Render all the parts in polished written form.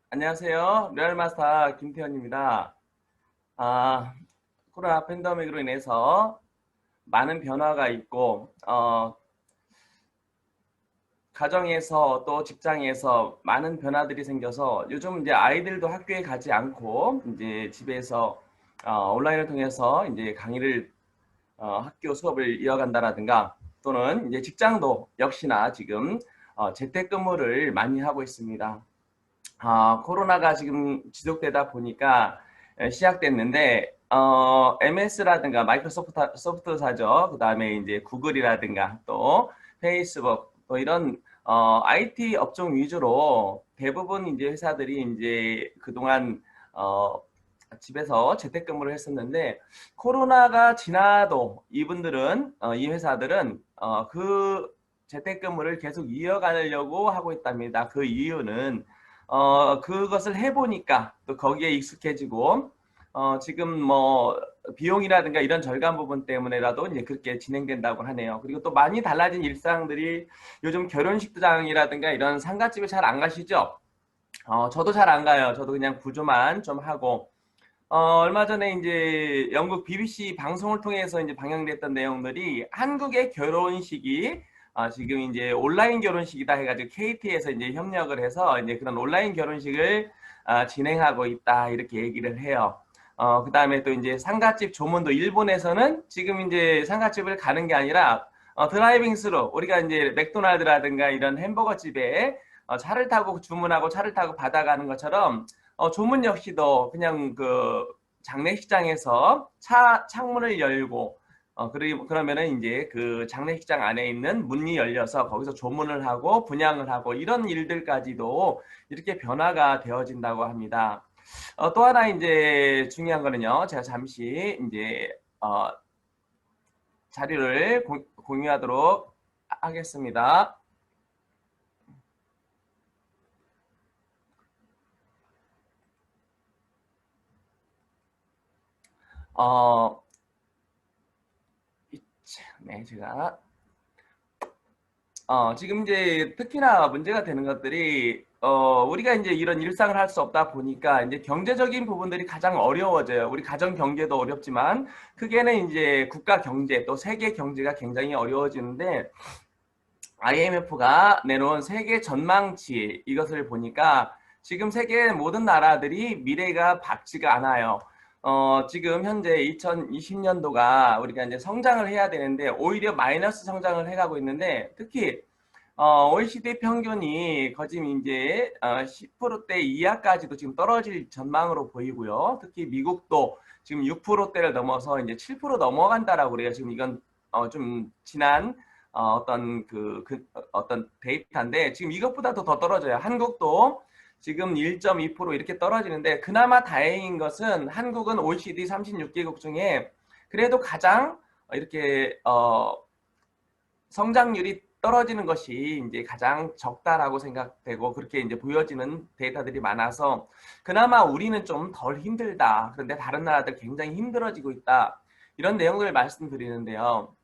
안녕하세요. 리얼마스터 김태현입니다. 아, 코로나 팬데믹으로 인해서 많은 변화가 있고, 가정에서 또 직장에서 많은 변화들이 생겨서 요즘 이제 아이들도 학교에 가지 않고 이제 집에서 온라인을 통해서 이제 강의를 학교 수업을 이어간다라든가 또는 이제 직장도 역시나 지금 재택근무를 많이 하고 있습니다. 코로나가 지금 지속되다 보니까 시작됐는데 MS라든가 마이크로소프트사죠. 그다음에 이제 구글이라든가 또 페이스북 또 이런 IT 업종 위주로 대부분 이제 회사들이 이제 그동안 집에서 재택근무를 했었는데 코로나가 지나도 이 회사들은 그 재택근무를 계속 이어가려고 하고 있답니다. 그 이유는 그것을 해보니까 또 거기에 익숙해지고, 지금 뭐, 비용이라든가 이런 절감 부분 때문에라도 이제 그렇게 진행된다고 하네요. 그리고 또 많이 달라진 일상들이 요즘 결혼식장이라든가 이런 상가집에 잘 안 가시죠? 저도 잘 안 가요. 저도 그냥 구조만 좀 하고, 얼마 전에 이제 영국 BBC 방송을 통해서 이제 방영됐던 내용들이 한국의 결혼식이 지금 이제 온라인 결혼식이다 해가지고 KT에서 이제 협력을 해서 이제 그런 온라인 결혼식을 진행하고 있다 이렇게 얘기를 해요. 그 다음에 또 이제 상가집 조문도 일본에서는 지금 이제 상가집을 가는 게 아니라 드라이빙 스루 우리가 이제 맥도날드라든가 이런 햄버거 집에 차를 타고 주문하고 차를 타고 받아가는 것처럼 조문 역시도 그냥 그 장례식장에서 창문을 열고 그러면은 이제 그 장례식장 안에 있는 문이 열려서 거기서 조문을 하고 분향을 하고 이런 일들까지도 이렇게 변화가 되어진다고 합니다. 또 하나 이제 중요한 거는요. 제가 잠시 이제 자료를 공유하도록 하겠습니다. 어, 네, 제가 지금 이제 특히나 문제가 되는 것들이 우리가 이제 이런 일상을 할 수 없다 보니까 이제 경제적인 부분들이 가장 어려워져요. 우리 가정 경제도 어렵지만 크게는 이제 국가 경제 또 세계 경제가 굉장히 어려워지는데 IMF가 내놓은 세계 전망치 이것을 보니까 지금 세계 모든 나라들이 미래가 밝지가 않아요. 지금 현재 2020년도가 우리가 이제 성장을 해야 되는데 오히려 마이너스 성장을 해가고 있는데 특히 OECD 평균이 거진 이제 10%대 이하까지도 지금 떨어질 전망으로 보이고요. 특히 미국도 지금 6%대를 넘어서 이제 7% 넘어간다라고 그래요. 지금 이건 좀 지난 어떤 데이터인데 지금 이것보다도 더 떨어져요. 한국도 지금 1.2% 이렇게 떨어지는데 그나마 다행인 것은 한국은 OECD 36개국 중에 그래도 가장 이렇게 성장률이 떨어지는 것이 이제 가장 적다라고 생각되고 그렇게 이제 보여지는 데이터들이 많아서 그나마 우리는 좀 덜 힘들다. 그런데 다른 나라들 굉장히 힘들어지고 있다. 이런 내용들을 말씀드리는데요.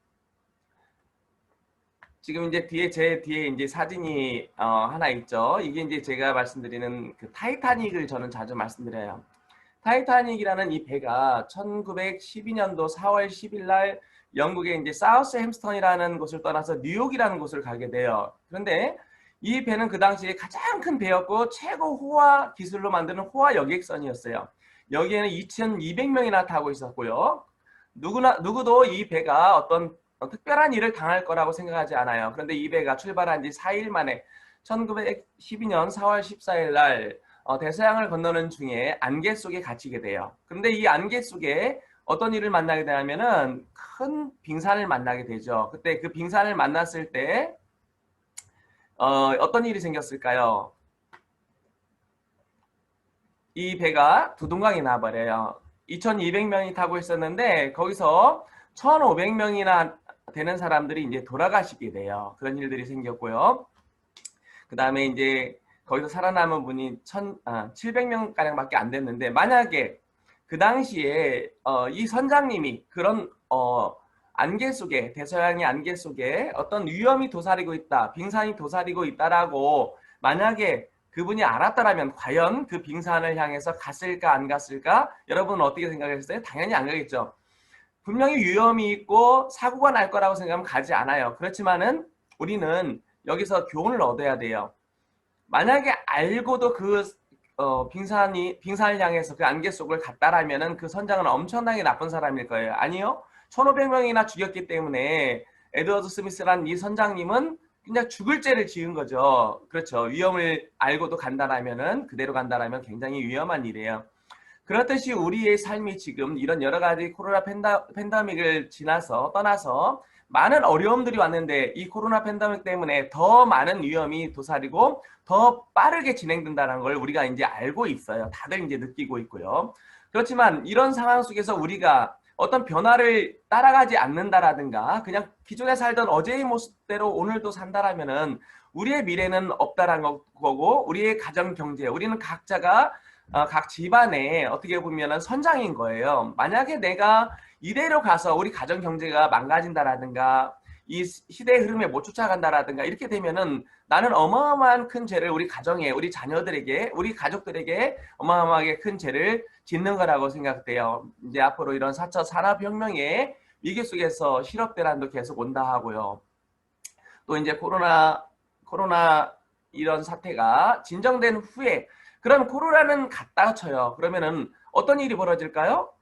지금 이제 제 뒤에 이제 사진이 하나 있죠. 이게 이제 제가 말씀드리는 그 타이타닉을 저는 자주 말씀드려요. 타이타닉이라는 이 배가 1912년도 4월 10일 날 영국의 이제 사우스 햄스턴이라는 곳을 떠나서 뉴욕이라는 곳을 가게 돼요. 그런데 이 배는 그 당시에 가장 큰 배였고 최고 호화 기술로 만드는 호화 여객선이었어요. 여기에는 2,200명이나 타고 있었고요. 누구도 이 배가 어떤 특별한 일을 당할 거라고 생각하지 않아요. 그런데 이 배가 출발한 지 4일 만에 1912년 4월 14일 날 대서양을 건너는 중에 안개 속에 갇히게 돼요. 그런데 이 안개 속에 어떤 일을 만나게 되냐면은 큰 빙산을 만나게 되죠. 그때 그 빙산을 만났을 때 어떤 일이 생겼을까요? 이 배가 두동강이 나버려요. 2,200명이 타고 있었는데 거기서 1,500명이나 되는 사람들이 이제 돌아가시게 돼요. 그런 일들이 생겼고요. 그 다음에 이제 거기서 살아남은 분이 700명 가량밖에 안 됐는데 만약에 그 당시에 이 선장님이 그런 안개 속에 대서양의 안개 속에 어떤 위험이 도사리고 있다, 빙산이 도사리고 있다라고 만약에 그분이 알았더라면 과연 그 빙산을 향해서 갔을까 안 갔을까? 여러분은 어떻게 생각하셨어요? 당연히 안 가겠죠. 분명히 위험이 있고 사고가 날 거라고 생각하면 가지 않아요. 그렇지만은 우리는 여기서 교훈을 얻어야 돼요. 만약에 알고도 그 빙산을 향해서 그 안개 속을 갔다라면은 그 선장은 엄청나게 나쁜 사람일 거예요. 아니요. 1500명이나 죽였기 때문에 에드워드 스미스라는 이 선장님은 그냥 죽을 죄를 지은 거죠. 그렇죠. 위험을 알고도 간다라면은 그대로 간다라면 굉장히 위험한 일이에요. 그렇듯이 우리의 삶이 지금 이런 여러 가지 코로나 팬데믹을 떠나서 많은 어려움들이 왔는데 이 코로나 팬데믹 때문에 더 많은 위험이 도사리고 더 빠르게 진행된다는 걸 우리가 이제 알고 있어요. 다들 이제 느끼고 있고요. 그렇지만 이런 상황 속에서 우리가 어떤 변화를 따라가지 않는다라든가 그냥 기존에 살던 어제의 모습대로 오늘도 산다라면은 우리의 미래는 없다라는 거고 우리의 가정 경제, 우리는 각자가 각 집안에 어떻게 보면 선장인 거예요. 만약에 내가 이대로 가서 우리 가정 경제가 망가진다라든가 이 시대의 흐름에 못 쫓아간다라든가 이렇게 되면은 나는 어마어마한 큰 죄를 우리 가정에, 우리 자녀들에게, 우리 가족들에게 어마어마하게 큰 죄를 짓는 거라고 생각돼요. 이제 앞으로 이런 4차 산업혁명의 위기 속에서 실업대란도 계속 온다 하고요. 또 이제 코로나 이런 사태가 진정된 후에 그럼 코로나는 갔다 쳐요. 그러면은 어떤 일이 벌어질까요?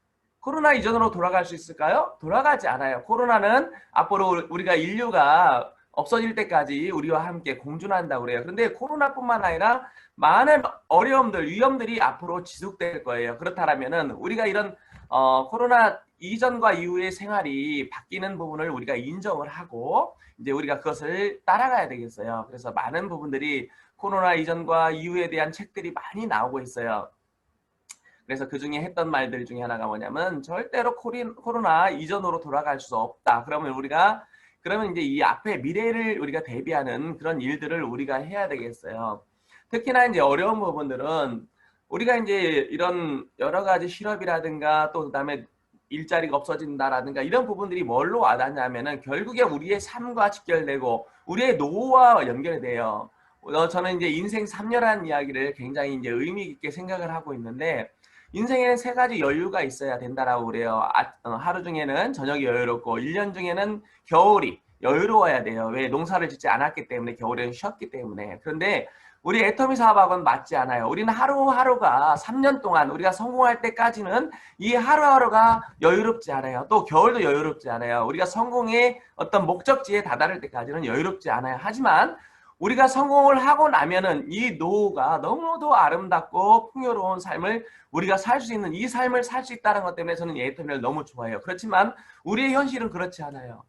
코로나 이전으로 돌아갈 수 있을까요? 돌아가지 않아요. 코로나는 앞으로 우리가 인류가 없어질 때까지 우리와 함께 공존한다고 그래요. 그런데 코로나뿐만 아니라 많은 어려움들, 위험들이 앞으로 지속될 거예요. 그렇다면은 우리가 이런 코로나 이전과 이후의 생활이 바뀌는 부분을 우리가 인정을 하고 이제 우리가 그것을 따라가야 되겠어요. 그래서 많은 부분들이 코로나 이전과 이후에 대한 책들이 많이 나오고 있어요. 그래서 그 중에 했던 말들 중에 하나가 뭐냐면 절대로 코로나 이전으로 돌아갈 수 없다. 그러면 이제 이 앞에 미래를 우리가 대비하는 그런 일들을 우리가 해야 되겠어요. 특히나 이제 어려운 부분들은 우리가 이제 이런 여러 가지 실업이라든가 또 그다음에 일자리가 없어진다라든가 이런 부분들이 뭘로 와닿냐면은 결국에 우리의 삶과 직결되고 우리의 노후와 연결이 돼요. 저는 이제 인생 3년이라는 이야기를 굉장히 이제 의미 있게 생각을 하고 있는데 인생에는 세 가지 여유가 있어야 된다라고 그래요. 하루 중에는 저녁이 여유롭고 1년 중에는 겨울이 여유로워야 돼요. 왜? 농사를 짓지 않았기 때문에 겨울에는 쉬었기 때문에. 그런데 우리 애터미 사업학은 맞지 않아요. 우리는 하루하루가 3년 동안 우리가 성공할 때까지는 이 하루하루가 여유롭지 않아요. 또 겨울도 여유롭지 않아요. 우리가 성공의 어떤 목적지에 다다를 때까지는 여유롭지 않아요. 하지만 우리가 성공을 하고 나면은 이 노후가 너무도 아름답고 풍요로운 삶을 우리가 살 수 있는 이 삶을 살 수 있다는 것 때문에 저는 애터미를 너무 좋아해요. 그렇지만 우리의 현실은 그렇지 않아요.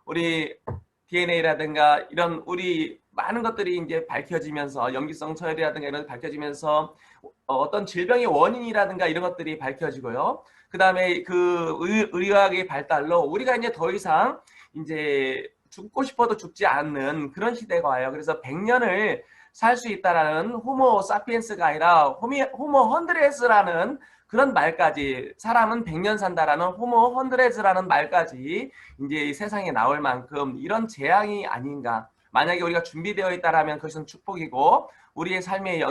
우리 DNA라든가 이런 우리 많은 것들이 이제 밝혀지면서 염기성 서열이라든가 이런 밝혀지면서 어떤 질병의 원인이라든가 이런 것들이 밝혀지고요. 그 다음에 그 의학의 발달로 우리가 이제 더 이상 이제 죽고 싶어도 죽지 않는 그런 시대가 와요. 그래서 100년을 살 수 있다라는 호모 사피엔스가 아니라 호모 헌드레스라는 그런 말까지 사람은 100년 산다라는 호모 헌드레스라는 말까지 이제 세상에 나올 만큼 이런 재앙이 아닌가. 만약에 우리가 준비되어 있다라면 그것은 축복이고 우리의 삶이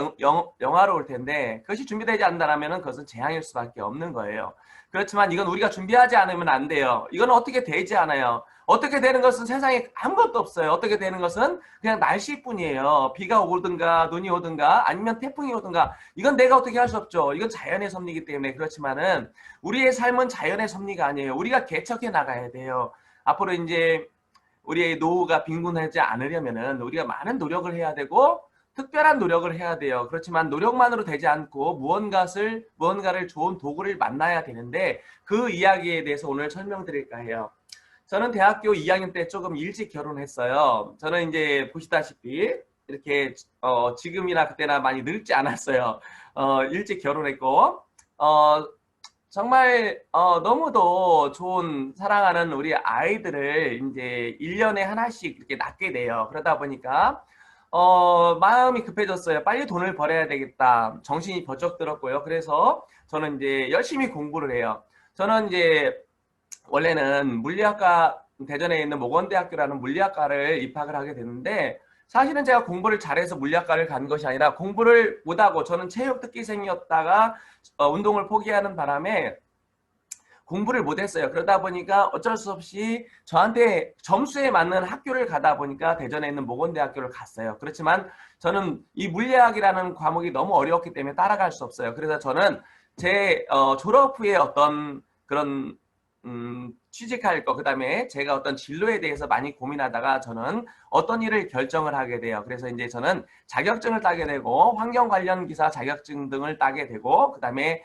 영화로울 텐데 그것이 준비되지 않는다면 그것은 재앙일 수밖에 없는 거예요. 그렇지만 이건 우리가 준비하지 않으면 안 돼요. 이건 어떻게 되지 않아요. 어떻게 되는 것은 세상에 아무것도 없어요. 어떻게 되는 것은 그냥 날씨뿐이에요. 비가 오든가 눈이 오든가 아니면 태풍이 오든가 이건 내가 어떻게 할 수 없죠. 이건 자연의 섭리이기 때문에 그렇지만은 우리의 삶은 자연의 섭리가 아니에요. 우리가 개척해 나가야 돼요. 앞으로 이제 우리의 노후가 빈곤하지 않으려면은 우리가 많은 노력을 해야 되고 특별한 노력을 해야 돼요. 그렇지만 노력만으로 되지 않고 무언가를 좋은 도구를 만나야 되는데 그 이야기에 대해서 오늘 설명드릴까 해요. 저는 대학교 2학년 때 조금 일찍 결혼했어요. 저는 이제 보시다시피 이렇게 지금이나 그때나 많이 늙지 않았어요. 일찍 결혼했고 정말 너무도 좋은 사랑하는 우리 아이들을 이제 1년에 하나씩 이렇게 낳게 돼요. 그러다 보니까 마음이 급해졌어요. 빨리 돈을 벌어야 되겠다. 정신이 번쩍 들었고요. 그래서 저는 이제 열심히 공부를 해요. 저는 이제 원래는 물리학과 대전에 있는 모건대학교라는 물리학과를 입학을 하게 됐는데 사실은 제가 공부를 잘해서 물리학과를 간 것이 아니라 공부를 못하고 저는 체육 특기생이었다가 운동을 포기하는 바람에 공부를 못했어요. 그러다 보니까 어쩔 수 없이 저한테 점수에 맞는 학교를 가다 보니까 대전에 있는 모건대학교를 갔어요. 그렇지만 저는 이 물리학이라는 과목이 너무 어려웠기 때문에 따라갈 수 없어요. 그래서 저는 제 졸업 후에 어떤 그런 취직할 거, 그 다음에 제가 어떤 진로에 대해서 많이 고민하다가 저는 어떤 일을 결정을 하게 돼요. 그래서 이제 저는 자격증을 따게 되고 환경 관련 기사 자격증 등을 따게 되고, 그 다음에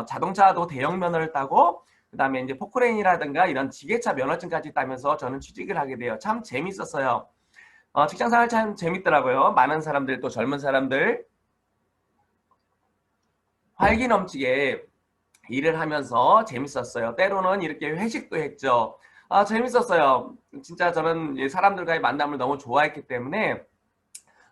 자동차도 대형 면허를 따고, 그 다음에 이제 포크레인이라든가 이런 지게차 면허증까지 따면서 저는 취직을 하게 돼요. 참 재밌었어요. 직장생활 참 재밌더라고요. 많은 사람들, 또 젊은 사람들 활기 넘치게 일을 하면서 재밌었어요. 때로는 이렇게 회식도 했죠. 재밌었어요. 진짜 저는 사람들과의 만남을 너무 좋아했기 때문에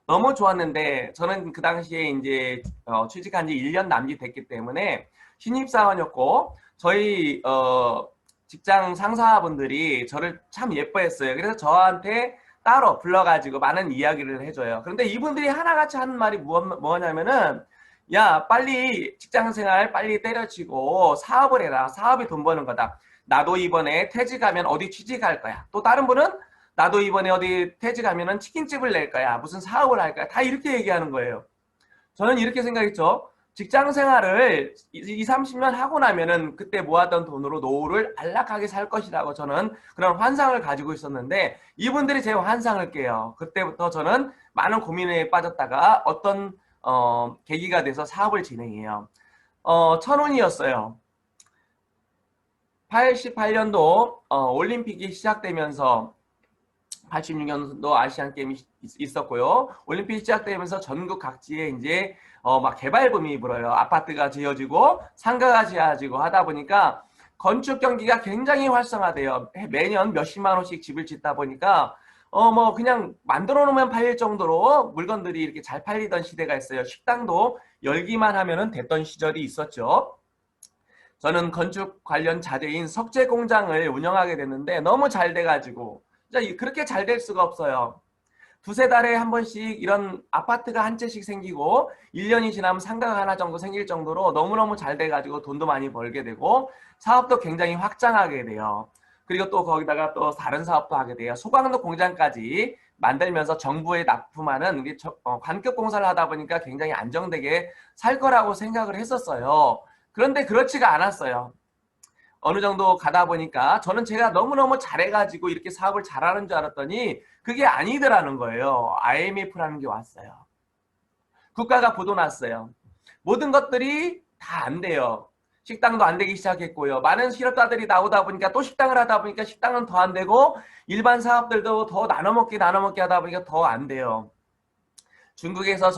너무 좋았는데, 저는 그 당시에 이제 취직한 지 1년 남짓 됐기 때문에 신입사원이었고, 저희 직장 상사분들이 저를 참 예뻐했어요. 그래서 저한테 따로 불러가지고 많은 이야기를 해줘요. 그런데 이분들이 하나같이 하는 말이 뭐냐면은, 야, 빨리 직장생활 빨리 때려치고 사업을 해라. 사업이 돈 버는 거다. 나도 이번에 퇴직하면 어디 취직할 거야. 또 다른 분은 나도 이번에 어디 퇴직하면은 치킨집을 낼 거야. 무슨 사업을 할 거야. 다 이렇게 얘기하는 거예요. 저는 이렇게 생각했죠. 직장 생활을 20, 30년 하고 나면은 그때 모았던 돈으로 노후를 안락하게 살 것이라고 저는 그런 환상을 가지고 있었는데, 이분들이 제 환상을 깨요. 그때부터 저는 많은 고민에 빠졌다가 어떤 계기가 돼서 사업을 진행해요. 천운이었어요. 88년도 올림픽이 시작되면서 86년도 아시안 게임이 있었고요. 올림픽이 시작되면서 전국 각지에 이제 막 개발붐이 불어요. 아파트가 지어지고 상가가 지어지고 하다 보니까 건축 경기가 굉장히 활성화돼요. 매년 몇십만 원씩 집을 짓다 보니까 뭐 그냥 만들어 놓으면 팔릴 정도로 물건들이 이렇게 잘 팔리던 시대가 있어요. 식당도 열기만 하면은 됐던 시절이 있었죠. 저는 건축 관련 자재인 석재 공장을 운영하게 됐는데 너무 잘 돼가지고 진짜 그렇게 잘 될 수가 없어요. 두세 달에 한 번씩 이런 아파트가 한 채씩 생기고 1년이 지나면 상가가 하나 정도 생길 정도로 너무너무 잘 돼가지고 돈도 많이 벌게 되고 사업도 굉장히 확장하게 돼요. 그리고 또 거기다가 또 다른 사업도 하게 돼요. 소강도 공장까지 만들면서 정부에 납품하는 관급 공사를 하다 보니까 굉장히 안정되게 살 거라고 생각을 했었어요. 그런데 그렇지가 않았어요. 어느 정도 가다 보니까 저는 제가 너무너무 잘해가지고 이렇게 사업을 잘하는 줄 알았더니 그게 아니더라는 거예요. IMF라는 게 왔어요. 국가가 부도났어요. 모든 것들이 다 안 돼요. 식당도 안 되기 시작했고요. 많은 실업자들이 나오다 보니까 또 식당을 하다 보니까 식당은 더 안 되고 일반 사업들도 더 나눠먹기 하다 보니까 더 안 돼요. 중국에서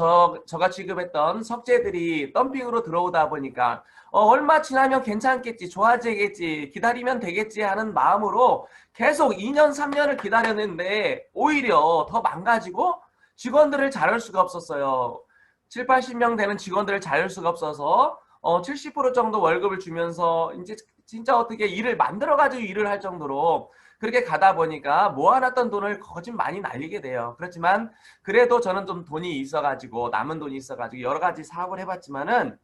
저가 취급했던 석재들이 덤핑으로 들어오다 보니까 얼마 지나면 괜찮겠지, 좋아지겠지, 기다리면 되겠지 하는 마음으로 계속 2년, 3년을 기다렸는데 오히려 더 망가지고 직원들을 자를 수가 없었어요. 7, 80명 되는 직원들을 자를 수가 없어서 70% 정도 월급을 주면서 이제 진짜 어떻게 일을 만들어가지고 일을 할 정도로 그렇게 가다 보니까 모아놨던 돈을 거진 많이 날리게 돼요. 그렇지만 그래도 저는 좀 돈이 있어가지고 남은 돈이 있어가지고 여러 가지 사업을 해봤지만은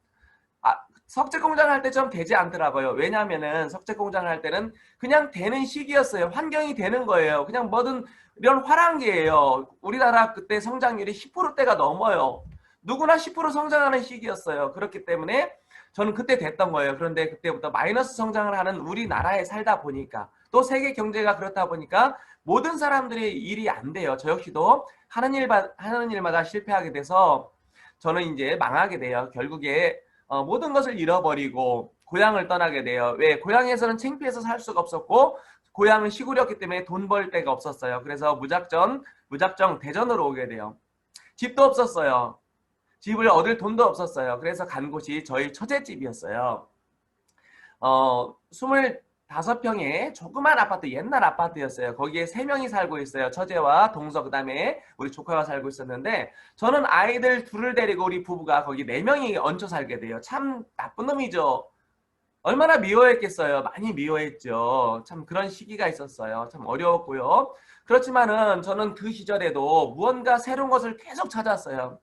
석재 공장 할 때 좀 되지 않더라고요. 왜냐하면은 석재 공장을 할 때는 그냥 되는 시기였어요. 환경이 되는 거예요. 그냥 뭐든 이런 화랑기예요. 우리나라 그때 성장률이 10%대가 넘어요. 누구나 10% 성장하는 시기였어요. 그렇기 때문에 저는 그때 됐던 거예요. 그런데 그때부터 마이너스 성장을 하는 우리나라에 살다 보니까 또 세계 경제가 그렇다 보니까 모든 사람들이 일이 안 돼요. 저 역시도 하는 일마다 실패하게 돼서 저는 이제 망하게 돼요. 결국에 모든 것을 잃어버리고 고향을 떠나게 돼요. 왜? 고향에서는 창피해서 살 수가 없었고 고향은 시골이었기 때문에 돈 벌 데가 없었어요. 그래서 무작정 대전으로 오게 돼요. 집도 없었어요. 집을 얻을 돈도 없었어요. 그래서 간 곳이 저희 처제집이었어요. 25평의 조그만 아파트, 옛날 아파트였어요. 거기에 3명이 살고 있어요. 처제와 동서, 그 다음에 우리 조카가 살고 있었는데 저는 아이들 둘을 데리고 우리 부부가 거기 4명이 얹혀 살게 돼요. 참 나쁜 놈이죠. 얼마나 미워했겠어요. 많이 미워했죠. 참 그런 시기가 있었어요. 참 어려웠고요. 그렇지만은 저는 그 시절에도 무언가 새로운 것을 계속 찾았어요.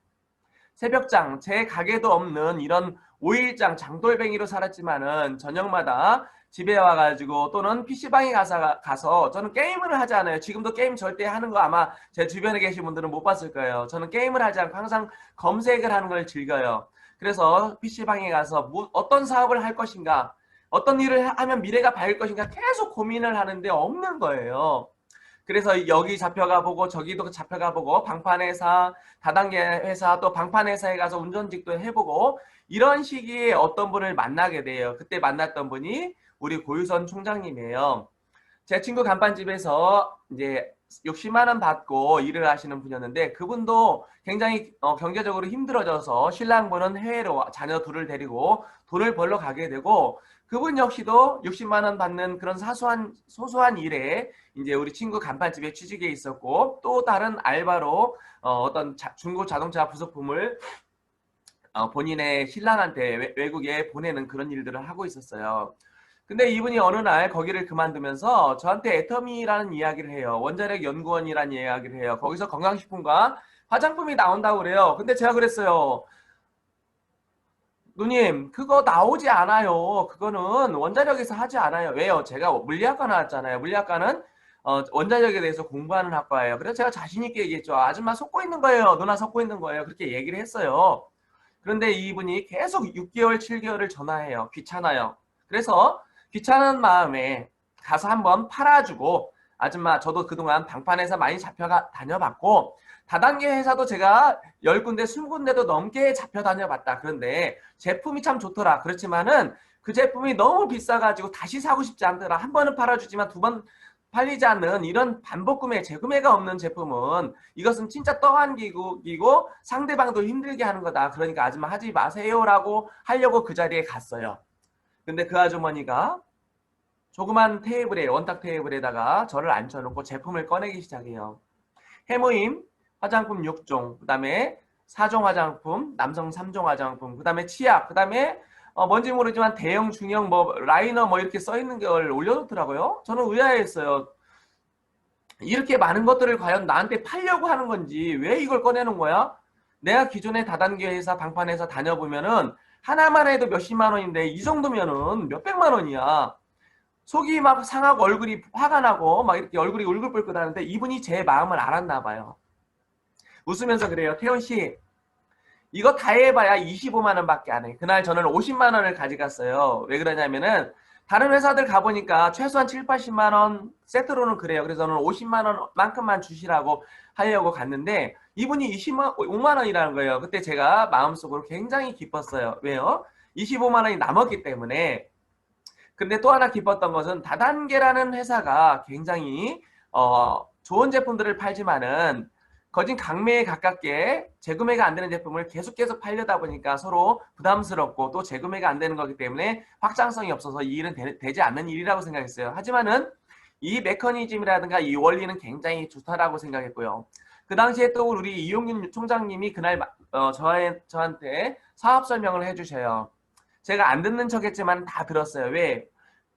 새벽장, 제 가게도 없는 이런 5일장 장돌뱅이로 살았지만은 저녁마다 집에 와가지고 또는 PC방에 가서 저는 게임을 하지 않아요. 지금도 게임 절대 하는 거 아마 제 주변에 계신 분들은 못 봤을 거예요. 저는 게임을 하지 않고 항상 검색을 하는 걸 즐겨요. 그래서 PC방에 가서 어떤 사업을 할 것인가, 어떤 일을 하면 미래가 밝을 것인가 계속 고민을 하는데 없는 거예요. 그래서 여기 잡혀가 보고 저기도 잡혀가 보고 방판회사, 다단계 회사 또 방판회사에 가서 운전직도 해보고 이런 시기에 어떤 분을 만나게 돼요. 그때 만났던 분이 우리 고유선 총장님이에요. 제 친구 간판집에서 이제 60만 원 받고 일을 하시는 분이었는데 그분도 굉장히 경제적으로 힘들어져서 신랑분은 해외로 자녀 둘을 데리고 돈을 벌러 가게 되고 그분 역시도 60만 원 받는 그런 소소한 일에 이제 우리 친구 간판집에 취직해 있었고 또 다른 알바로 어떤 중고 자동차 부속품을 본인의 신랑한테 외국에 보내는 그런 일들을 하고 있었어요. 근데 이분이 어느 날 거기를 그만두면서 저한테 애터미라는 이야기를 해요. 원자력 연구원이라는 이야기를 해요. 거기서 건강식품과 화장품이 나온다고 그래요. 근데 제가 그랬어요. 누님, 그거 나오지 않아요. 그거는 원자력에서 하지 않아요. 왜요? 제가 물리학과 나왔잖아요. 물리학과는 원자력에 대해서 공부하는 학과예요. 그래서 제가 자신 있게 얘기했죠. 아줌마 속고 있는 거예요. 누나 속고 있는 거예요. 그렇게 얘기를 했어요. 그런데 이분이 계속 6개월, 7개월을 전화해요. 귀찮아요. 그래서 귀찮은 마음에 가서 한번 팔아주고 아줌마 저도 그동안 방판회사 많이 다녀봤고 다단계 회사도 제가 10군데, 20군데도 넘게 잡혀 다녀봤다. 그런데 제품이 참 좋더라. 그렇지만은 그 제품이 너무 비싸가지고 다시 사고 싶지 않더라. 한 번은 팔아주지만 두 번 팔리지 않는 이런 반복 구매, 재구매가 없는 제품은 이것은 진짜 떠한 기구이고 상대방도 힘들게 하는 거다. 그러니까 아줌마 하지 마세요라고 하려고 그 자리에 갔어요. 근데 그 아주머니가 조그만 테이블에, 원탁 테이블에다가 저를 앉혀놓고 제품을 꺼내기 시작해요. 해모임, 화장품 6종, 그 다음에 4종 화장품, 남성 3종 화장품, 그 다음에 치약, 그 다음에 뭔지 모르지만 대형, 중형, 라이너 이렇게 써있는 걸 올려놓더라고요. 저는 의아했어요. 이렇게 많은 것들을 과연 나한테 팔려고 하는 건지 왜 이걸 꺼내는 거야? 내가 기존에 다단계 회사, 방판회사 다녀보면은 하나만 해도 몇십만 원인데 이 정도면은 몇백만 원이야. 속이 막 상하고 얼굴이 화가 나고 막 이렇게 얼굴이 울긋불긋 하는데 이분이 제 마음을 알았나 봐요. 웃으면서 그래요. 태연 씨, 이거 다 해봐야 25만 원밖에 안 해. 그날 저는 50만 원을 가져갔어요. 왜 그러냐면은 다른 회사들 가보니까 최소한 7, 80만 원 세트로는 그래요. 그래서 저는 50만 원만큼만 주시라고 하려고 갔는데 이분이 25만 원이라는 거예요. 그때 제가 마음속으로 굉장히 기뻤어요. 왜요? 25만 원이 남았기 때문에. 근데 또 하나 기뻤던 것은 다단계라는 회사가 굉장히 좋은 제품들을 팔지만은 거진 강매에 가깝게 재구매가 안 되는 제품을 계속 팔려다 보니까 서로 부담스럽고 또 재구매가 안 되는 거기 때문에 확장성이 없어서 이 일은 되지 않는 일이라고 생각했어요. 하지만은 이 메커니즘이라든가 이 원리는 굉장히 좋다라고 생각했고요. 그 당시에 또 우리 이용균 총장님이 그날 저한테 사업 설명을 해주셔요. 제가 안 듣는 척했지만 다 들었어요. 왜?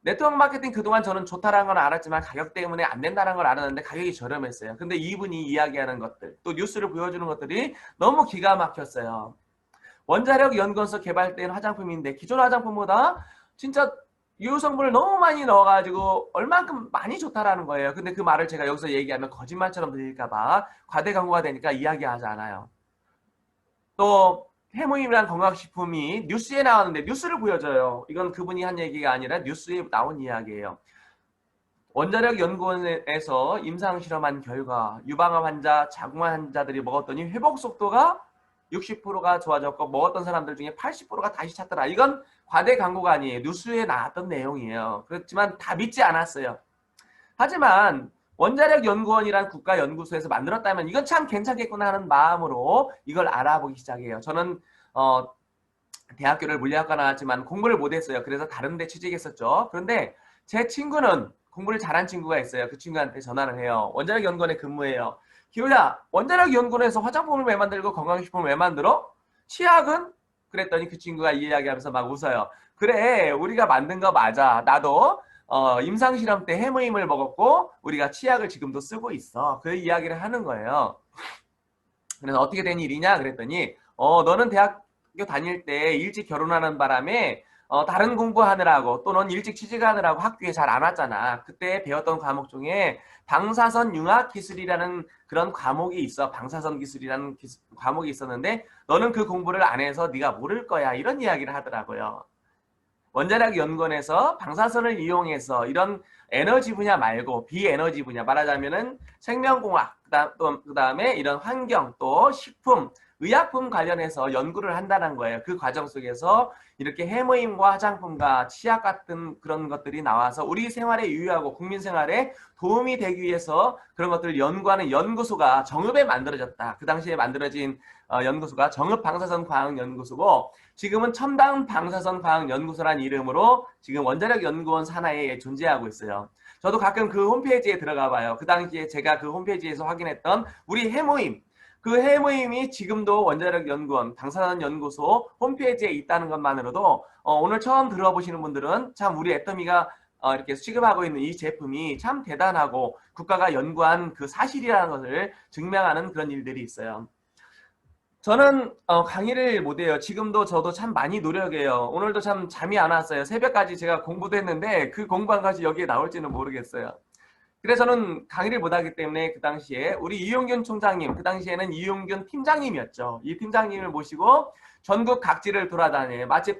네트워크 마케팅 그동안 저는 좋다라는 걸 알았지만 가격 때문에 안 된다는 걸 알았는데 가격이 저렴했어요. 근데 이분이 이야기하는 것들, 또 뉴스를 보여주는 것들이 너무 기가 막혔어요. 원자력 연구원에서 개발된 화장품인데 기존 화장품보다 진짜 유효 성분을 너무 많이 넣어가지고 얼만큼 많이 좋다라는 거예요. 근데 그 말을 제가 여기서 얘기하면 거짓말처럼 들릴까봐 과대 광고가 되니까 이야기하지 않아요. 또 해모임이라는 건강식품이 뉴스에 나왔는데 뉴스를 보여줘요. 이건 그분이 한 얘기가 아니라 뉴스에 나온 이야기예요. 원자력 연구원에서 임상 실험한 결과 유방암 환자, 자궁암 환자들이 먹었더니 회복 속도가 60%가 좋아졌고 먹었던 사람들 중에 80%가 다시 찾더라. 이건 과대 광고가 아니에요. 뉴스에 나왔던 내용이에요. 그렇지만 다 믿지 않았어요. 하지만 원자력 연구원이란 국가연구소에서 만들었다면 이건 참 괜찮겠구나 하는 마음으로 이걸 알아보기 시작해요. 저는 대학교를 물리학과 나왔지만 공부를 못했어요. 그래서 다른 데 취직했었죠. 그런데 제 친구는 공부를 잘한 친구가 있어요. 그 친구한테 전화를 해요. 원자력 연구원에 근무해요. 기호야, 원자력 연구원에서 화장품을 왜 만들고 건강식품을 왜 만들어? 치약은 그랬더니 그 친구가 이 이야기하면서 막 웃어요. 그래, 우리가 만든 거 맞아. 나도 임상실험 때 해무임을 먹었고 우리가 치약을 지금도 쓰고 있어. 그 이야기를 하는 거예요. 그래서 어떻게 된 일이냐 그랬더니 너는 대학교 다닐 때 일찍 결혼하는 바람에 다른 공부하느라고 또 넌 일찍 취직하느라고 학교에 잘 안 왔잖아. 그때 배웠던 과목 중에 방사선 융합 기술이라는 그런 과목이 있어. 방사선 기술이라는 과목이 있었는데 너는 그 공부를 안 해서 네가 모를 거야. 이런 이야기를 하더라고요. 원자력 연구원에서 방사선을 이용해서 이런 에너지 분야 말고 비에너지 분야 말하자면은 생명공학 그다음에 이런 환경 또 식품 의약품 관련해서 연구를 한다는 거예요. 그 과정 속에서 이렇게 해모임과 화장품과 치약 같은 그런 것들이 나와서 우리 생활에 유효하고 국민 생활에 도움이 되기 위해서 그런 것들을 연구하는 연구소가 정읍에 만들어졌다. 그 당시에 만들어진 연구소가 정읍방사선과학연구소고 지금은 첨단 방사선 과학 연구소란 이름으로 지금 원자력 연구원 산하에 존재하고 있어요. 저도 가끔 그 홈페이지에 들어가 봐요. 그 당시에 제가 그 홈페이지에서 확인했던 우리 해모임, 그 해모임이 지금도 원자력 연구원 방사선 연구소 홈페이지에 있다는 것만으로도 오늘 처음 들어보시는 분들은 참 우리 애터미가 이렇게 취급하고 있는 이 제품이 참 대단하고 국가가 연구한 그 사실이라는 것을 증명하는 그런 일들이 있어요. 저는 강의를 못해요. 지금도 저도 참 많이 노력해요. 오늘도 참 잠이 안 왔어요. 새벽까지 제가 공부도 했는데 그 공부한 것이 여기에 나올지는 모르겠어요. 그래서 저는 강의를 못하기 때문에 그 당시에 우리 이용균 총장님, 그 당시에는 이용균 팀장님이었죠. 이 팀장님을 모시고 전국 각지를 돌아다녀요. 마치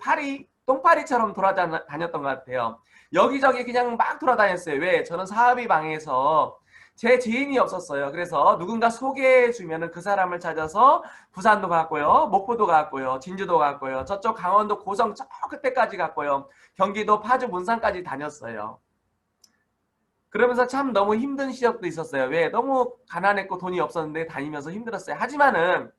똥파리처럼 돌아다녔던 것 같아요. 여기저기 그냥 막 돌아다녔어요. 왜? 저는 사업이 망해서 제 지인이 없었어요. 그래서 누군가 소개해주면 그 사람을 찾아서 부산도 갔고요. 목포도 갔고요. 진주도 갔고요. 저쪽 강원도 고성 저 끝에까지 갔고요. 경기도 파주 문산까지 다녔어요. 그러면서 참 너무 힘든 시절도 있었어요. 왜? 너무 가난했고 돈이 없었는데 다니면서 힘들었어요. 하지만은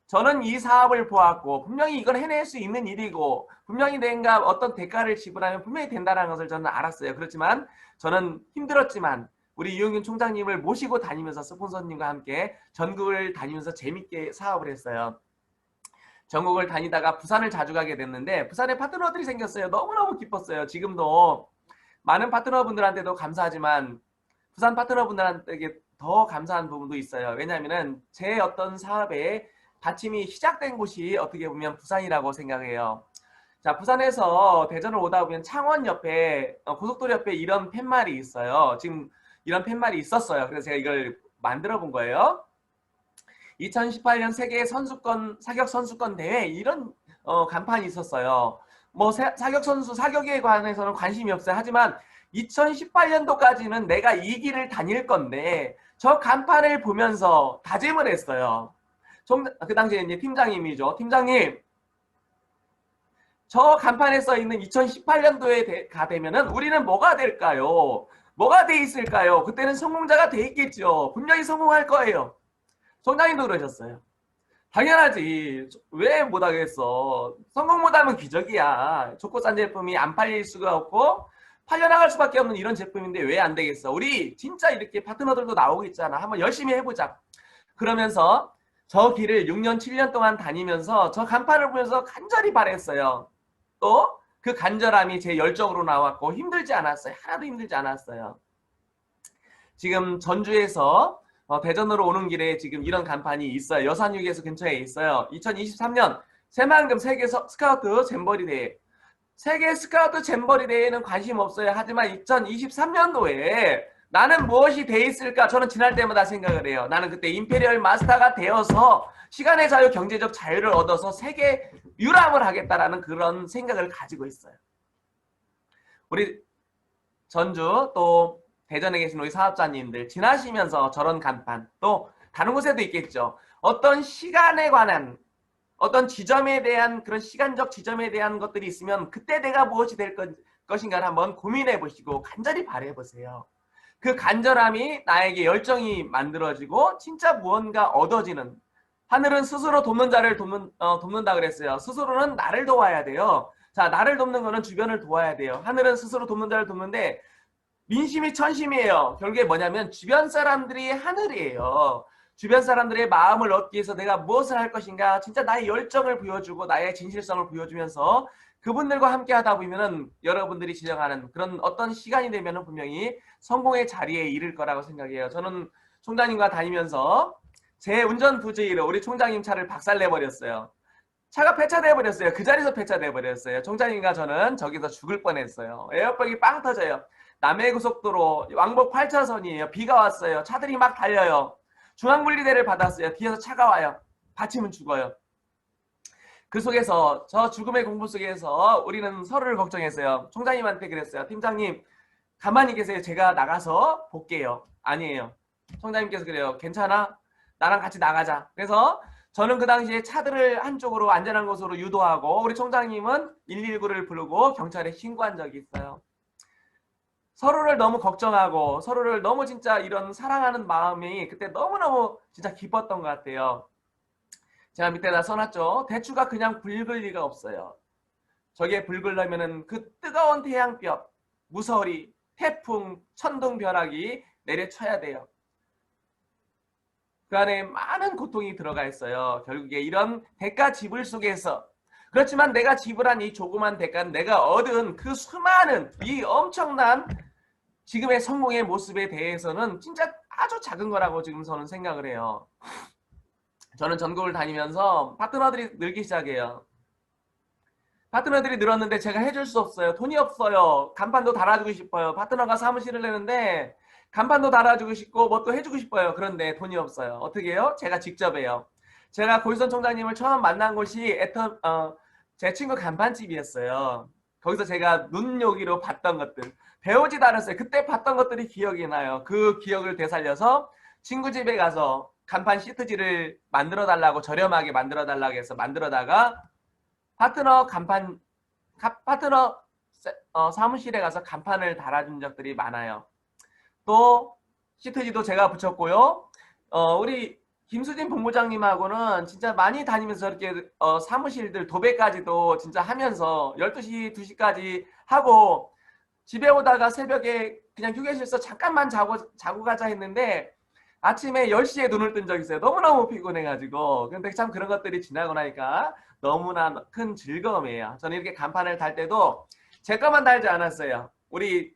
저는 이 사업을 보았고 분명히 이걸 해낼 수 있는 일이고 분명히 내가 어떤 대가를 지불하면 분명히 된다는 것을 저는 알았어요. 그렇지만 저는 힘들었지만 우리 이용균 총장님을 모시고 다니면서 스폰서님과 함께 전국을 다니면서 재밌게 사업을 했어요. 전국을 다니다가 부산을 자주 가게 됐는데 부산에 파트너들이 생겼어요. 너무너무 기뻤어요. 지금도 많은 파트너분들한테도 감사하지만 부산 파트너분들한테 더 감사한 부분도 있어요. 왜냐하면 제 어떤 사업의 받침이 시작된 곳이 어떻게 보면 부산이라고 생각해요. 자, 부산에서 대전을 오다 보면 창원 옆에 고속도로 옆에 이런 팻말이 있어요. 지금 이런 팻말이 있었어요. 그래서 제가 이걸 만들어 본 거예요. 2018년 세계 사격 선수권 대회 이런 간판이 있었어요. 뭐 사격 선수 사격에 관해서는 관심이 없어요. 하지만 2018년도까지는 내가 이 길을 다닐 건데 저 간판을 보면서 다짐을 했어요. 그 당시에 이제 팀장님이죠. 팀장님, 저 간판에 써 있는 2018년도에 되면은 우리는 뭐가 될까요? 뭐가 돼 있을까요? 그때는 성공자가 돼 있겠죠. 분명히 성공할 거예요. 총장님도 그러셨어요. 당연하지. 왜 못하겠어. 성공 못하면 기적이야. 좋고 싼 제품이 안 팔릴 수가 없고 팔려나갈 수밖에 없는 이런 제품인데 왜 안 되겠어. 우리 진짜 이렇게 파트너들도 나오고 있잖아. 한번 열심히 해보자. 그러면서 저 길을 6년 7년 동안 다니면서 저 간판을 보면서 간절히 바랬어요. 또 그 간절함이 제 열정으로 나왔고 힘들지 않았어요. 하나도 힘들지 않았어요. 지금 전주에서 대전으로 오는 길에 지금 이런 간판이 있어요. 여산휴게소 근처에 있어요. 2023년 새만금 세계 스카우트 잼버리 대회. 세계 스카우트 잼버리 대회는 관심 없어요. 하지만 2023년도에 나는 무엇이 돼 있을까? 저는 지날 때마다 생각을 해요. 나는 그때 임페리얼 마스터가 되어서 시간의 자유, 경제적 자유를 얻어서 세계 유람을 하겠다라는 그런 생각을 가지고 있어요. 우리 전주 또 대전에 계신 우리 사업자님들 지나시면서 저런 간판 또 다른 곳에도 있겠죠. 어떤 시간에 관한 어떤 지점에 대한 그런 시간적 지점에 대한 것들이 있으면 그때 내가 무엇이 될 것인가를 한번 고민해 보시고 간절히 바라해 보세요. 그 간절함이 나에게 열정이 만들어지고 진짜 무언가 얻어지는 하늘은 스스로 돕는 자를 돕는다 그랬어요. 스스로는 나를 도와야 돼요. 자, 나를 돕는 거는 주변을 도와야 돼요. 하늘은 스스로 돕는 자를 돕는데 민심이 천심이에요. 결국에 뭐냐면 주변 사람들이 하늘이에요. 주변 사람들의 마음을 얻기 위해서 내가 무엇을 할 것인가, 진짜 나의 열정을 보여주고 나의 진실성을 보여주면서 그분들과 함께 하다 보면은 여러분들이 지정하는 그런 어떤 시간이 되면은 분명히 성공의 자리에 이를 거라고 생각해요. 저는 총장님과 다니면서 제 운전 부주의로 우리 총장님 차를 박살내버렸어요. 차가 폐차돼 버렸어요. 그 자리에서 폐차돼 버렸어요. 총장님과 저는 저기서 죽을 뻔했어요. 에어백이 빵 터져요. 남해고속도로 왕복 8차선이에요. 비가 왔어요. 차들이 막 달려요. 중앙분리대를 받았어요. 뒤에서 차가 와요. 받치면 죽어요. 그 속에서, 저 죽음의 공포 속에서 우리는 서로를 걱정했어요. 총장님한테 그랬어요. 팀장님 가만히 계세요. 제가 나가서 볼게요. 아니에요. 총장님께서 그래요. 괜찮아? 나랑 같이 나가자. 그래서 저는 그 당시에 차들을 한쪽으로 안전한 곳으로 유도하고 우리 총장님은 119를 부르고 경찰에 신고한 적이 있어요. 서로를 너무 걱정하고 서로를 너무 진짜 이런 사랑하는 마음이 그때 너무너무 진짜 기뻤던 것 같아요. 제가 밑에다 써놨죠. 대추가 그냥 붉을 리가 없어요. 저게 붉으려면은 그 뜨거운 태양볕, 무서리, 태풍, 천둥벼락이 내려쳐야 돼요. 그 안에 많은 고통이 들어가 있어요. 결국에 이런 대가 지불 속에서, 그렇지만 내가 지불한 이 조그만 대가는 내가 얻은 그 수많은 이 엄청난 지금의 성공의 모습에 대해서는 진짜 아주 작은 거라고 지금 저는 생각을 해요. 저는 전국을 다니면서 파트너들이 늘기 시작해요. 파트너들이 늘었는데 제가 해줄 수 없어요. 돈이 없어요. 간판도 달아주고 싶어요. 파트너가 사무실을 내는데 간판도 달아주고 싶고 뭐 또 해주고 싶어요. 그런데 돈이 없어요. 어떻게 해요? 제가 직접 해요. 제가 고유선 총장님을 처음 만난 곳이 제 친구 간판집이었어요. 거기서 제가 눈요기로 봤던 것들, 배우지도 않았어요. 그때 봤던 것들이 기억이 나요. 그 기억을 되살려서 친구 집에 가서 간판 시트지를 만들어 달라고, 저렴하게 만들어 달라고 해서 만들어다가 파트너 사무실에 가서 간판을 달아준 적들이 많아요. 또 시트지도 제가 붙였고요. 우리 김수진 본부장님하고는 진짜 많이 다니면서 저렇게 사무실들 도배까지도 진짜 하면서 12시, 2시까지 하고 집에 오다가 새벽에 그냥 휴게실에서 잠깐만 자고 가자 했는데 아침에 10시에 눈을 뜬 적이 있어요. 너무너무 피곤해가지고. 근데 참 그런 것들이 지나고 나니까 너무나 큰 즐거움이에요. 저는 이렇게 간판을 달 때도 제 것만 달지 않았어요. 우리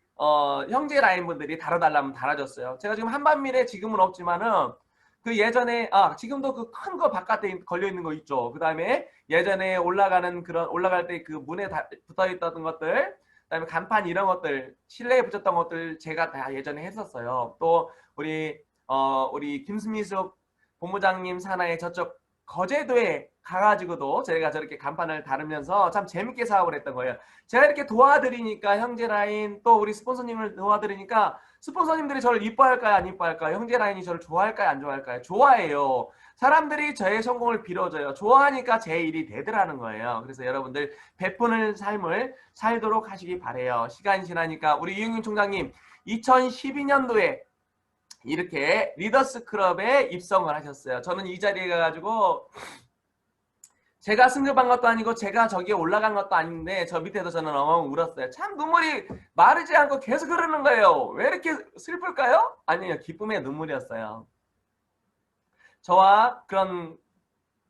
형제 라인분들이 달아달라면 달아줬어요. 제가 지금 한반밀에 지금은 없지만은 그 예전에 지금도 그 큰 거 바깥에 걸려 있는 거 있죠. 그 다음에 예전에 올라갈 때 그 문에 붙어 있던 것들, 그다음에 간판 이런 것들, 실내에 붙였던 것들 제가 다 예전에 했었어요. 또 우리 김수미숙 본부장님 산하의 저쪽 거제도에 가가지고도 제가 저렇게 간판을 다루면서 참 재밌게 사업을 했던 거예요. 제가 이렇게 도와드리니까 형제 라인, 또 우리 스폰서님을 도와드리니까 스폰서님들이 저를 이뻐할까요, 안 이뻐할까요? 형제 라인이 저를 좋아할까요, 안 좋아할까요? 좋아해요. 사람들이 저의 성공을 빌어줘요. 좋아하니까 제 일이 되더라는 거예요. 그래서 여러분들 베푸는 삶을 살도록 하시기 바래요. 시간이 지나니까 우리 이용윤 총장님 2012년도에 이렇게 리더스 클럽에 입성을 하셨어요. 저는 이 자리에 가가지고 제가 승급한 것도 아니고 제가 저기에 올라간 것도 아닌데 저 밑에서 저는 엉엉 울었어요. 참 눈물이 마르지 않고 계속 흐르는 거예요. 왜 이렇게 슬플까요? 아니에요. 기쁨의 눈물이었어요. 저와 그런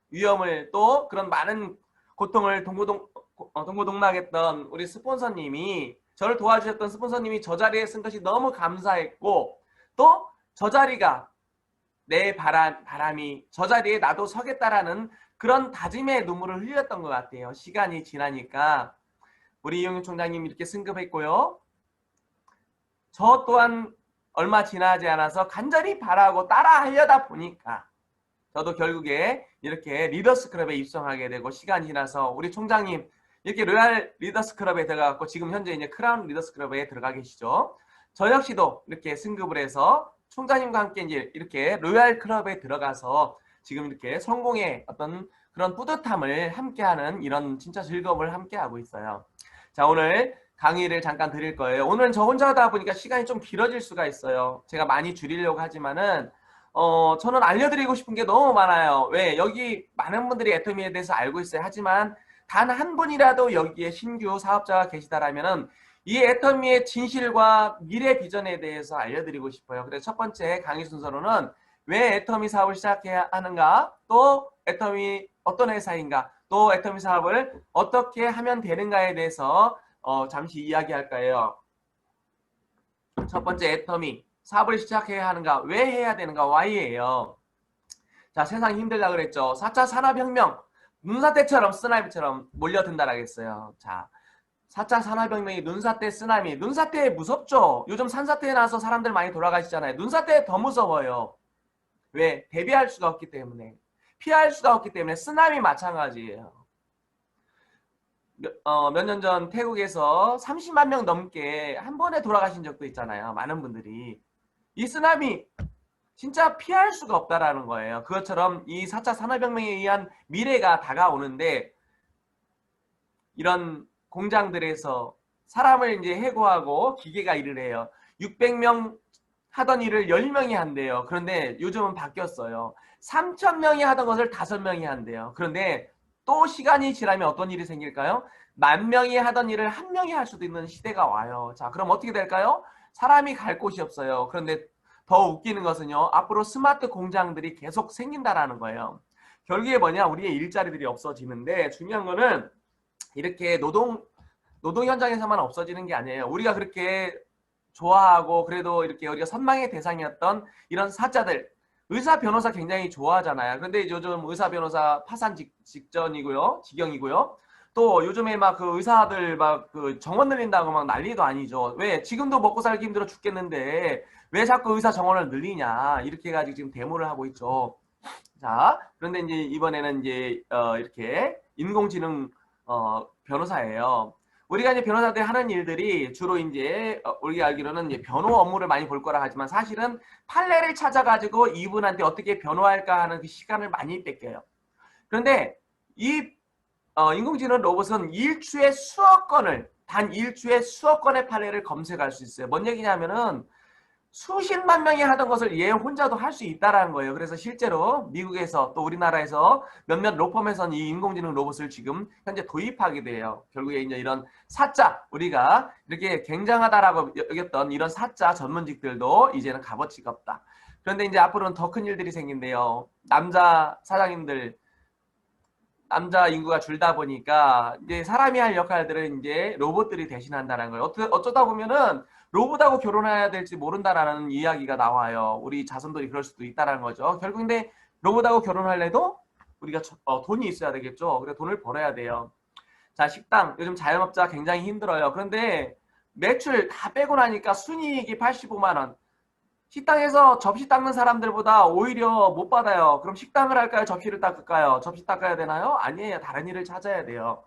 위험을, 또 그런 많은 고통을 동고동락했던 우리 스폰서님이, 저를 도와주셨던 스폰서님이 저 자리에 쓴 것이 너무 감사했고, 또 저 자리가 내 바람이 저 자리에 나도 서겠다라는 그런 다짐의 눈물을 흘렸던 것 같아요. 시간이 지나니까 우리 이용윤 총장님 이렇게 승급했고요. 저 또한 얼마 지나지 않아서 간절히 바라고 따라하려다 보니까 저도 결국에 이렇게 리더스 클럽에 입성하게 되고, 시간이 지나서 우리 총장님 이렇게 로얄 리더스 클럽에 들어갔고 지금 현재 이제 크라운 리더스 클럽에 들어가 계시죠. 저 역시도 이렇게 승급을 해서 총장님과 함께 이제 이렇게 로얄 클럽에 들어가서 지금 이렇게 성공의 어떤 그런 뿌듯함을 함께하는 이런 진짜 즐거움을 함께하고 있어요. 자, 오늘 강의를 잠깐 드릴 거예요. 오늘은 저 혼자 하다 보니까 시간이 좀 길어질 수가 있어요. 제가 많이 줄이려고 하지만은 저는 알려드리고 싶은 게 너무 많아요. 왜? 여기 많은 분들이 애터미에 대해서 알고 있어요. 하지만 단 한 분이라도 여기에 신규 사업자가 계시다라면은 이 애터미의 진실과 미래 비전에 대해서 알려드리고 싶어요. 그래서 첫 번째 강의 순서로는 왜 애터미 사업을 시작해야 하는가? 또 애터미 어떤 회사인가? 또 애터미 사업을 어떻게 하면 되는가에 대해서 잠시 이야기할 거예요. 첫 번째 애터미 사업을 시작해야 하는가? 왜 해야 되는가? Why예요. 자, 세상이 힘들다 그랬죠. 4차 산업혁명 눈사태처럼 쓰나미처럼 몰려든다라고 했어요. 자, 4차 산업혁명이 눈사태 쓰나미. 눈사태 무섭죠? 요즘 산사태 나서 사람들 많이 돌아가시잖아요. 눈사태 더 무서워요. 왜? 대비할 수가 없기 때문에. 피할 수가 없기 때문에. 쓰나미 마찬가지예요. 몇 년 전 태국에서 30만 명 넘게 한 번에 돌아가신 적도 있잖아요. 많은 분들이. 이 쓰나미 진짜 피할 수가 없다라는 거예요. 그것처럼 이 4차 산업혁명에 의한 미래가 다가오는데 이런 공장들에서 사람을 이제 해고하고 기계가 일을 해요. 600명 하던 일을 10명이 한대요. 그런데 요즘은 바뀌었어요. 3,000명이 하던 것을 5명이 한대요. 그런데 또 시간이 지나면 어떤 일이 생길까요? 10,000명이 하던 일을 1명이 할 수도 있는 시대가 와요. 자, 그럼 어떻게 될까요? 사람이 갈 곳이 없어요. 그런데 더 웃기는 것은요. 앞으로 스마트 공장들이 계속 생긴다라는 거예요. 결국에 뭐냐? 우리의 일자리들이 없어지는데 중요한 거는 이렇게 노동 현장에서만 없어지는 게 아니에요. 우리가 그렇게 좋아하고 그래도 이렇게 우리가 선망의 대상이었던 이런 사자들, 의사 변호사 굉장히 좋아하잖아요. 그런데 요즘 의사 변호사 파산 직전이고요, 지경이고요. 또 요즘에 막 그 의사들 막 그 정원 늘린다고 막 난리도 아니죠. 왜? 지금도 먹고 살기 힘들어 죽겠는데 왜 자꾸 의사 정원을 늘리냐 이렇게 해가지고 지금 데모를 하고 있죠. 자, 그런데 이제 이번에는 이제 이렇게 인공지능 변호사예요. 우리가 이제 변호사들이 하는 일들이 주로 이제 우리가 알기로는 이제 변호 업무를 많이 볼 거라 하지만 사실은 판례를 찾아가지고 이분한테 어떻게 변호할까 하는 그 시간을 많이 뺏겨요. 그런데 이 인공지능 로봇은 일주에 수억 건을 단 일주에 수억 건의 판례를 검색할 수 있어요. 뭔 얘기냐면은 수십만 명이 하던 것을 얘 혼자도 할 수 있다라는 거예요. 그래서 실제로 미국에서 또 우리나라에서 몇몇 로펌에서는 이 인공지능 로봇을 지금 현재 도입하게 돼요. 결국에 이제 이런 사자, 우리가 이렇게 굉장하다라고 여겼던 이런 사자 전문직들도 이제는 값어치가 없다. 그런데 이제 앞으로는 더 큰 일들이 생긴대요. 남자 사장님들, 남자 인구가 줄다 보니까 이제 사람이 할 역할들을 이제 로봇들이 대신한다는 거예요. 어쩌다 보면은 로봇하고 결혼해야 될지 모른다라는 이야기가 나와요. 우리 자손들이 그럴 수도 있다는 거죠. 결국 근데 로봇하고 결혼하려도 우리가 돈이 있어야 되겠죠. 그래서 돈을 벌어야 돼요. 자, 식당 요즘 자영업자 굉장히 힘들어요. 그런데 매출 다 빼고 나니까 순이익이 85만 원. 식당에서 접시 닦는 사람들보다 오히려 못 받아요. 그럼 식당을 할까요? 접시를 닦을까요? 접시 닦아야 되나요? 아니에요. 다른 일을 찾아야 돼요.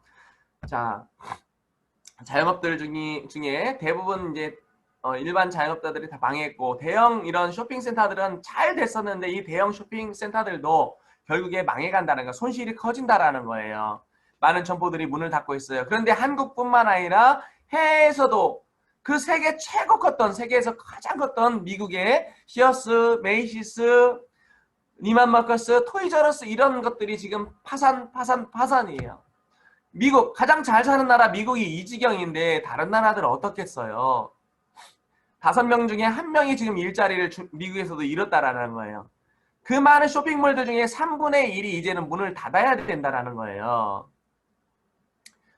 자, 자영업들 중에 대부분 이제 일반 자영업자들이 다 망했고 대형 이런 쇼핑센터들은 잘 됐었는데 이 대형 쇼핑센터들도 결국에 망해간다는 거, 손실이 커진다라는 거예요. 많은 점포들이 문을 닫고 있어요. 그런데 한국뿐만 아니라 해외에서도 그 세계 최고 컸던, 세계에서 가장 컸던 미국의 시어스, 메이시스, 니만 마커스, 토이저러스 이런 것들이 지금 파산이에요. 미국, 가장 잘 사는 나라 미국이 이 지경인데 다른 나라들은 어떻겠어요? 5명 중에 1명이 지금 일자리를 미국에서도 잃었다라는 거예요. 그 많은 쇼핑몰들 중에 3분의 1이 이제는 문을 닫아야 된다라는 거예요.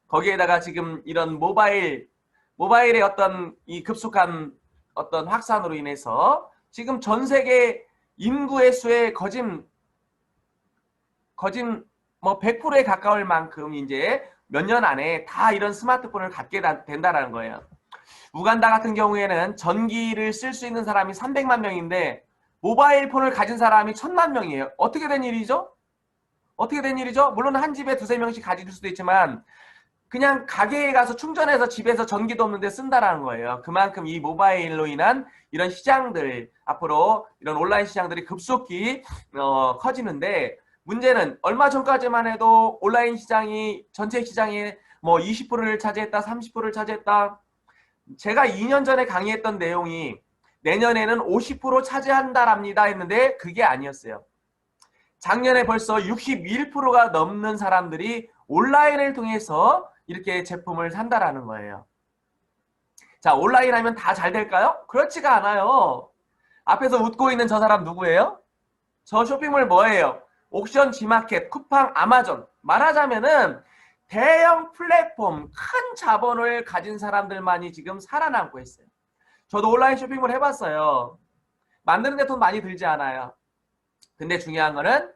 거기에다가 지금 이런 모바일의 어떤 이 급속한 어떤 확산으로 인해서 지금 전 세계 인구의 수에 거진 뭐 100%에 가까울 만큼 이제 몇 년 안에 다 이런 스마트폰을 갖게 된다라는 거예요. 우간다 같은 경우에는 전기를 쓸 수 있는 사람이 300만 명인데 모바일 폰을 가진 사람이 1,000만 명이에요. 어떻게 된 일이죠? 어떻게 된 일이죠? 물론 한 집에 2~3명씩 가질 수도 있지만 그냥 가게에 가서 충전해서 집에서 전기도 없는데 쓴다라는 거예요. 그만큼 이 모바일로 인한 이런 시장들, 앞으로 이런 온라인 시장들이 급속히 커지는데 문제는 얼마 전까지만 해도 온라인 시장이 전체 시장의 뭐 20%를 차지했다, 30%를 차지했다. 제가 2년 전에 강의했던 내용이 내년에는 50% 차지한다랍니다 했는데 그게 아니었어요. 작년에 벌써 61%가 넘는 사람들이 온라인을 통해서 이렇게 제품을 산다라는 거예요. 자, 온라인 하면 다 잘 될까요? 그렇지가 않아요. 앞에서 웃고 있는 저 사람 누구예요? 저 쇼핑몰 뭐예요? 옥션, 지마켓, 쿠팡, 아마존. 말하자면은 대형 플랫폼, 큰 자본을 가진 사람들만이 지금 살아남고 있어요. 저도 온라인 쇼핑몰 해봤어요. 만드는데 돈 많이 들지 않아요. 근데 중요한 거는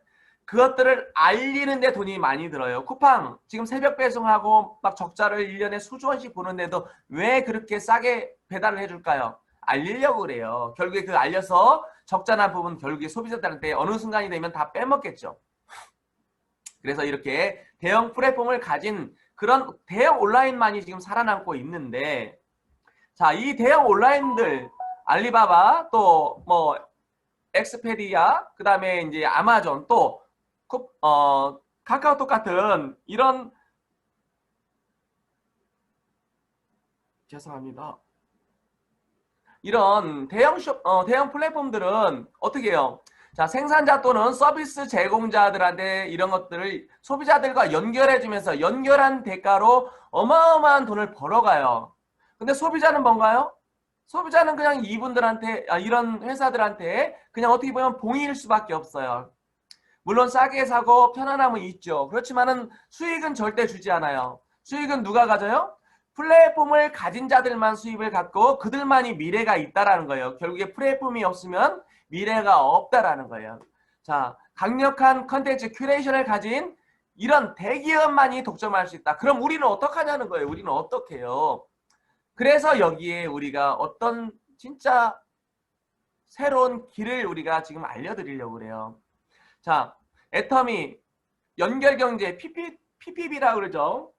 그것들을 알리는데 돈이 많이 들어요. 쿠팡 지금 새벽 배송하고 막 적자를 1년에 수조 원씩 보는데도 왜 그렇게 싸게 배달을 해줄까요? 알리려고 그래요. 결국에 그 알려서 적자 난 부분 결국에 소비자들한테 어느 순간이 되면 다 빼먹겠죠. 그래서 이렇게 대형 플랫폼을 가진 그런 대형 온라인만이 지금 살아남고 있는데, 자, 이 대형 온라인들 알리바바 또 뭐 엑스페디아 그다음에 이제 아마존 또 카카오톡 같은 이런, 죄송합니다. 이런 대형 플랫폼들은 어떻게 해요? 자, 생산자 또는 서비스 제공자들한테 이런 것들을 소비자들과 연결해주면서 연결한 대가로 어마어마한 돈을 벌어가요. 근데 소비자는 뭔가요? 소비자는 그냥 이분들한테, 이런 회사들한테 그냥 어떻게 보면 봉인일 수밖에 없어요. 물론 싸게 사고 편안함은 있죠. 그렇지만은 수익은 절대 주지 않아요. 수익은 누가 가져요? 플랫폼을 가진 자들만 수입을 갖고 그들만이 미래가 있다라는 거예요. 결국에 플랫폼이 없으면 미래가 없다라는 거예요. 자, 강력한 컨텐츠 큐레이션을 가진 이런 대기업만이 독점할 수 있다. 그럼 우리는 어떡하냐는 거예요. 우리는 어떻게 해요? 그래서 여기에 우리가 어떤 진짜 새로운 길을 우리가 지금 알려드리려고 그래요. 자, 애터미 연결경제 PPB라고 그러죠.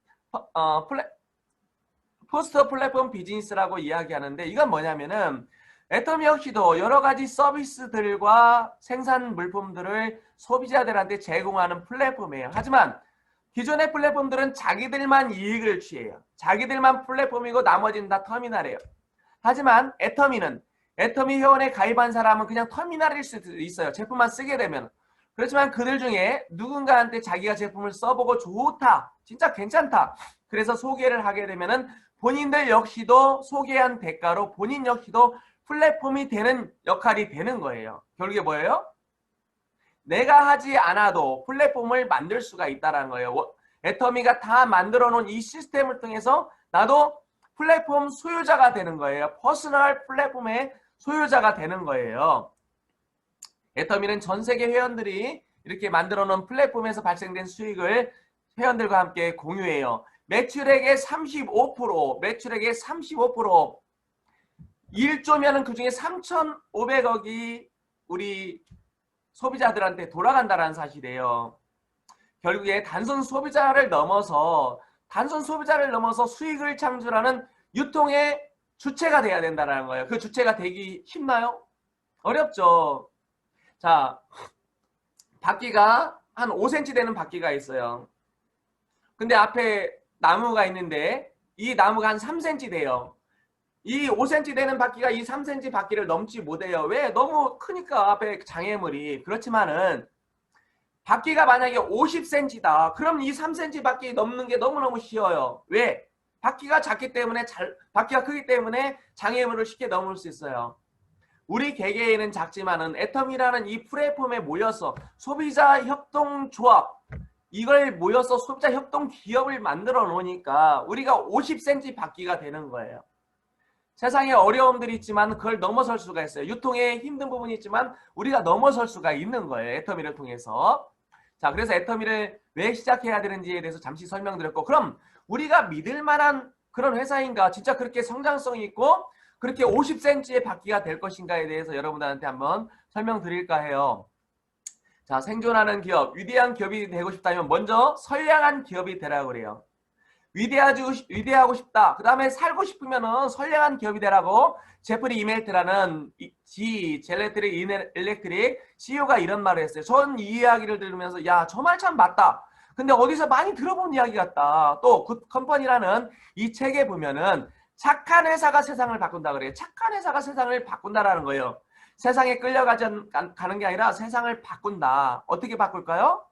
포스트 플랫폼 비즈니스라고 이야기하는데, 이건 뭐냐면은 애터미 역시도 여러 가지 서비스들과 생산 물품들을 소비자들한테 제공하는 플랫폼이에요. 하지만 기존의 플랫폼들은 자기들만 이익을 취해요. 자기들만 플랫폼이고 나머지는 다 터미널이에요. 하지만 애터미는, 애터미 회원에 가입한 사람은 그냥 터미널일 수도 있어요. 제품만 쓰게 되면. 그렇지만 그들 중에 누군가한테 자기가 제품을 써보고 좋다, 진짜 괜찮다, 그래서 소개를 하게 되면은 본인들 역시도 소개한 대가로 본인 역시도 플랫폼이 되는 역할이 되는 거예요. 결국에 뭐예요? 내가 하지 않아도 플랫폼을 만들 수가 있다는 거예요. 애터미가 다 만들어 놓은 이 시스템을 통해서 나도 플랫폼 소유자가 되는 거예요. 퍼스널 플랫폼의 소유자가 되는 거예요. 애터미는 전 세계 회원들이 이렇게 만들어 놓은 플랫폼에서 발생된 수익을 회원들과 함께 공유해요. 매출액의 35%, 매출액의 35%, 1조면은 그 중에 3,500억이 우리 소비자들한테 돌아간다는 사실이에요. 결국에 단순 소비자를 넘어서 수익을 창출하는 유통의 주체가 돼야 된다는 거예요. 그 주체가 되기 쉽나요? 어렵죠. 자, 바퀴가 한 5cm 되는 바퀴가 있어요. 근데 앞에 나무가 있는데 이 나무가 한 3cm 돼요. 이 5cm 되는 바퀴가 이 3cm 바퀴를 넘지 못해요. 왜? 너무 크니까 앞에 장애물이. 그렇지만은 바퀴가 만약에 50cm다. 그럼 이 3cm 바퀴 넘는 게 너무너무 쉬워요. 왜? 바퀴가 작기 때문에, 바퀴가 크기 때문에 장애물을 쉽게 넘을 수 있어요. 우리 개개인은 작지만은 애텀이라는 이 플랫폼에 모여서 소비자 협동조합, 이걸 모여서 소비자 협동 기업을 만들어 놓으니까 우리가 50cm 바퀴가 되는 거예요. 세상에 어려움들이 있지만 그걸 넘어설 수가 있어요. 유통에 힘든 부분이 있지만 우리가 넘어설 수가 있는 거예요. 애터미를 통해서. 자, 그래서 애터미를 왜 시작해야 되는지에 대해서 잠시 설명드렸고, 그럼 우리가 믿을 만한 그런 회사인가, 진짜 그렇게 성장성이 있고 그렇게 50cm의 바퀴가 될 것인가에 대해서 여러분들한테 한번 설명드릴까 해요. 자, 생존하는 기업, 위대한 기업이 되고 싶다면 먼저 선량한 기업이 되라고 그래요. 위대하고 싶다. 그 다음에 살고 싶으면은 선량한 기업이 되라고 제프리 이멜트라는 젤레트릭 일렉트릭 CEO가 이런 말을 했어요. 전 이 이야기를 들으면서 야, 저 말 참 맞다. 근데 어디서 많이 들어본 이야기 같다. 또 굿 컴퍼니라는 이 책에 보면은 착한 회사가 세상을 바꾼다 그래요. 착한 회사가 세상을 바꾼다라는 거예요. 세상에 끌려가지 가는 게 아니라 세상을 바꾼다. 어떻게 바꿀까요?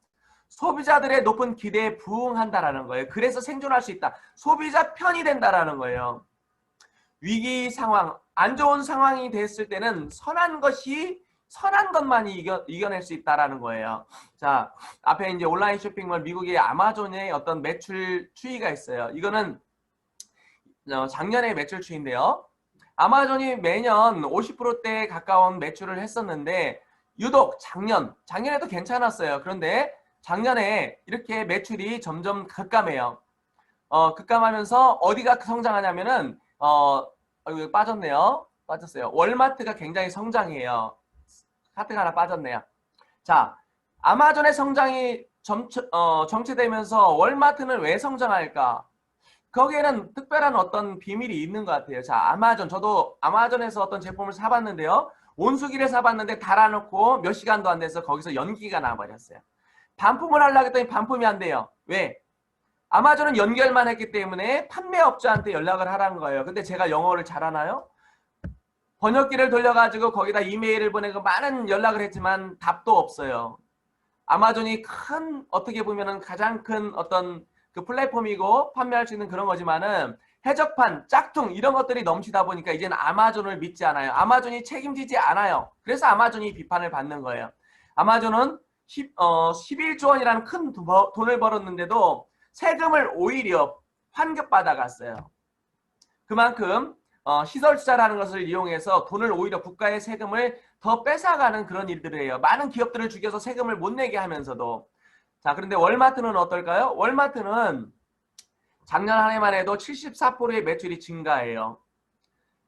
소비자들의 높은 기대에 부응한다라는 거예요. 그래서 생존할 수 있다. 소비자 편이 된다라는 거예요. 위기 상황, 안 좋은 상황이 됐을 때는 선한 것이 선한 것만 이겨낼 수 있다라는 거예요. 자, 앞에 이제 온라인 쇼핑몰 미국의 아마존의 어떤 매출 추이가 있어요. 이거는 작년의 매출 추이인데요. 아마존이 매년 50%대에 가까운 매출을 했었는데 유독 작년에도 괜찮았어요. 그런데 작년에 이렇게 매출이 점점 급감해요. 급감하면서 어디가 성장하냐면은 여기 빠졌네요. 빠졌어요. 월마트가 굉장히 성장해요. 하트가 하나 빠졌네요. 자, 아마존의 성장이 정체되면서 월마트는 왜 성장할까? 거기에는 특별한 어떤 비밀이 있는 것 같아요. 자, 저도 아마존에서 어떤 제품을 사봤는데요. 온수기를 사봤는데 달아놓고 몇 시간도 안 돼서 거기서 연기가 나와버렸어요. 반품을 하려고 했더니 반품이 안 돼요. 왜? 아마존은 연결만 했기 때문에 판매업자한테 연락을 하라는 거예요. 근데 제가 영어를 잘하나요? 번역기를 돌려가지고 거기다 이메일을 보내고 많은 연락을 했지만 답도 없어요. 아마존이 어떻게 보면은 가장 큰 어떤 그 플랫폼이고 판매할 수 있는 그런 거지만은 해적판, 짝퉁 이런 것들이 넘치다 보니까 이제는 아마존을 믿지 않아요. 아마존이 책임지지 않아요. 그래서 아마존이 비판을 받는 거예요. 아마존은 11조 원이라는 큰 돈을 벌었는데도 세금을 오히려 환급받아 갔어요. 그만큼 시설 투자라는 것을 이용해서 돈을 오히려 국가의 세금을 더 뺏어가는 그런 일들을 해요. 많은 기업들을 죽여서 세금을 못 내게 하면서도. 자, 그런데 월마트는 어떨까요? 월마트는 작년 한 해만 해도 74%의 매출이 증가해요.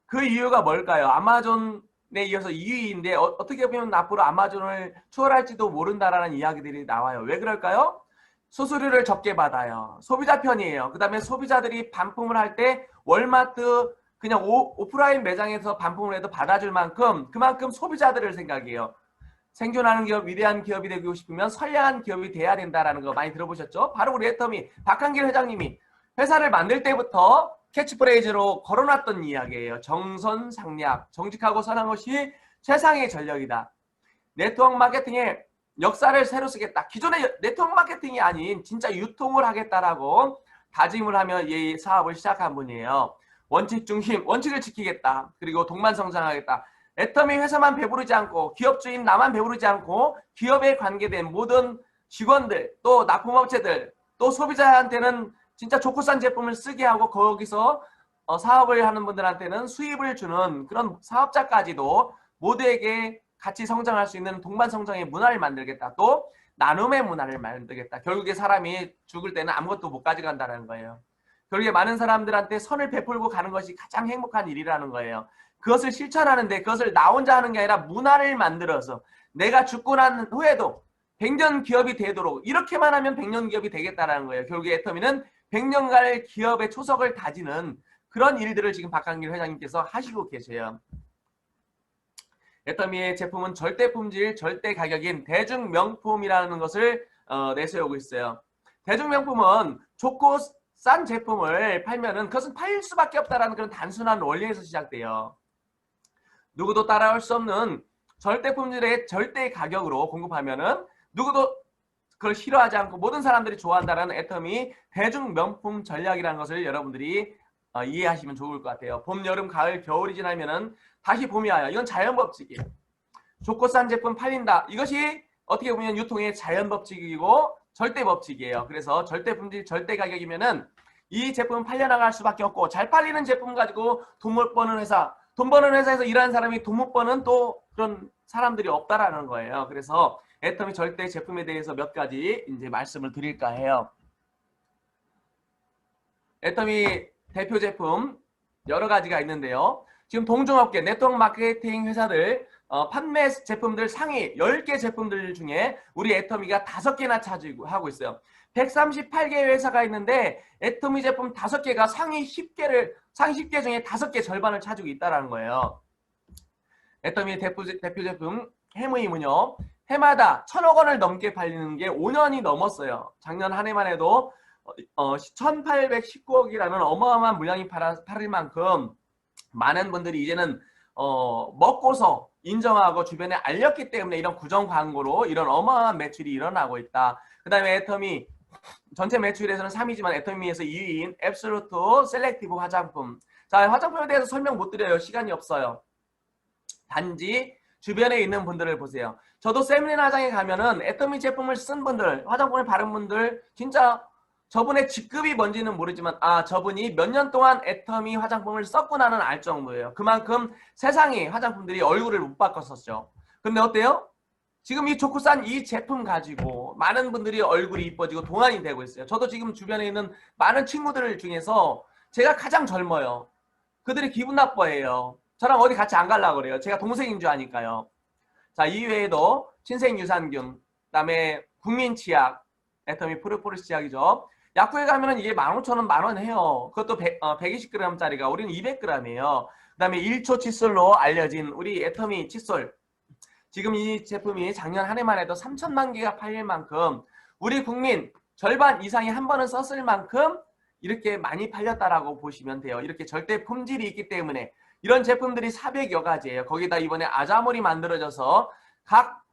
그 이유가 뭘까요? 아마존에 이어서 2위인데 어떻게 보면 앞으로 아마존을 추월할지도 모른다라는 이야기들이 나와요. 왜 그럴까요? 수수료를 적게 받아요. 소비자 편이에요. 그 다음에 소비자들이 반품을 할 때 월마트 그냥 오프라인 매장에서 반품을 해도 받아줄 만큼 그만큼 소비자들을 생각해요. 생존하는 기업, 위대한 기업이 되고 싶으면 선량한 기업이 돼야 된다라는 거 많이 들어보셨죠? 바로 우리 애터미 박한길 회장님이 회사를 만들 때부터 캐치프레이즈로 걸어놨던 이야기예요. 정선상략, 정직하고 선한 것이 세상의 전력이다. 네트워크 마케팅의 역사를 새로 쓰겠다. 기존의 네트워크 마케팅이 아닌 진짜 유통을 하겠다라고 다짐을 하며 이 사업을 시작한 분이에요. 원칙 중심, 원칙을 지키겠다. 그리고 동반성장하겠다. 애터미 회사만 배부르지 않고 기업 주인 나만 배부르지 않고 기업에 관계된 모든 직원들 또 납품업체들 또 소비자한테는 진짜 좋고 싼 제품을 쓰게 하고 거기서 사업을 하는 분들한테는 수입을 주는 그런 사업자까지도 모두에게 같이 성장할 수 있는 동반성장의 문화를 만들겠다. 또 나눔의 문화를 만들겠다. 결국에 사람이 죽을 때는 아무것도 못 가져간다는 거예요. 결국에 많은 사람들한테 선을 베풀고 가는 것이 가장 행복한 일이라는 거예요. 그것을 실천하는데 그것을 나 혼자 하는 게 아니라 문화를 만들어서 내가 죽고 난 후에도 100년 기업이 되도록 이렇게만 하면 100년 기업이 되겠다는 거예요. 결국에 애터미는 100년간 기업의 초석을 다지는 그런 일들을 지금 박한길 회장님께서 하시고 계세요. 애터미의 제품은 절대 품질, 절대 가격인 대중 명품이라는 것을 내세우고 있어요. 대중 명품은 좋고 싼 제품을 팔면은 그것은 팔릴 수밖에 없다라는 그런 단순한 원리에서 시작돼요. 누구도 따라올 수 없는 절대 품질의 절대 가격으로 공급하면은 누구도 그걸 싫어하지 않고 모든 사람들이 좋아한다는 애터미 대중 명품 전략이라는 것을 여러분들이 이해하시면 좋을 것 같아요. 봄, 여름, 가을, 겨울이 지나면은 다시 봄이 와요. 이건 자연법칙이에요. 좋고 싼 제품 팔린다. 이것이 어떻게 보면 유통의 자연법칙이고 절대법칙이에요. 그래서 절대 품질, 절대 가격이면은 이 제품은 팔려나갈 수밖에 없고 잘 팔리는 제품 가지고 돈 못 버는 회사, 돈 버는 회사에서 일하는 사람이 돈 못 버는 또 그런 사람들이 없다라는 거예요. 그래서 애터미 절대 제품에 대해서 몇 가지 이제 말씀을 드릴까 해요. 애터미 대표 제품 여러 가지가 있는데요. 지금 동종업계 네트워크 마케팅 회사들 판매 제품들 상위 10개 제품들 중에 우리 애터미가 5개나 차지하고 있어요. 138개 회사가 있는데 애터미 제품 5개가 상위 10개 중에 5개 절반을 차지고 있다는 거예요. 애터미 대표 제품 해무임은요. 해마다 1,000억 원을 넘게 팔리는 게 5년이 넘었어요. 작년 한 해만 해도 1,819억이라는 어마어마한 물량이 팔릴 만큼 많은 분들이 이제는 먹고서 인정하고 주변에 알렸기 때문에 이런 구정 광고로 이런 어마어마한 매출이 일어나고 있다. 그 다음에 애터미 전체 매출에서는 3위지만 애터미에서 2위인 앱솔루트 셀렉티브 화장품. 자, 화장품에 대해서 설명 못 드려요. 시간이 없어요. 단지 주변에 있는 분들을 보세요. 저도 세미나장에 가면은 애터미 제품을 쓴 분들, 화장품을 바른 분들 진짜 저분의 직급이 뭔지는 모르지만 저분이 몇 년 동안 애터미 화장품을 썼구나는 알 정도예요. 그만큼 세상에 화장품들이 얼굴을 못 바꿨었죠. 근데 어때요? 지금 이 좋고싼 이 제품 가지고 많은 분들이 얼굴이 이뻐지고 동안이 되고 있어요. 저도 지금 주변에 있는 많은 친구들 중에서 제가 가장 젊어요. 그들이 기분 나빠해요. 저랑 어디 같이 안 가려고 그래요. 제가 동생인 줄 아니까요. 자, 이외에도 신생유산균, 그다음에 국민치약, 애터미 프로폴리스 치약이죠. 약국에 가면은 이게 15,000원, 만원 해요. 그것도 120g짜리가 우리는 200g이에요. 그다음에 1초 칫솔로 알려진 우리 애터미 칫솔. 지금 이 제품이 작년 한 해만 해도 3천만 개가 팔릴 만큼 우리 국민 절반 이상이 한 번은 썼을 만큼 이렇게 많이 팔렸다라고 보시면 돼요. 이렇게 절대 품질이 있기 때문에 이런 제품들이 400여 가지예요. 거기다 이번에 아자몰이 만들어져서 각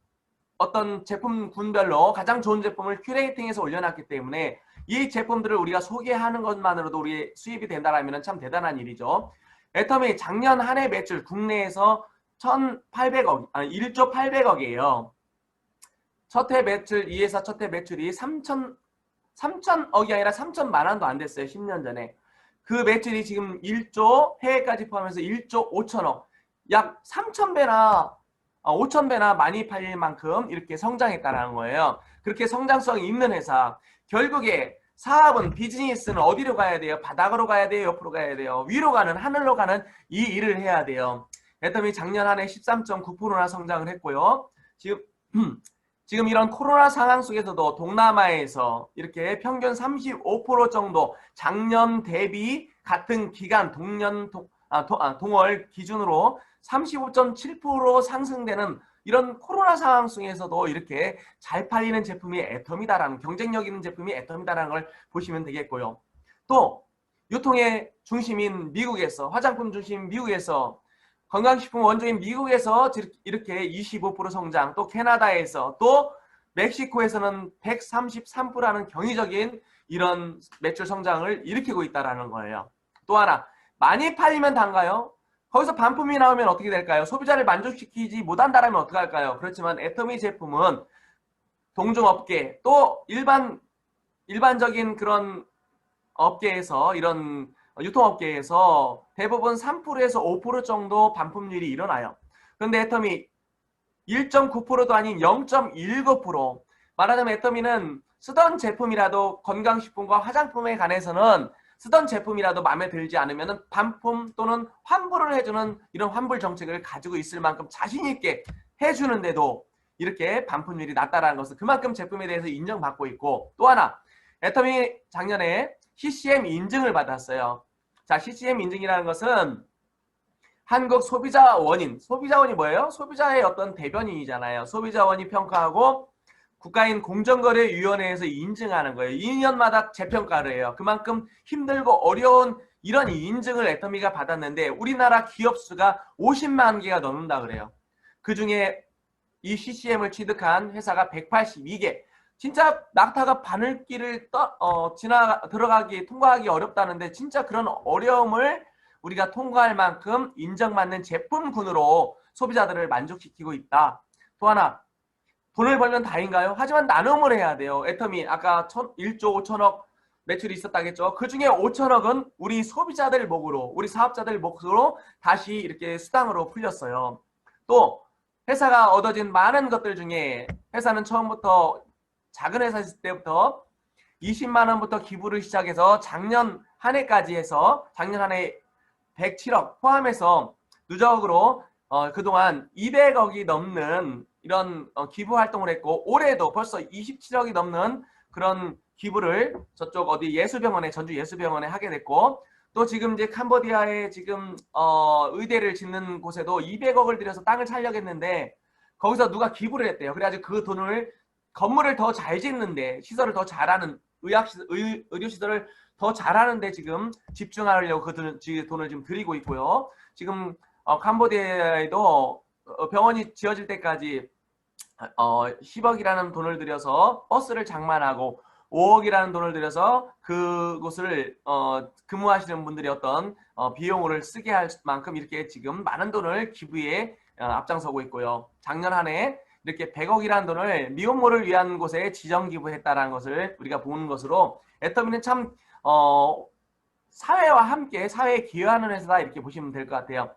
어떤 제품군별로 가장 좋은 제품을 큐레이팅해서 올려놨기 때문에 이 제품들을 우리가 소개하는 것만으로도 우리 수입이 된다면 참 대단한 일이죠. 애터미 작년 한 해 매출 국내에서 1,800억, 1조 800억이에요. 첫 해 매출, 이 회사 첫 해 매출이 3천억이 아니라 3천만 원도 안 됐어요. 10년 전에. 그 매출이 지금 1조, 해외까지 포함해서 1조 5천억. 약 3천배나, 5천배나 많이 팔릴 만큼 이렇게 성장했다는 거예요. 그렇게 성장성이 있는 회사. 결국에 사업은, 비즈니스는 어디로 가야 돼요? 바닥으로 가야 돼요? 옆으로 가야 돼요? 위로 가는, 하늘로 가는 이 일을 해야 돼요. 애터미 작년 한 해 13.9%나 성장을 했고요. 지금 이런 코로나 상황 속에서도 동남아에서 이렇게 평균 35% 정도 작년 대비 같은 기간 동월 기준으로 35.7% 상승되는 이런 코로나 상황 속에서도 이렇게 잘 팔리는 제품이 애터미다라는, 경쟁력 있는 제품이 애터미다라는 걸 보시면 되겠고요. 또 유통의 중심인 미국에서, 화장품 중심 미국에서, 건강식품 원조인 미국에서 이렇게 25% 성장, 또 캐나다에서, 또 멕시코에서는 133%라는 경이적인 이런 매출 성장을 일으키고 있다는 거예요. 또 하나, 많이 팔리면 단가요? 거기서 반품이 나오면 어떻게 될까요? 소비자를 만족시키지 못한다면 어떻게 할까요? 그렇지만 애터미 제품은 동종업계, 또 일반적인 그런 업계에서, 이런 유통업계에서 대부분 3%에서 5% 정도 반품률이 일어나요. 그런데 애터미 1.9%도 아닌 0.19%. 말하자면 애터미는 쓰던 제품이라도, 건강식품과 화장품에 관해서는 쓰던 제품이라도 마음에 들지 않으면 반품 또는 환불을 해주는 이런 환불 정책을 가지고 있을 만큼 자신 있게 해주는데도 이렇게 반품률이 낮다라는 것은 그만큼 제품에 대해서 인정받고 있고, 또 하나, 애터미 작년에 CCM 인증을 받았어요. 자, CCM 인증이라는 것은 한국 소비자원인, 소비자원이 뭐예요? 소비자의 어떤 대변인이잖아요. 소비자원이 평가하고 국가인 공정거래위원회에서 인증하는 거예요. 2년마다 재평가를 해요. 그만큼 힘들고 어려운 이런 인증을 애터미가 받았는데 우리나라 기업 수가 50만 개가 넘는다 그래요. 그 중에 이 CCM을 취득한 회사가 182개. 진짜 낙타가 바늘길을 통과하기 어렵다는데 진짜 그런 어려움을 우리가 통과할 만큼 인정받는 제품군으로 소비자들을 만족시키고 있다. 또 하나, 돈을 벌면 다인가요? 하지만 나눔을 해야 돼요. 애터미 아까 1조 5천억 매출이 있었다겠죠. 그 중에 5천억은 우리 소비자들 목으로, 우리 사업자들 목으로 다시 이렇게 수당으로 풀렸어요. 또 회사가 얻어진 많은 것들 중에, 회사는 처음부터 작은 회사였을 때부터 20만 원부터 기부를 시작해서 작년 한 해까지 해서 작년 한 해 107억 포함해서 누적으로 그동안 200억이 넘는 이런 기부 활동을 했고, 올해도 벌써 27억이 넘는 그런 기부를 저쪽 어디 예수병원에, 전주 예수병원에 하게 됐고, 또 지금 이제 캄보디아에 지금 의대를 짓는 곳에도 200억을 들여서 땅을 살려고 했는데 거기서 누가 기부를 했대요. 그래가지고 그 돈을 건물을 더 잘 짓는데, 시설을 더 잘하는, 의료시설을 더 잘하는데 지금 집중하려고 그 돈을 지금 들이고 있고요. 지금 캄보디아에도 병원이 지어질 때까지 10억이라는 돈을 들여서 버스를 장만하고 5억이라는 돈을 들여서 그곳을 근무하시는 분들이 어떤 비용을 쓰게 할 만큼 이렇게 지금 많은 돈을 기부에 앞장서고 있고요. 작년 한 해 이렇게 100억이라는 돈을 미혼모를 위한 곳에 지정 기부했다라는 것을 우리가 보는 것으로 애터미는 참 사회와 함께 사회에 기여하는 회사다 이렇게 보시면 될 것 같아요.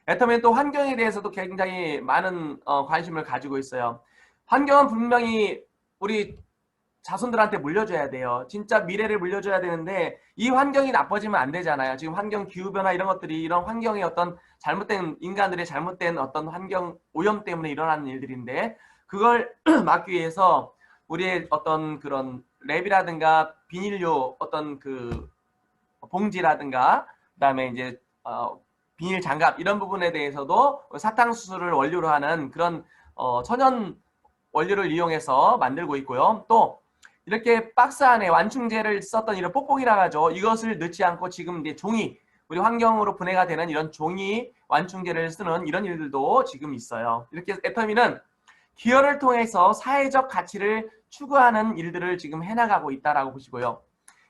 애터미는 또 환경에 대해서도 굉장히 많은 관심을 가지고 있어요. 환경은 분명히 우리 자손들한테 물려줘야 돼요. 진짜 미래를 물려줘야 되는데 이 환경이 나빠지면 안 되잖아요. 지금 환경 기후변화 이런 것들이 이런 환경의 어떤 잘못된 인간들의 잘못된 어떤 환경 오염 때문에 일어나는 일들인데 그걸 막기 위해서 우리의 어떤 그런 랩이라든가 비닐류 어떤 그 봉지라든가 그다음에 이제 비닐 장갑 이런 부분에 대해서도 사탕수수를 원료로 하는 그런 천연 원료를 이용해서 만들고 있고요. 또 이렇게 박스 안에 완충제를 썼던 이런 뽁뽁이라 하죠. 이것을 넣지 않고 지금 이제 종이 우리 환경으로 분해가 되는 이런 종이 완충제를 쓰는 이런 일들도 지금 있어요. 이렇게 애터미는 기여를 통해서 사회적 가치를 추구하는 일들을 지금 해나가고 있다라고 보시고요.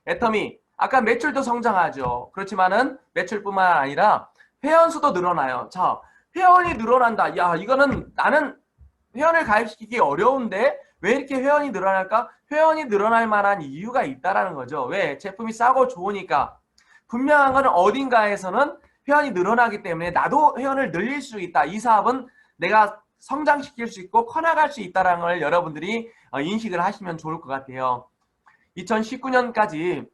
애터미 아까 매출도 성장하죠. 그렇지만은 매출뿐만 아니라 회원수도 늘어나요. 자, 회원이 늘어난다. 야, 이거는 나는 회원을 가입시키기 어려운데 왜 이렇게 회원이 늘어날까? 회원이 늘어날 만한 이유가 있다라는 거죠. 왜? 제품이 싸고 좋으니까. 분명한 건 어딘가에서는 회원이 늘어나기 때문에 나도 회원을 늘릴 수 있다. 이 사업은 내가 성장시킬 수 있고 커나갈 수 있다는 걸 여러분들이 인식을 하시면 좋을 것 같아요. 2019년까지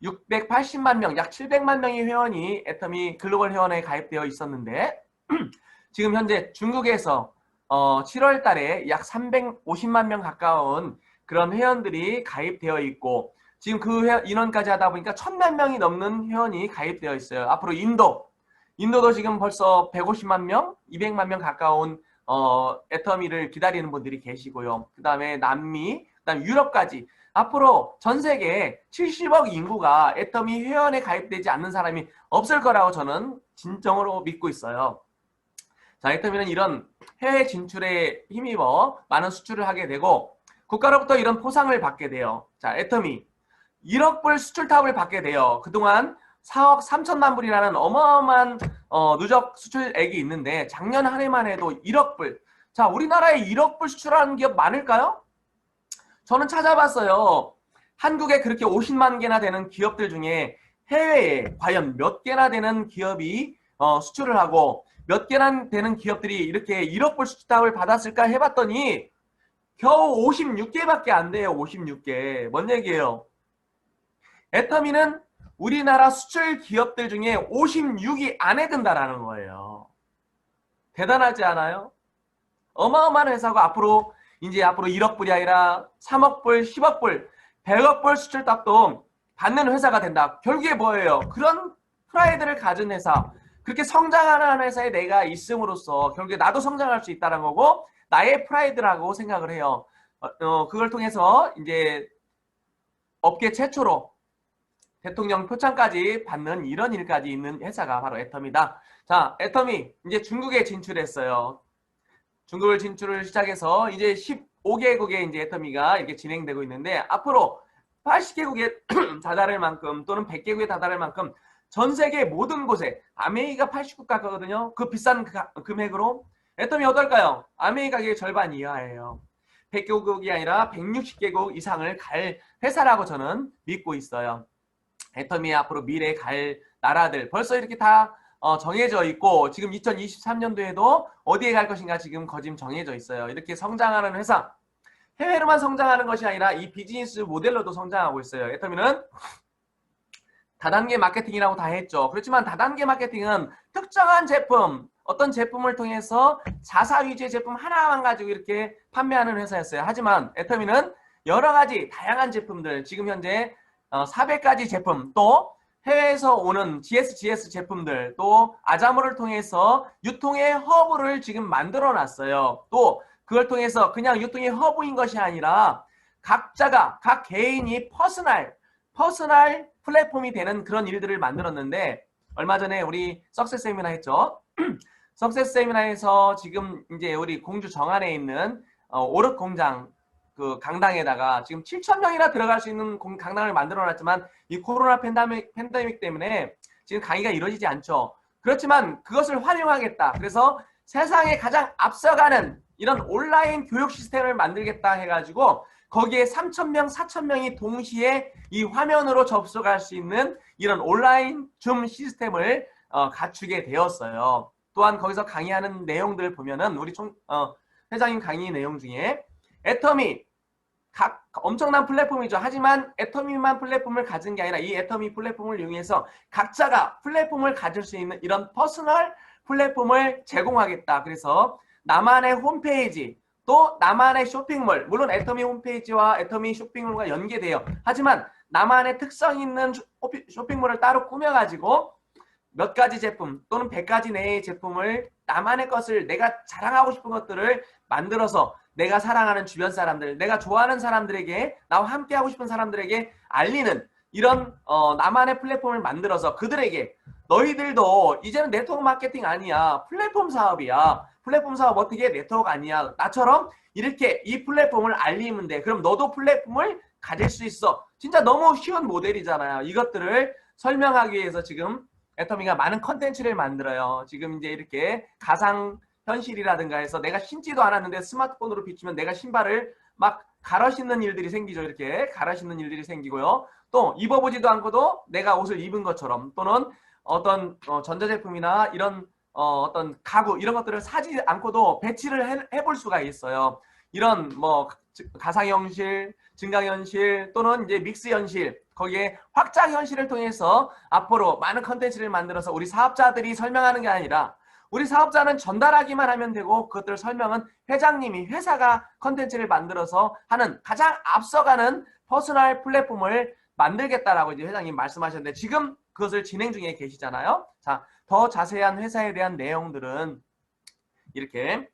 680만 명, 약 700만 명의 회원이 애터미 글로벌 회원에 가입되어 있었는데 지금 현재 중국에서 7월 달에 약 350만 명 가까운 그런 회원들이 가입되어 있고 지금 그 인원까지 하다 보니까 1000만 명이 넘는 회원이 가입되어 있어요. 앞으로 인도도 지금 벌써 150만 명, 200만 명 가까운 애터미를 기다리는 분들이 계시고요. 그 다음에 남미, 그 다음에 유럽까지 앞으로 전 세계에 70억 인구가 애터미 회원에 가입되지 않는 사람이 없을 거라고 저는 진정으로 믿고 있어요. 자, 애터미는 이런 해외 진출에 힘입어 많은 수출을 하게 되고 국가로부터 이런 포상을 받게 돼요. 자, 애터미 1억 불 수출탑을 받게 돼요. 그동안 4억 3천만 불이라는 어마어마한 누적 수출액이 있는데 작년 한 해만 해도 1억 불. 자, 우리나라에 1억 불 수출하는 기업 많을까요? 저는 찾아봤어요. 한국에 그렇게 50만 개나 되는 기업들 중에 해외에 과연 몇 개나 되는 기업이 수출을 하고 몇 개나 되는 기업들이 이렇게 1억 불 수출탑을 받았을까 해봤더니 겨우 56개밖에 안 돼요. 56개. 뭔 얘기예요? 애터미는 우리나라 수출 기업들 중에 56위 안에 든다라는 거예요. 대단하지 않아요? 어마어마한 회사고 앞으로 1억 불이 아니라 3억 불, 10억 불, 100억 불 수출답도 받는 회사가 된다. 결국에 뭐예요? 그런 프라이드를 가진 회사, 그렇게 성장하는 회사에 내가 있음으로써 결국에 나도 성장할 수 있다는 거고 나의 프라이드라고 생각을 해요. 그걸 통해서 이제 업계 최초로 대통령 표창까지 받는 이런 일까지 있는 회사가 바로 애터미다. 자, 애터미 이제 중국에 진출했어요. 중국을 진출을 시작해서 이제 15개국에 이제 애터미가 이렇게 진행되고 있는데 앞으로 80개국에 다다를 만큼 또는 100개국에 다다를 만큼 전 세계 모든 곳에 아메이가 80국가거든요. 그 비싼 금액으로 애터미 어떨까요? 아메이 가격의 절반 이하예요. 100개국이 아니라 160개국 이상을 갈 회사라고 저는 믿고 있어요. 애터미의 앞으로 미래에 갈 나라들 벌써 이렇게 다 정해져 있고 지금 2023년도에도 어디에 갈 것인가 지금 거짐 정해져 있어요. 이렇게 성장하는 회사, 해외로만 성장하는 것이 아니라 이 비즈니스 모델로도 성장하고 있어요. 애터미는 다단계 마케팅이라고 다 했죠. 그렇지만 다단계 마케팅은 특정한 제품, 어떤 제품을 통해서 자사 위주의 제품 하나만 가지고 이렇게 판매하는 회사였어요. 하지만 애터미는 여러 가지 다양한 제품들, 지금 현재 400가지 제품, 또 해외에서 오는 GS 제품들, 또 아자모를 통해서 유통의 허브를 지금 만들어 놨어요. 또 그걸 통해서 그냥 유통의 허브인 것이 아니라 각자가, 각 개인이 퍼스널 플랫폼이 되는 그런 일들을 만들었는데 얼마 전에 우리 석세스 세미나 했죠. 석세스 세미나에서 지금 이제 우리 공주 정안에 있는 오륵 공장 그 강당에다가 지금 7,000명이나 들어갈 수 있는 강당을 만들어 놨지만 이 코로나 팬데믹 때문에 지금 강의가 이루어지지 않죠. 그렇지만 그것을 활용하겠다. 그래서 세상에 가장 앞서가는 이런 온라인 교육 시스템을 만들겠다 해가지고 거기에 3,000명, 4,000명이 동시에 이 화면으로 접속할 수 있는 이런 온라인 줌 시스템을 갖추게 되었어요. 또한 거기서 강의하는 내용들을 보면은 우리 회장님 강의 내용 중에 애터미 각 엄청난 플랫폼이죠. 하지만 애터미만 플랫폼을 가진 게 아니라 이 애터미 플랫폼을 이용해서 각자가 플랫폼을 가질 수 있는 이런 퍼스널 플랫폼을 제공하겠다. 그래서 나만의 홈페이지 또 나만의 쇼핑몰, 물론 애터미 홈페이지와 애터미 쇼핑몰과 연계돼요. 하지만 나만의 특성 있는 쇼핑몰을 따로 꾸며가지고 몇 가지 제품 또는 100가지 내의 제품을 나만의 것을 내가 자랑하고 싶은 것들을 만들어서 내가 사랑하는 주변 사람들, 내가 좋아하는 사람들에게, 나와 함께 하고 싶은 사람들에게 알리는 이런 나만의 플랫폼을 만들어서 그들에게 너희들도 이제는 네트워크 마케팅 아니야. 플랫폼 사업이야. 플랫폼 사업 어떻게 해? 네트워크 아니야. 나처럼 이렇게 이 플랫폼을 알리면 돼. 그럼 너도 플랫폼을 가질 수 있어. 진짜 너무 쉬운 모델이잖아요. 이것들을 설명하기 위해서 지금 애터미가 많은 컨텐츠를 만들어요. 지금 이제 이렇게 가상 현실이라든가 해서 내가 신지도 않았는데 스마트폰으로 비추면 내가 신발을 막 갈아 신는 일들이 생기죠. 이렇게 갈아 신는 일들이 생기고요. 또 입어보지도 않고도 내가 옷을 입은 것처럼 또는 어떤 전자제품이나 이런 어떤 가구 이런 것들을 사지 않고도 배치를 해볼 수가 있어요. 이런 뭐 가상현실, 증강현실 또는 이제 믹스현실 거기에 확장현실을 통해서 앞으로 많은 컨텐츠를 만들어서 우리 사업자들이 설명하는 게 아니라 우리 사업자는 전달하기만 하면 되고 그것들 설명은 회장님이 회사가 컨텐츠를 만들어서 하는 가장 앞서가는 퍼스널 플랫폼을 만들겠다라고 이제 회장님 말씀하셨는데 지금 그것을 진행 중에 계시잖아요. 자, 더 자세한 회사에 대한 내용들은 이렇게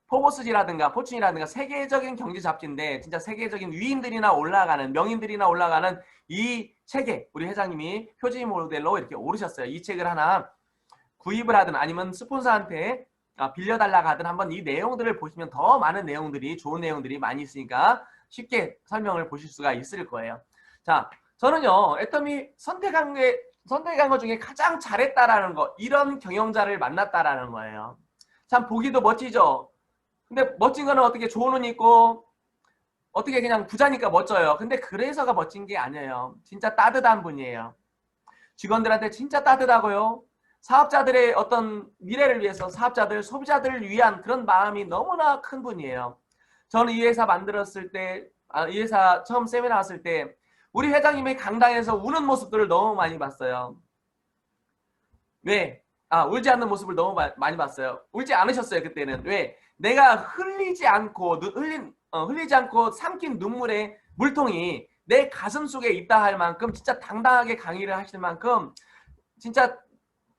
포브스지라든가 포춘이라든가 세계적인 경제 잡지인데 진짜 세계적인 위인들이나 올라가는 명인들이나 올라가는 이 책에 우리 회장님이 표지 모델로 이렇게 오르셨어요. 이 책을 하나 구입을 하든 아니면 스폰서한테 빌려달라고 하든 한번 이 내용들을 보시면 더 많은 내용들이 좋은 내용들이 많이 있으니까 쉽게 설명을 보실 수가 있을 거예요. 자, 저는요 애터미 선택한 것 중에 가장 잘했다라는 거 이런 경영자를 만났다라는 거예요. 참 보기도 멋지죠. 근데 멋진 거는 어떻게 좋은 옷 입고 어떻게 그냥 부자니까 멋져요. 근데 그래서가 멋진 게 아니에요. 진짜 따뜻한 분이에요. 직원들한테 진짜 따뜻하고요. 사업자들의 어떤 미래를 위해서 사업자들, 소비자들을 위한 그런 마음이 너무나 큰 분이에요. 저는 이 회사 만들었을 때, 이 회사 처음 세미나 왔을 때 우리 회장님이 강당에서 우는 모습들을 너무 많이 봤어요. 왜? 울지 않는 모습을 너무 많이 봤어요. 울지 않으셨어요, 그때는. 왜? 내가 흘리지 않고 삼킨 눈물의 물통이 내 가슴 속에 있다 할 만큼 진짜 당당하게 강의를 하실 만큼 진짜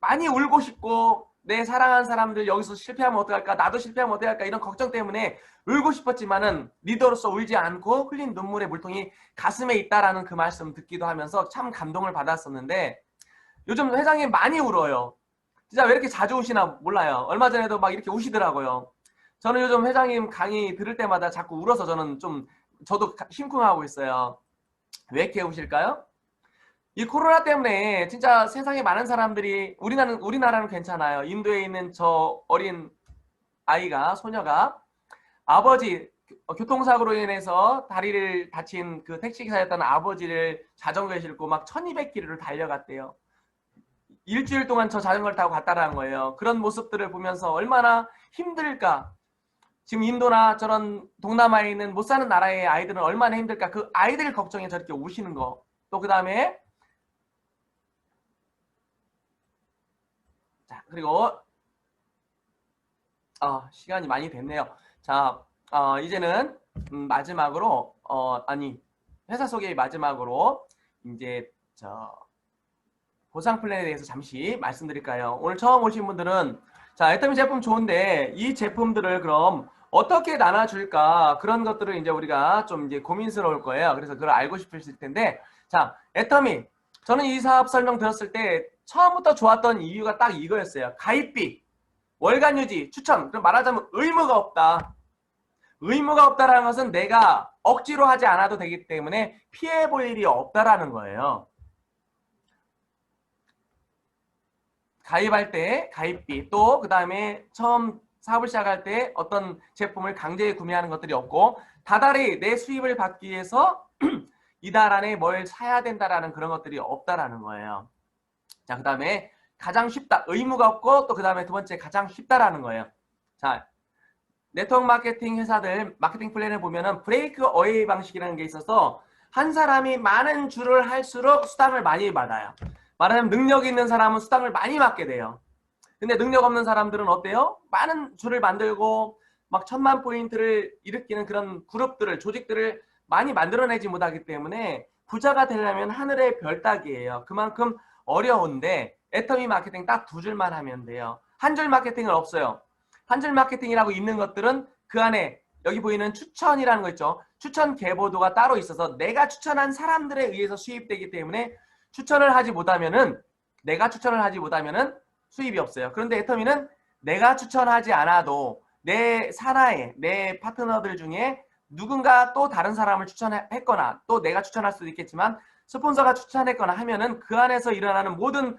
많이 울고 싶고 내 사랑하는 사람들 여기서 실패하면 어떡할까 나도 실패하면 어떡할까 이런 걱정 때문에 울고 싶었지만은 리더로서 울지 않고 흘린 눈물의 물통이 가슴에 있다라는 그 말씀 듣기도 하면서 참 감동을 받았었는데 요즘 회장님 많이 울어요. 진짜 왜 이렇게 자주 우시나 몰라요. 얼마 전에도 막 이렇게 우시더라고요. 저는 요즘 회장님 강의 들을 때마다 자꾸 울어서 저도 심쿵하고 있어요. 왜 이렇게 우실까요? 이 코로나 때문에 진짜 세상에 많은 사람들이 우리나라는 괜찮아요. 인도에 있는 저 어린 아이가 소녀가 아버지 교통사고로 인해서 다리를 다친 그 택시기사였던 아버지를 자전거에 싣고 막 1200km를 달려갔대요. 일주일 동안 저 자전거를 타고 갔다라는 거예요. 그런 모습들을 보면서 얼마나 힘들까. 지금 인도나 저런 동남아에 있는 못 사는 나라의 아이들은 얼마나 힘들까. 그 아이들 걱정에 저렇게 우시는 거. 또 그 다음에 자 그리고 시간이 많이 됐네요. 자 이제는 마지막으로 회사 소개 마지막으로 이제 보상 플랜에 대해서 잠시 말씀드릴까요? 오늘 처음 오신 분들은 자 애터미 제품 좋은데 이 제품들을 그럼 어떻게 나눠줄까 그런 것들을 이제 우리가 좀 이제 고민스러울 거예요. 그래서 그걸 알고 싶으실 텐데 자 애터미 저는 이 사업 설명 들었을 때 처음부터 좋았던 이유가 딱 이거였어요. 가입비, 월간 유지, 추천. 그럼 말하자면 의무가 없다. 의무가 없다라는 것은 내가 억지로 하지 않아도 되기 때문에 피해 볼 일이 없다라는 거예요. 가입할 때 가입비 또 그 다음에 처음 사업을 시작할 때 어떤 제품을 강제에 구매하는 것들이 없고 다달이 내 수입을 받기 위해서 이달 안에 뭘 사야 된다라는 그런 것들이 없다라는 거예요. 자, 그 다음에 가장 쉽다. 의무가 없고 또 그 다음에 두 번째 가장 쉽다라는 거예요. 자, 네트워크 마케팅 회사들 마케팅 플랜을 보면은 브레이크 어웨이 방식이라는 게 있어서 한 사람이 많은 줄을 할수록 수당을 많이 받아요. 말하자면 능력 있는 사람은 수당을 많이 받게 돼요. 근데 능력 없는 사람들은 어때요? 많은 줄을 만들고 막 1000만 포인트를 일으키는 그런 그룹들을 조직들을 많이 만들어내지 못하기 때문에 부자가 되려면 하늘의 별 따기예요. 그만큼 어려운데 애터미 마케팅 딱 두 줄만 하면 돼요. 한 줄 마케팅은 없어요. 한 줄 마케팅이라고 있는 것들은 그 안에 여기 보이는 추천이라는 거 있죠. 추천 계보도가 따로 있어서 내가 추천한 사람들에 의해서 수입되기 때문에 추천을 하지 못하면은 내가 추천을 하지 못하면은 수입이 없어요. 그런데 애터미는 내가 추천하지 않아도 내 산하에 내 파트너들 중에 누군가 또 다른 사람을 추천했거나 또 내가 추천할 수도 있겠지만 스폰서가 추천했거나 하면은 그 안에서 일어나는 모든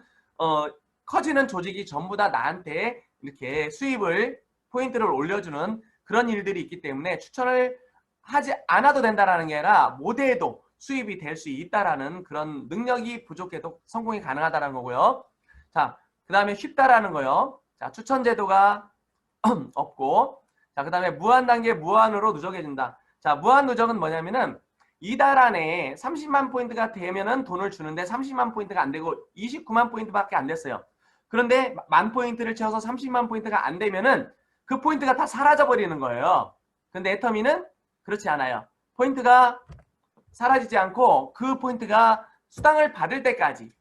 커지는 조직이 전부 다 나한테 이렇게 수입을 포인트를 올려주는 그런 일들이 있기 때문에 추천을 하지 않아도 된다라는 게 아니라 못해도 수입이 될 수 있다라는 그런 능력이 부족해도 성공이 가능하다는 거고요. 자, 그 다음에 쉽다라는 거요. 자, 추천 제도가 없고, 자, 그 다음에 무한 단계 무한으로 누적해준다. 자, 무한 누적은 뭐냐면은 이달 안에 30만 포인트가 되면은 돈을 주는데 30만 포인트가 안 되고 29만 포인트밖에 안 됐어요. 그런데 만 포인트를 채워서 30만 포인트가 안 되면은 그 포인트가 다 사라져 버리는 거예요. 근데 애터미는 그렇지 않아요. 포인트가 사라지지 않고 그 포인트가 수당을 받을 때까지,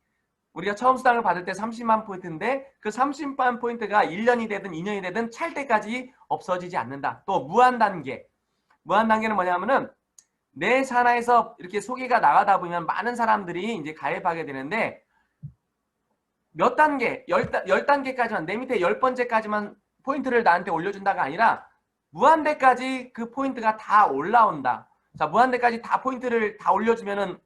우리가 처음 수당을 받을 때 30만 포인트인데 그 30만 포인트가 1년이 되든 2년이 되든 찰 때까지 없어지지 않는다. 또 무한 단계. 무한 단계는 뭐냐면은 내 산하에서 이렇게 소개가 나가다 보면 많은 사람들이 이제 가입하게 되는데 몇 단계, 10단계까지만, 내 밑에 10번째까지만 포인트를 나한테 올려준다가 아니라 무한대까지 그 포인트가 다 올라온다. 자, 무한대까지 다 포인트를 다 올려주면은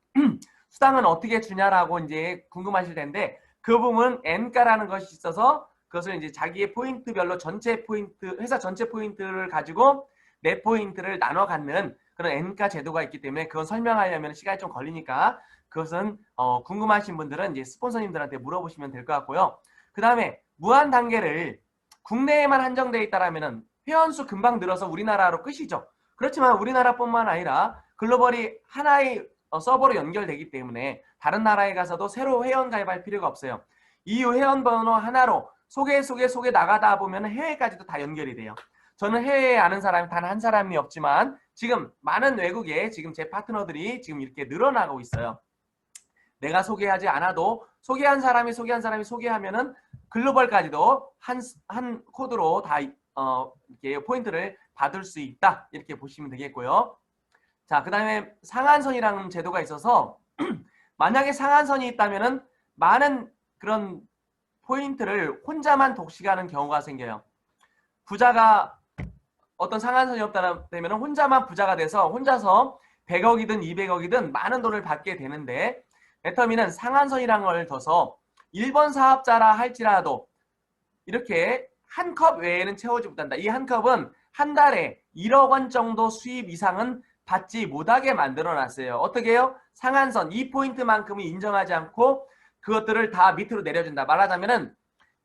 수당은 어떻게 주냐라고 이제 궁금하실 텐데 그 부분은 N가라는 것이 있어서 그것을 이제 자기의 포인트별로 전체 포인트, 회사 전체 포인트를 가지고 내 포인트를 나눠 갖는 그런 N가 제도가 있기 때문에 그건 설명하려면 시간이 좀 걸리니까 그것은 궁금하신 분들은 이제 스폰서님들한테 물어보시면 될 것 같고요. 그 다음에 무한 단계를 국내에만 한정되어 있다라면은 회원수 금방 늘어서 우리나라로 끝이죠. 그렇지만 우리나라뿐만 아니라 글로벌이 하나의 서버로 연결되기 때문에 다른 나라에 가서도 새로 회원 가입할 필요가 없어요. EU 회원 번호 하나로 소개 나가다 보면 해외까지도 다 연결이 돼요. 저는 해외에 아는 사람이 단 한 사람이 없지만 지금 많은 외국에 지금 제 파트너들이 지금 이렇게 늘어나고 있어요. 내가 소개하지 않아도 소개한 사람이 소개하면은 글로벌까지도 한 코드로 다 이렇게 포인트를 받을 수 있다. 이렇게 보시면 되겠고요. 자, 그 다음에 상한선이라는 제도가 있어서 만약에 상한선이 있다면은 많은 그런 포인트를 혼자만 독식하는 경우가 생겨요. 부자가 어떤 상한선이 없다면 혼자만 부자가 돼서 혼자서 100억이든 200억이든 많은 돈을 받게 되는데 애터미는 상한선이라는 걸 둬서 1번 사업자라 할지라도 이렇게 한 컵 외에는 채워지 못한다. 이 한 컵은 한 달에 1억 원 정도 수입 이상은 받지 못하게 만들어놨어요. 어떻게 해요? 상한선 2포인트만큼은 인정하지 않고 그것들을 다 밑으로 내려준다. 말하자면은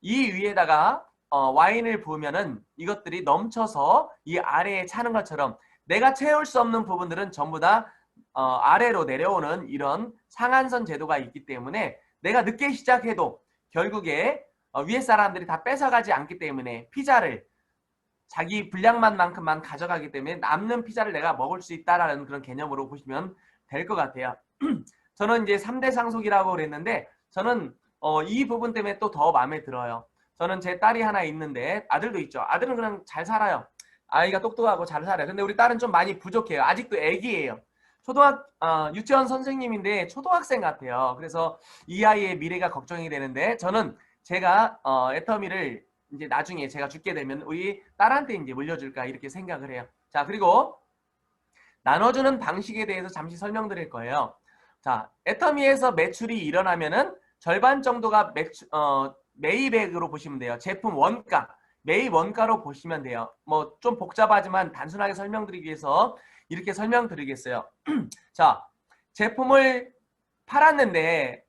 이 위에다가 와인을 부으면은 이것들이 넘쳐서 이 아래에 차는 것처럼 내가 채울 수 없는 부분들은 전부 다 아래로 내려오는 이런 상한선 제도가 있기 때문에 내가 늦게 시작해도 결국에 위에 사람들이 다 뺏어가지 않기 때문에 피자를 자기 분량만큼만 가져가기 때문에 남는 피자를 내가 먹을 수 있다라는 그런 개념으로 보시면 될 것 같아요. 저는 이제 3대 상속이라고 그랬는데 저는 이 부분 때문에 또 더 마음에 들어요. 저는 제 딸이 하나 있는데 아들도 있죠. 아들은 그냥 잘 살아요. 아이가 똑똑하고 잘 살아요. 근데 우리 딸은 좀 많이 부족해요. 아직도 애기예요. 유치원 선생님인데 초등학생 같아요. 그래서 이 아이의 미래가 걱정이 되는데 저는 제가 애터미를 이제 나중에 제가 죽게 되면 우리 딸한테 이제 물려줄까 이렇게 생각을 해요. 자, 그리고 나눠주는 방식에 대해서 잠시 설명드릴 거예요. 자, 애터미에서 매출이 일어나면은 절반 정도가 매입액으로 보시면 돼요. 제품 원가. 매입 원가로 보시면 돼요. 뭐 좀 복잡하지만 단순하게 설명드리기 위해서 이렇게 설명드리겠어요. 자, 제품을 팔았는데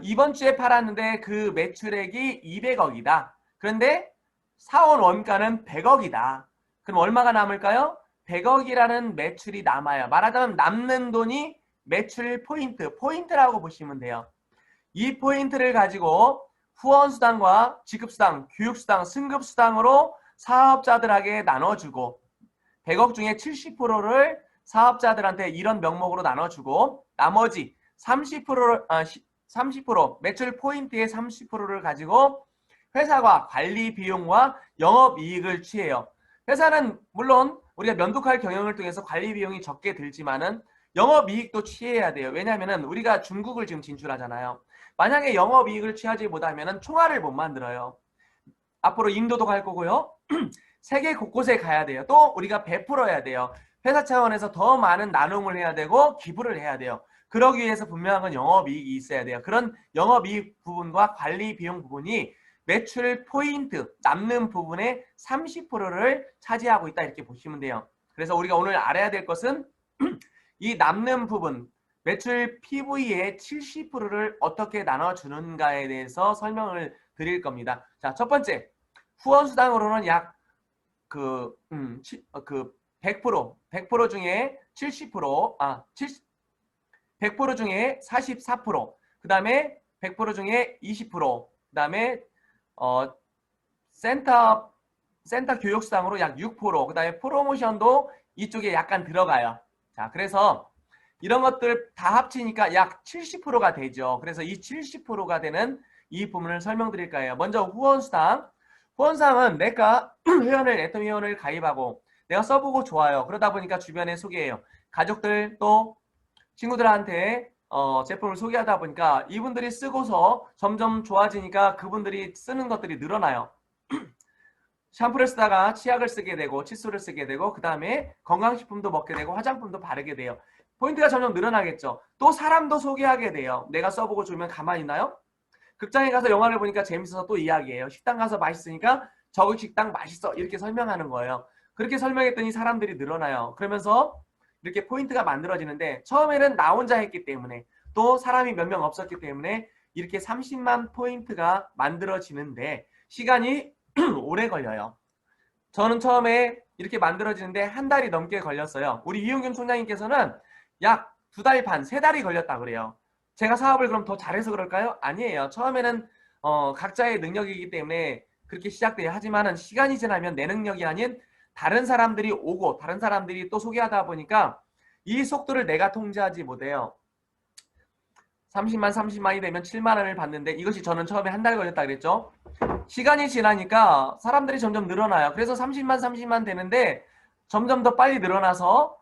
이번 주에 팔았는데 그 매출액이 200억이다. 그런데 사온 원가는 100억이다. 그럼 얼마가 남을까요? 100억이라는 매출이 남아요. 말하자면 남는 돈이 매출 포인트라고 보시면 돼요. 이 포인트를 가지고 후원수당과 지급수당, 교육수당, 승급수당으로 사업자들에게 나눠주고 100억 중에 70%를 사업자들한테 이런 명목으로 나눠주고 나머지 30% 매출 포인트의 30%를 가지고 회사가 관리 비용과 영업이익을 취해요. 회사는 물론 우리가 면도칼 경영을 통해서 관리 비용이 적게 들지만은 영업이익도 취해야 돼요. 왜냐하면 우리가 중국을 지금 진출하잖아요. 만약에 영업이익을 취하지 못하면 총알을 못 만들어요. 앞으로 인도도 갈 거고요. 세계 곳곳에 가야 돼요. 또 우리가 베풀어야 돼요. 회사 차원에서 더 많은 나눔을 해야 되고 기부를 해야 돼요. 그러기 위해서 분명한 건 영업이익이 있어야 돼요. 그런 영업이익 부분과 관리 비용 부분이 매출 포인트 남는 부분의 30%를 차지하고 있다 이렇게 보시면 돼요. 그래서 우리가 오늘 알아야 될 것은 이 남는 부분 매출 PV의 70%를 어떻게 나눠주는가에 대해서 설명을 드릴 겁니다. 자, 첫 번째 후원수당으로는 약 100% 중에 100% 중에 44%, 그 다음에 100% 중에 20%, 그 다음에 센터 교육수당으로 약 6%, 그 다음에 프로모션도 이쪽에 약간 들어가요. 자, 그래서 이런 것들 다 합치니까 약 70%가 되죠. 그래서 이 70%가 되는 이 부분을 설명드릴 거예요. 먼저 후원수당. 후원수당은 내가 애텀 회원을 가입하고 내가 써보고 좋아요. 그러다 보니까 주변에 소개해요. 가족들 또 친구들한테 제품을 소개하다 보니까 이분들이 쓰고서 점점 좋아지니까 그분들이 쓰는 것들이 늘어나요. 샴푸를 쓰다가 치약을 쓰게 되고 칫솔을 쓰게 되고 그 다음에 건강식품도 먹게 되고 화장품도 바르게 돼요. 포인트가 점점 늘어나겠죠. 또 사람도 소개하게 돼요. 내가 써보고 좋으면 가만히 있나요? 극장에 가서 영화를 보니까 재밌어서 또 이야기해요. 식당 가서 맛있으니까 저기 식당 맛있어 이렇게 설명하는 거예요. 그렇게 설명했더니 사람들이 늘어나요. 그러면서 이렇게 포인트가 만들어지는데 처음에는 나 혼자 했기 때문에 또 사람이 몇 명 없었기 때문에 이렇게 30만 포인트가 만들어지는데 시간이 오래 걸려요. 저는 처음에 이렇게 만들어지는데 한 달이 넘게 걸렸어요. 우리 이용균 총장님께서는 약 2달 반, 3달이 걸렸다 그래요. 제가 사업을 그럼 더 잘해서 그럴까요? 아니에요. 처음에는 각자의 능력이기 때문에 그렇게 시작돼요. 하지만은 시간이 지나면 내 능력이 아닌 다른 사람들이 오고 다른 사람들이 또 소개하다 보니까 이 속도를 내가 통제하지 못해요. 30만이 되면 7만 원을 받는데 이것이 저는 처음에 한 달 걸렸다 그랬죠. 시간이 지나니까 사람들이 점점 늘어나요. 그래서 30만 되는데 점점 더 빨리 늘어나서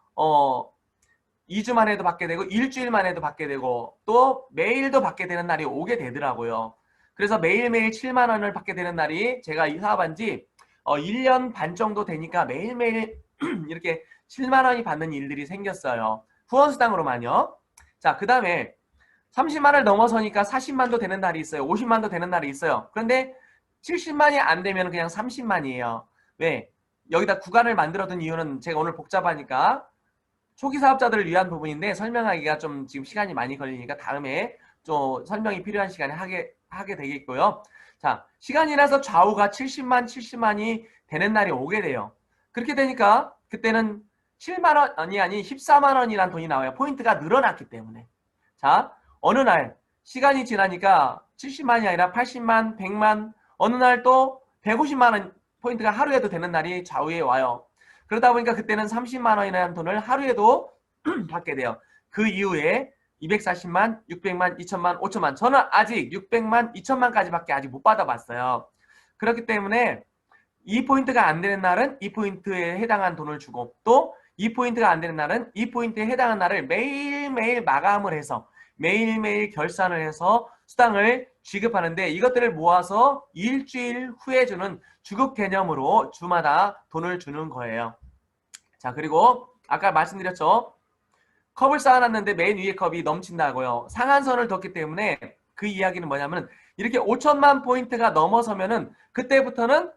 2주 만에도 받게 되고 일주일 만에도 받게 되고 또 매일도 받게 되는 날이 오게 되더라고요. 그래서 매일매일 7만 원을 받게 되는 날이 제가 이 사업한 지 1년 반 정도 되니까 매일매일 이렇게 7만 원이 받는 일들이 생겼어요. 후원수당으로만요. 자, 그 다음에 30만을 넘어서니까 40만도 되는 날이 있어요. 50만도 되는 날이 있어요. 그런데 70만이 안 되면 그냥 30만이에요. 왜? 여기다 구간을 만들어둔 이유는 제가 오늘 복잡하니까 초기 사업자들을 위한 부분인데 설명하기가 좀 지금 시간이 많이 걸리니까 다음에 좀 설명이 필요한 시간에 하게 되겠고요. 자, 시간이 지나서 좌우가 70만이 되는 날이 오게 돼요. 그렇게 되니까 그때는 7만 원이 아닌 14만 원이라는 돈이 나와요. 포인트가 늘어났기 때문에. 자, 어느 날 시간이 지나니까 70만이 아니라 80만, 100만, 어느 날 또 150만 원 포인트가 하루에도 되는 날이 좌우에 와요. 그러다 보니까 그때는 30만 원이라는 돈을 하루에도 받게 돼요. 그 이후에 240만, 600만, 2천만, 5천만. 저는 아직 600만, 2천만까지 밖에 아직 못 받아봤어요. 그렇기 때문에 이 포인트가 안 되는 날은 이 포인트에 해당한 돈을 주고 또 이 포인트가 안 되는 날은 이 포인트에 해당한 날을 매일매일 마감을 해서 매일매일 결산을 해서 수당을 지급하는데 이것들을 모아서 일주일 후에 주는 주급 개념으로 주마다 돈을 주는 거예요. 자, 그리고 아까 말씀드렸죠. 컵을 쌓아놨는데 맨 위에 컵이 넘친다고요. 상한선을 뒀기 때문에 그 이야기는 뭐냐면 이렇게 5천만 포인트가 넘어서면은 그때부터는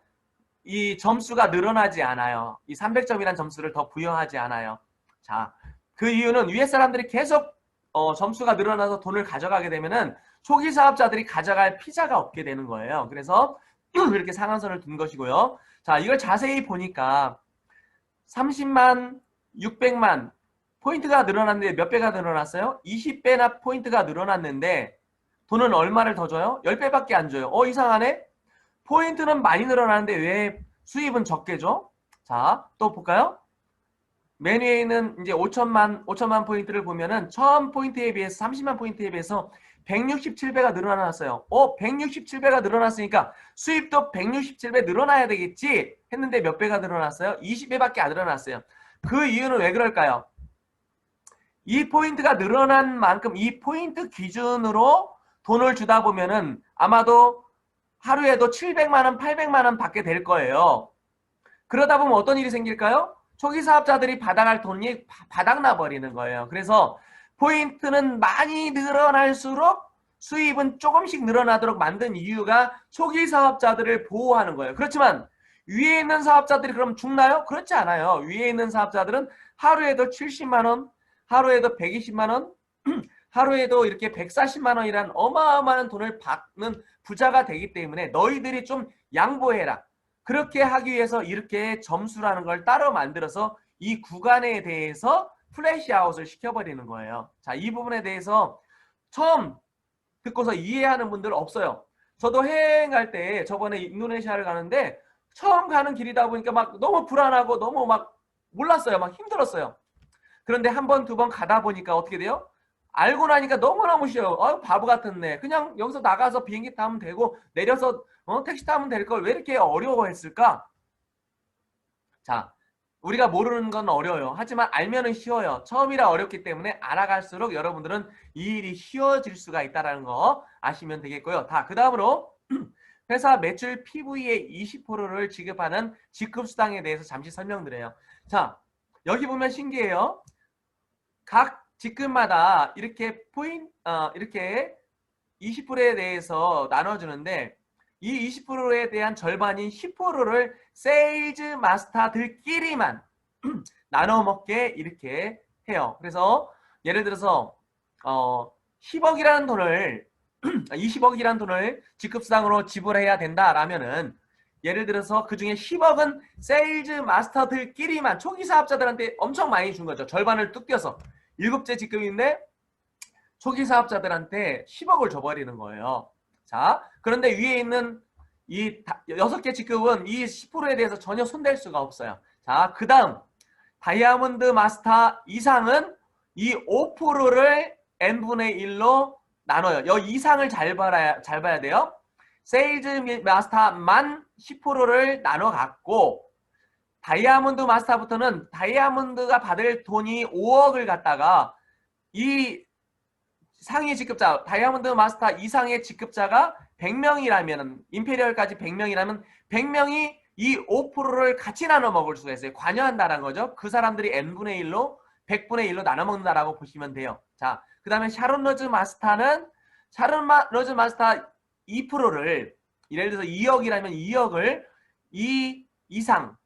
이 점수가 늘어나지 않아요. 이 300점이라는 점수를 더 부여하지 않아요. 자, 그 이유는 위에 사람들이 계속 점수가 늘어나서 돈을 가져가게 되면은 초기 사업자들이 가져갈 피자가 없게 되는 거예요. 그래서 이렇게 상한선을 둔 것이고요. 자, 이걸 자세히 보니까 30만, 600만 포인트가 늘어났는데 몇 배가 늘어났어요? 20배나 포인트가 늘어났는데 돈은 얼마를 더 줘요? 10배밖에 안 줘요. 이상하네? 포인트는 많이 늘어나는데 왜 수입은 적게 줘? 자, 또 볼까요? 맨 위에 있는 이제 5천만 포인트를 보면은 처음 포인트에 비해서 30만 포인트에 비해서 167배가 늘어났어요. 167배가 늘어났으니까 수입도 167배 늘어나야 되겠지 했는데 몇 배가 늘어났어요? 20배밖에 안 늘어났어요. 그 이유는 왜 그럴까요? 이 포인트가 늘어난 만큼 이 포인트 기준으로 돈을 주다 보면은 아마도 하루에도 700만 원, 800만 원 받게 될 거예요. 그러다 보면 어떤 일이 생길까요? 초기 사업자들이 받아갈 돈이 바닥나 버리는 거예요. 그래서 포인트는 많이 늘어날수록 수입은 조금씩 늘어나도록 만든 이유가 초기 사업자들을 보호하는 거예요. 그렇지만 위에 있는 사업자들이 그럼 죽나요? 그렇지 않아요. 위에 있는 사업자들은 하루에도 70만 원, 하루에도 120만 원, 하루에도 이렇게 140만 원이란 어마어마한 돈을 받는 부자가 되기 때문에 너희들이 좀 양보해라. 그렇게 하기 위해서 이렇게 점수라는 걸 따로 만들어서 이 구간에 대해서 플래시아웃을 시켜버리는 거예요. 자, 이 부분에 대해서 처음 듣고서 이해하는 분들 없어요. 저도 해외여행 갈 때 저번에 인도네시아를 가는데 처음 가는 길이다 보니까 막 너무 불안하고 너무 막 몰랐어요. 막 힘들었어요. 그런데 한 번, 두 번 가다 보니까 어떻게 돼요? 알고 나니까 너무너무 쉬워요. 바보 같았네. 그냥 여기서 나가서 비행기 타면 되고 내려서 택시 타면 될 걸 왜 이렇게 어려워했을까? 자, 우리가 모르는 건 어려워요. 하지만 알면은 쉬워요. 처음이라 어렵기 때문에 알아갈수록 여러분들은 이 일이 쉬워질 수가 있다는 거 아시면 되겠고요. 그 다음으로 회사 매출 PV의 20%를 지급하는 지급수당에 대해서 잠시 설명드려요. 자, 여기 보면 신기해요. 각 직급마다 이렇게 이렇게 20%에 대해서 나눠주는데 이 20%에 대한 절반인 10%를 세일즈 마스터들끼리만 나눠 먹게 이렇게 해요. 그래서 예를 들어서 10억이라는 돈을 20억이라는 돈을 직급수당으로 지불해야 된다라면은 예를 들어서 그 중에 10억은 세일즈 마스터들끼리만 초기 사업자들한테 엄청 많이 준 거죠. 절반을 뚝 떼서 7째 직급인데 초기 사업자들한테 10억을 줘버리는 거예요. 자, 그런데 위에 있는 이 6개 직급은 이 10%에 대해서 전혀 손댈 수가 없어요. 자, 그 다음 다이아몬드 마스터 이상은 이 5%를 n분의 1로 나눠요. 이 이상을 잘 봐야 돼요. 세일즈 마스터만 10%를 나눠 갖고 다이아몬드 마스터부터는 다이아몬드가 받을 돈이 5억을 갖다가 이 상위 직급자, 다이아몬드 마스터 이상의 직급자가 100명이라면, 임페리얼까지 100명이라면 100명이 이 5%를 같이 나눠 먹을 수가 있어요. 관여한다는 거죠. 그 사람들이 n분의 1로 100분의 1로 나눠 먹는다라고 보시면 돼요. 자, 그 다음에 샤론 로즈 마스터는 샤론 로즈 마스터 2%를 예를 들어서 2억이라면 2억을 이 이상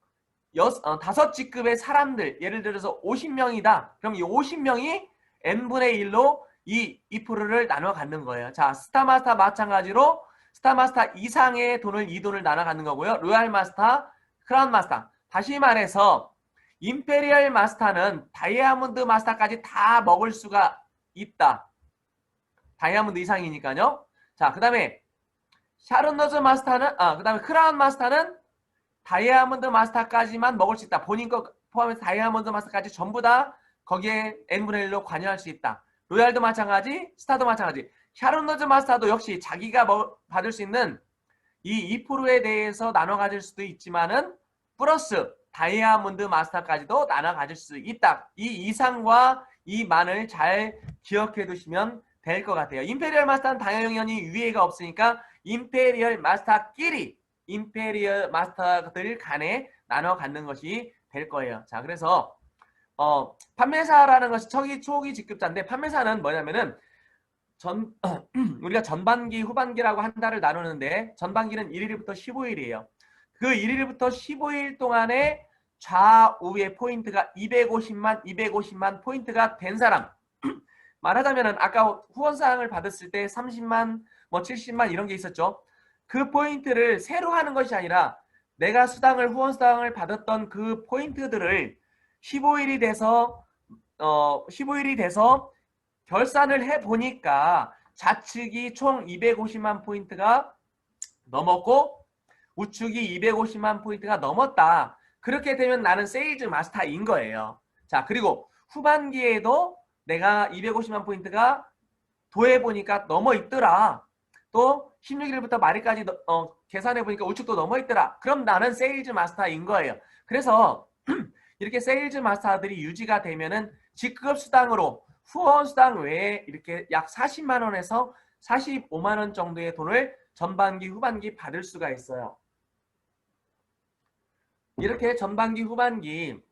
5직급의 사람들 예를 들어서 50명이다. 그럼 이 50명이 n분의 1로 이 2%를 나눠 갖는 거예요. 자, 스타마스터 마찬가지로 스타마스터 이상의 돈을 이 돈을 나눠 갖는 거고요. 로얄 마스터, 크라운 마스터. 다시 말해서 임페리얼 마스터는 다이아몬드 마스터까지 다 먹을 수가 있다. 다이아몬드 이상이니까요. 자, 그 다음에 샤론 로즈 마스터는 그 다음에 크라운 마스터는 다이아몬드 마스터까지만 먹을 수 있다. 본인 거 포함해서 다이아몬드 마스터까지 전부 다 거기에 n분의 1로 관여할 수 있다. 로얄도 마찬가지, 스타도 마찬가지. 샤론 로즈 마스터도 역시 자기가 받을 수 있는 이 2%에 대해서 나눠 가질 수도 있지만은 플러스 다이아몬드 마스터까지도 나눠 가질 수 있다. 이 이상과 이 만을 잘 기억해 두시면 될 것 같아요. 임페리얼 마스터는 당연히 위에가 없으니까 임페리얼 마스터끼리 임페리얼 마스터들 간에 나눠 갖는 것이 될 거예요. 자, 그래서 판매사라는 것이 초기 직급자인데 판매사는 뭐냐면은 우리가 전반기, 후반기라고 한 달을 나누는데 전반기는 1일부터 15일이에요. 그 1일부터 15일 동안에 좌우의 포인트가 250만 포인트가 된 사람. 말하자면은 아까 후원사항을 받았을 때 30만, 뭐 70만 이런 게 있었죠. 그 포인트를 새로 하는 것이 아니라 내가 후원 수당을 받았던 그 포인트들을 15일이 돼서 15일이 돼서 결산을 해 보니까 좌측이 총 250만 포인트가 넘었고 우측이 250만 포인트가 넘었다. 그렇게 되면 나는 세일즈 마스터인 거예요. 자, 그리고 후반기에도 내가 250만 포인트가 도해보니까 넘어 있더라. 또 16일부터 말일까지 계산해보니까 우측도 넘어 있더라. 그럼 나는 세일즈 마스터인 거예요. 그래서 이렇게 세일즈 마스터들이 유지가 되면은 직급 수당으로 후원 수당 외에 이렇게 약 40만 원에서 45만 원 정도의 돈을 전반기, 후반기 받을 수가 있어요. 이렇게 전반기, 후반기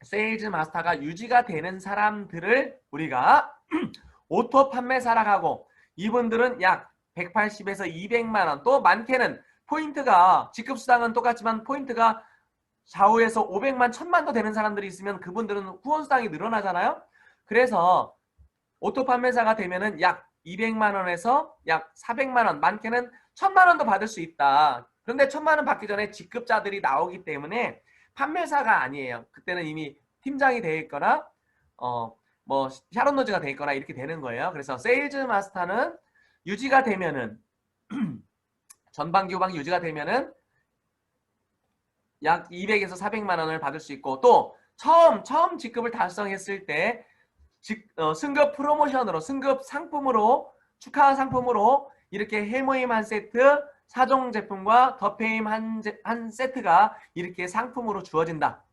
세일즈 마스터가 유지가 되는 사람들을 우리가 오토 판매사라고 하고, 이분들은 약 180에서 200만 원, 또 많게는 포인트가 직급 수당은 똑같지만 포인트가 좌우에서 500만, 1000만도 되는 사람들이 있으면 그분들은 후원 수당이 늘어나잖아요. 그래서 오토 판매사가 되면은 약 200만 원에서 약 400만 원, 많게는 1000만 원도 받을 수 있다. 그런데 1000만 원 받기 전에 직급자들이 나오기 때문에 판매사가 아니에요. 그때는 이미 팀장이 돼 있거나 뭐 샤론 노즈가 돼 있거나 이렇게 되는 거예요. 그래서 세일즈 마스터는 유지가 되면은 전반기 후반기 유지가 되면은 약 200에서 400만 원을 받을 수 있고, 또 처음 직급을 달성했을 때 승급 프로모션으로, 승급 상품으로, 축하 상품으로 이렇게 해모임 한 세트, 사종 제품과 더페임 한 세트가 이렇게 상품으로 주어진다.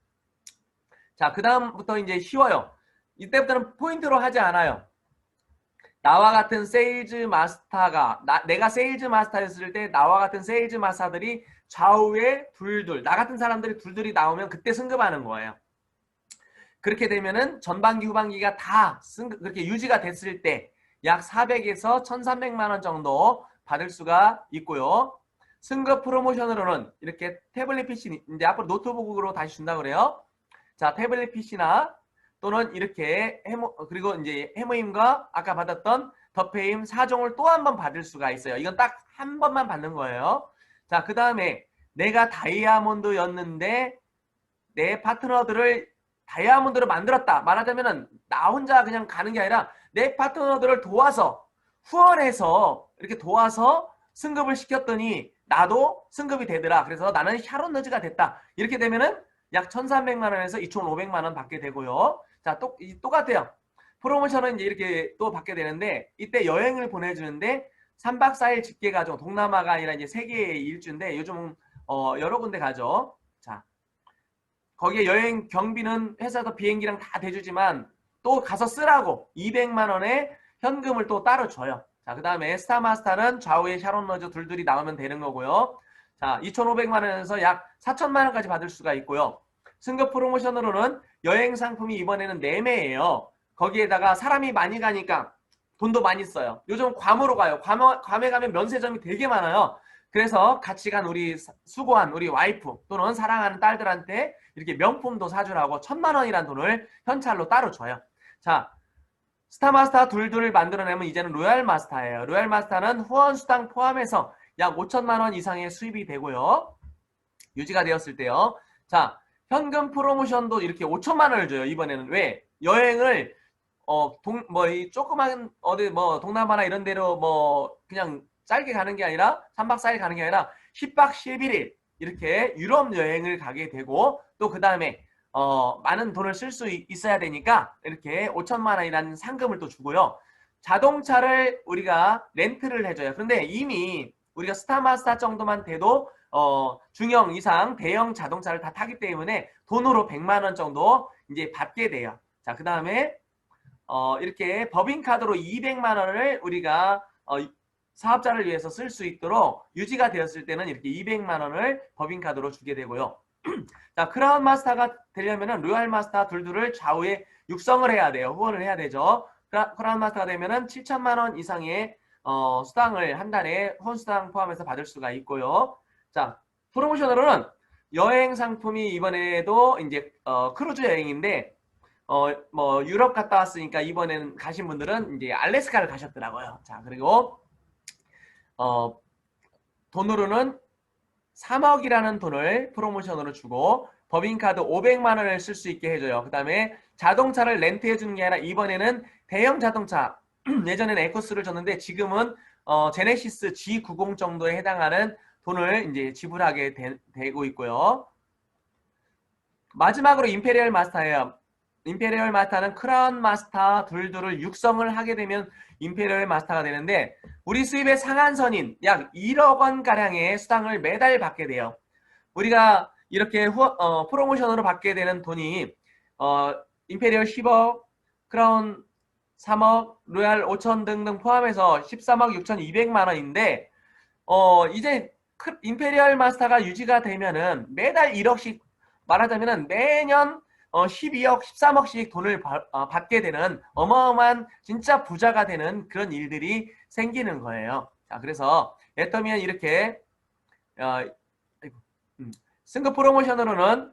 자, 그 다음부터 이제 쉬워요. 이때부터는 포인트로 하지 않아요. 나와 같은 세일즈 마스터가, 내가 세일즈 마스터였을 때 나와 같은 세일즈 마스터들이 좌우에 나 같은 사람들이 둘둘이 나오면 그때 승급하는 거예요. 그렇게 되면은 전반기, 후반기가 다 그렇게 유지가 됐을 때 약 400에서 1300만 원 정도 받을 수가 있고요. 승급 프로모션으로는 이렇게 태블릿 PC, 이제 앞으로 노트북으로 다시 준다고 그래요. 자, 태블릿 PC나 또는 이렇게 그리고 이제 해모임과 아까 받았던 더페임 4종을 또 한 번 받을 수가 있어요. 이건 딱 한 번만 받는 거예요. 자, 그 다음에 내가 다이아몬드였는데 내 파트너들을 다이아몬드로 만들었다. 말하자면은 나 혼자 그냥 가는 게 아니라 내 파트너들을 도와서, 후원해서 이렇게 도와서 승급을 시켰더니 나도 승급이 되더라. 그래서 나는 샤론 너즈가 됐다. 이렇게 되면은 약 1300만 원에서 2500만 원 받게 되고요. 자, 똑같아요. 프로모션은 이제 이렇게 또 받게 되는데, 이때 여행을 보내주는데 3박 4일 집계 가죠. 동남아가 아니라 이제 세계의 일주인데 요즘 여러 군데 가죠. 자, 거기에 여행 경비는 회사도 비행기랑 다 대주지만 또 가서 쓰라고 200만 원의 현금을 또 따로 줘요. 자, 그 다음에 스타마스터는 좌우에 샤론 너즈 둘둘이 나오면 되는 거고요. 자, 2,500만 원에서 약 4천만 원까지 받을 수가 있고요. 승급 프로모션으로는 여행 상품이 이번에는 4매예요. 거기에다가 사람이 많이 가니까 돈도 많이 써요. 요즘 괌으로 가요. 괌에 가면 면세점이 되게 많아요. 그래서 같이 간 수고한 우리 와이프 또는 사랑하는 딸들한테 이렇게 명품도 사주라고 1000만 원이라는 돈을 현찰로 따로 줘요. 자, 스타마스터 둘둘을 만들어내면 이제는 로얄 마스터예요. 로얄 마스터는 후원 수당 포함해서 약 5천만 원 이상의 수입이 되고요. 유지가 되었을 때요. 자, 현금 프로모션도 이렇게 5천만 원을 줘요. 이번에는 왜? 여행을 이 조그만 어디 동남아나 이런 데로 그냥 짧게 가는 게 아니라 3박 4일 가는 게 아니라 10박 11일 이렇게 유럽 여행을 가게 되고, 또 그 다음에 많은 돈을 쓸 수 있어야 되니까 이렇게 5천만 원이라는 상금을 또 주고요. 자동차를 우리가 렌트를 해줘요. 그런데 이미 우리가 스타마스터 정도만 돼도 중형 이상 대형 자동차를 다 타기 때문에 돈으로 100만 원 정도 이제 받게 돼요. 자, 그 다음에 이렇게 법인카드로 200만 원을 우리가 사업자를 위해서 쓸 수 있도록 유지가 되었을 때는 이렇게 200만 원을 법인카드로 주게 되고요. 자, 크라운 마스터가 되려면은 로얄 마스터 둘둘을 좌우에 육성을 해야 돼요. 후원을 해야 되죠. 크라운 마스터가 되면은 7천만 원 이상의 수당을 한 달에 후원 수당 포함해서 받을 수가 있고요. 자, 프로모션으로는 여행 상품이 이번에도 이제 크루즈 여행인데 뭐 유럽 갔다 왔으니까 이번에는 가신 분들은 이제 알래스카를 가셨더라고요. 자, 그리고 어, 돈으로는 3억이라는 돈을 프로모션으로 주고 법인카드 500만 원을 쓸 수 있게 해줘요. 그 다음에 자동차를 렌트해 주는 게 아니라 이번에는 대형 자동차 예전에는 에코스를 줬는데 지금은 제네시스 G90 정도에 해당하는 돈을 이제 지불하게 되고 있고요. 마지막으로 임페리얼 마스터예요. 임페리얼 마스터는 크라운 마스터 둘둘을 육성을 하게 되면 임페리얼 마스터가 되는데 우리 수입의 상한선인 약 1억 원 가량의 수당을 매달 받게 돼요. 우리가 이렇게 프로모션으로 받게 되는 돈이 임페리얼 10억, 크라운 3억, 로얄 5천 등등 포함해서 13억 6,200만 원인데 이제 임페리얼 마스터가 유지가 되면은 매달 1억씩 말하자면은 매년 12억, 13억씩 돈을 받게 되는 어마어마한 진짜 부자가 되는 그런 일들이 생기는 거예요. 자, 그래서 애터미는 이렇게 승급 프로모션으로는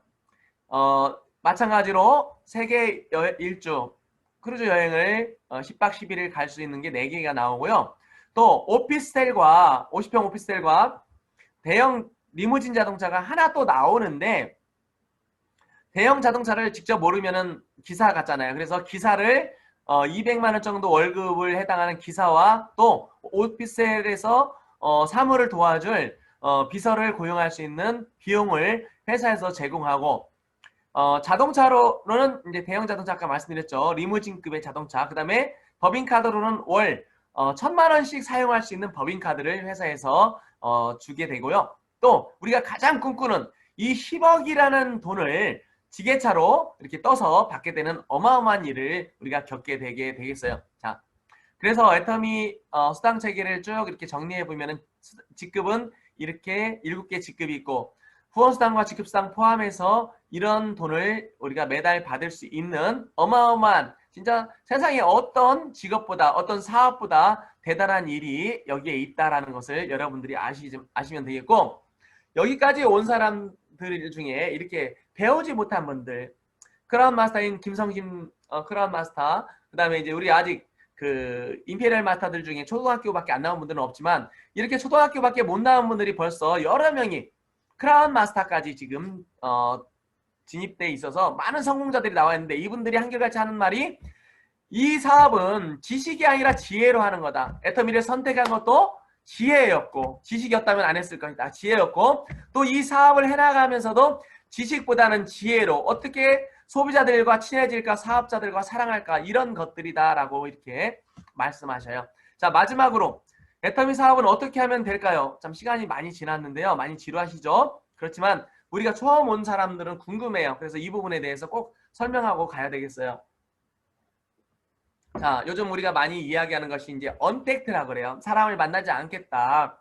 마찬가지로 세계 일주 크루즈 여행을 10박 11일 갈 수 있는 게 4개가 나오고요. 또 오피스텔과 50평 오피스텔과 대형 리무진 자동차가 하나 또 나오는데 대형 자동차를 직접 모르면은 기사 같잖아요. 그래서 기사를 200만 원 정도 월급을 해당하는 기사와 또 오피스텔에서 사무를 도와줄 비서를 고용할 수 있는 비용을 회사에서 제공하고 자동차로는 이제 대형 자동차 아까 말씀드렸죠. 리무진급의 자동차. 그 다음에 법인카드로는 월 1,000만 원씩 사용할 수 있는 법인카드를 회사에서 주게 되고요. 또 우리가 가장 꿈꾸는 이 10억이라는 돈을 지게차로 이렇게 떠서 받게 되는 어마어마한 일을 우리가 겪게 되겠어요. 자, 그래서 애터미 수당 체계를 쭉 이렇게 정리해 보면은 직급은 이렇게 7개 직급이 있고 후원수당과 직급수당 포함해서 이런 돈을 우리가 매달 받을 수 있는 어마어마한 진짜 세상에 어떤 직업보다 어떤 사업보다 대단한 일이 여기에 있다라는 것을 여러분들이 아시면 되겠고 여기까지 온 사람들 중에 이렇게 배우지 못한 분들 크라운 마스터인 김성kim 크라운 마스터 그 다음에 이제 우리 아직 그 임페리얼 마스터들 중에 초등학교밖에 안 나온 분들은 없지만 이렇게 초등학교밖에 못 나온 분들이 벌써 여러 명이 크라운 마스터까지 지금 진입돼 있어서 많은 성공자들이 나와 있는데 이분들이 한결같이 하는 말이 이 사업은 지식이 아니라 지혜로 하는 거다. 애터미를 선택한 것도 지혜였고 지식이었다면 안 했을 것이다. 지혜였고 또 이 사업을 해나가면서도 지식보다는 지혜로 어떻게 소비자들과 친해질까 사업자들과 사랑할까 이런 것들이다라고 이렇게 말씀하셔요. 자 마지막으로 애터미 사업은 어떻게 하면 될까요? 참 시간이 많이 지났는데요. 많이 지루하시죠? 그렇지만 우리가 처음 온 사람들은 궁금해요. 그래서 이 부분에 대해서 꼭 설명하고 가야 되겠어요. 자, 요즘 우리가 많이 이야기하는 것이 이제 언택트라 그래요. 사람을 만나지 않겠다.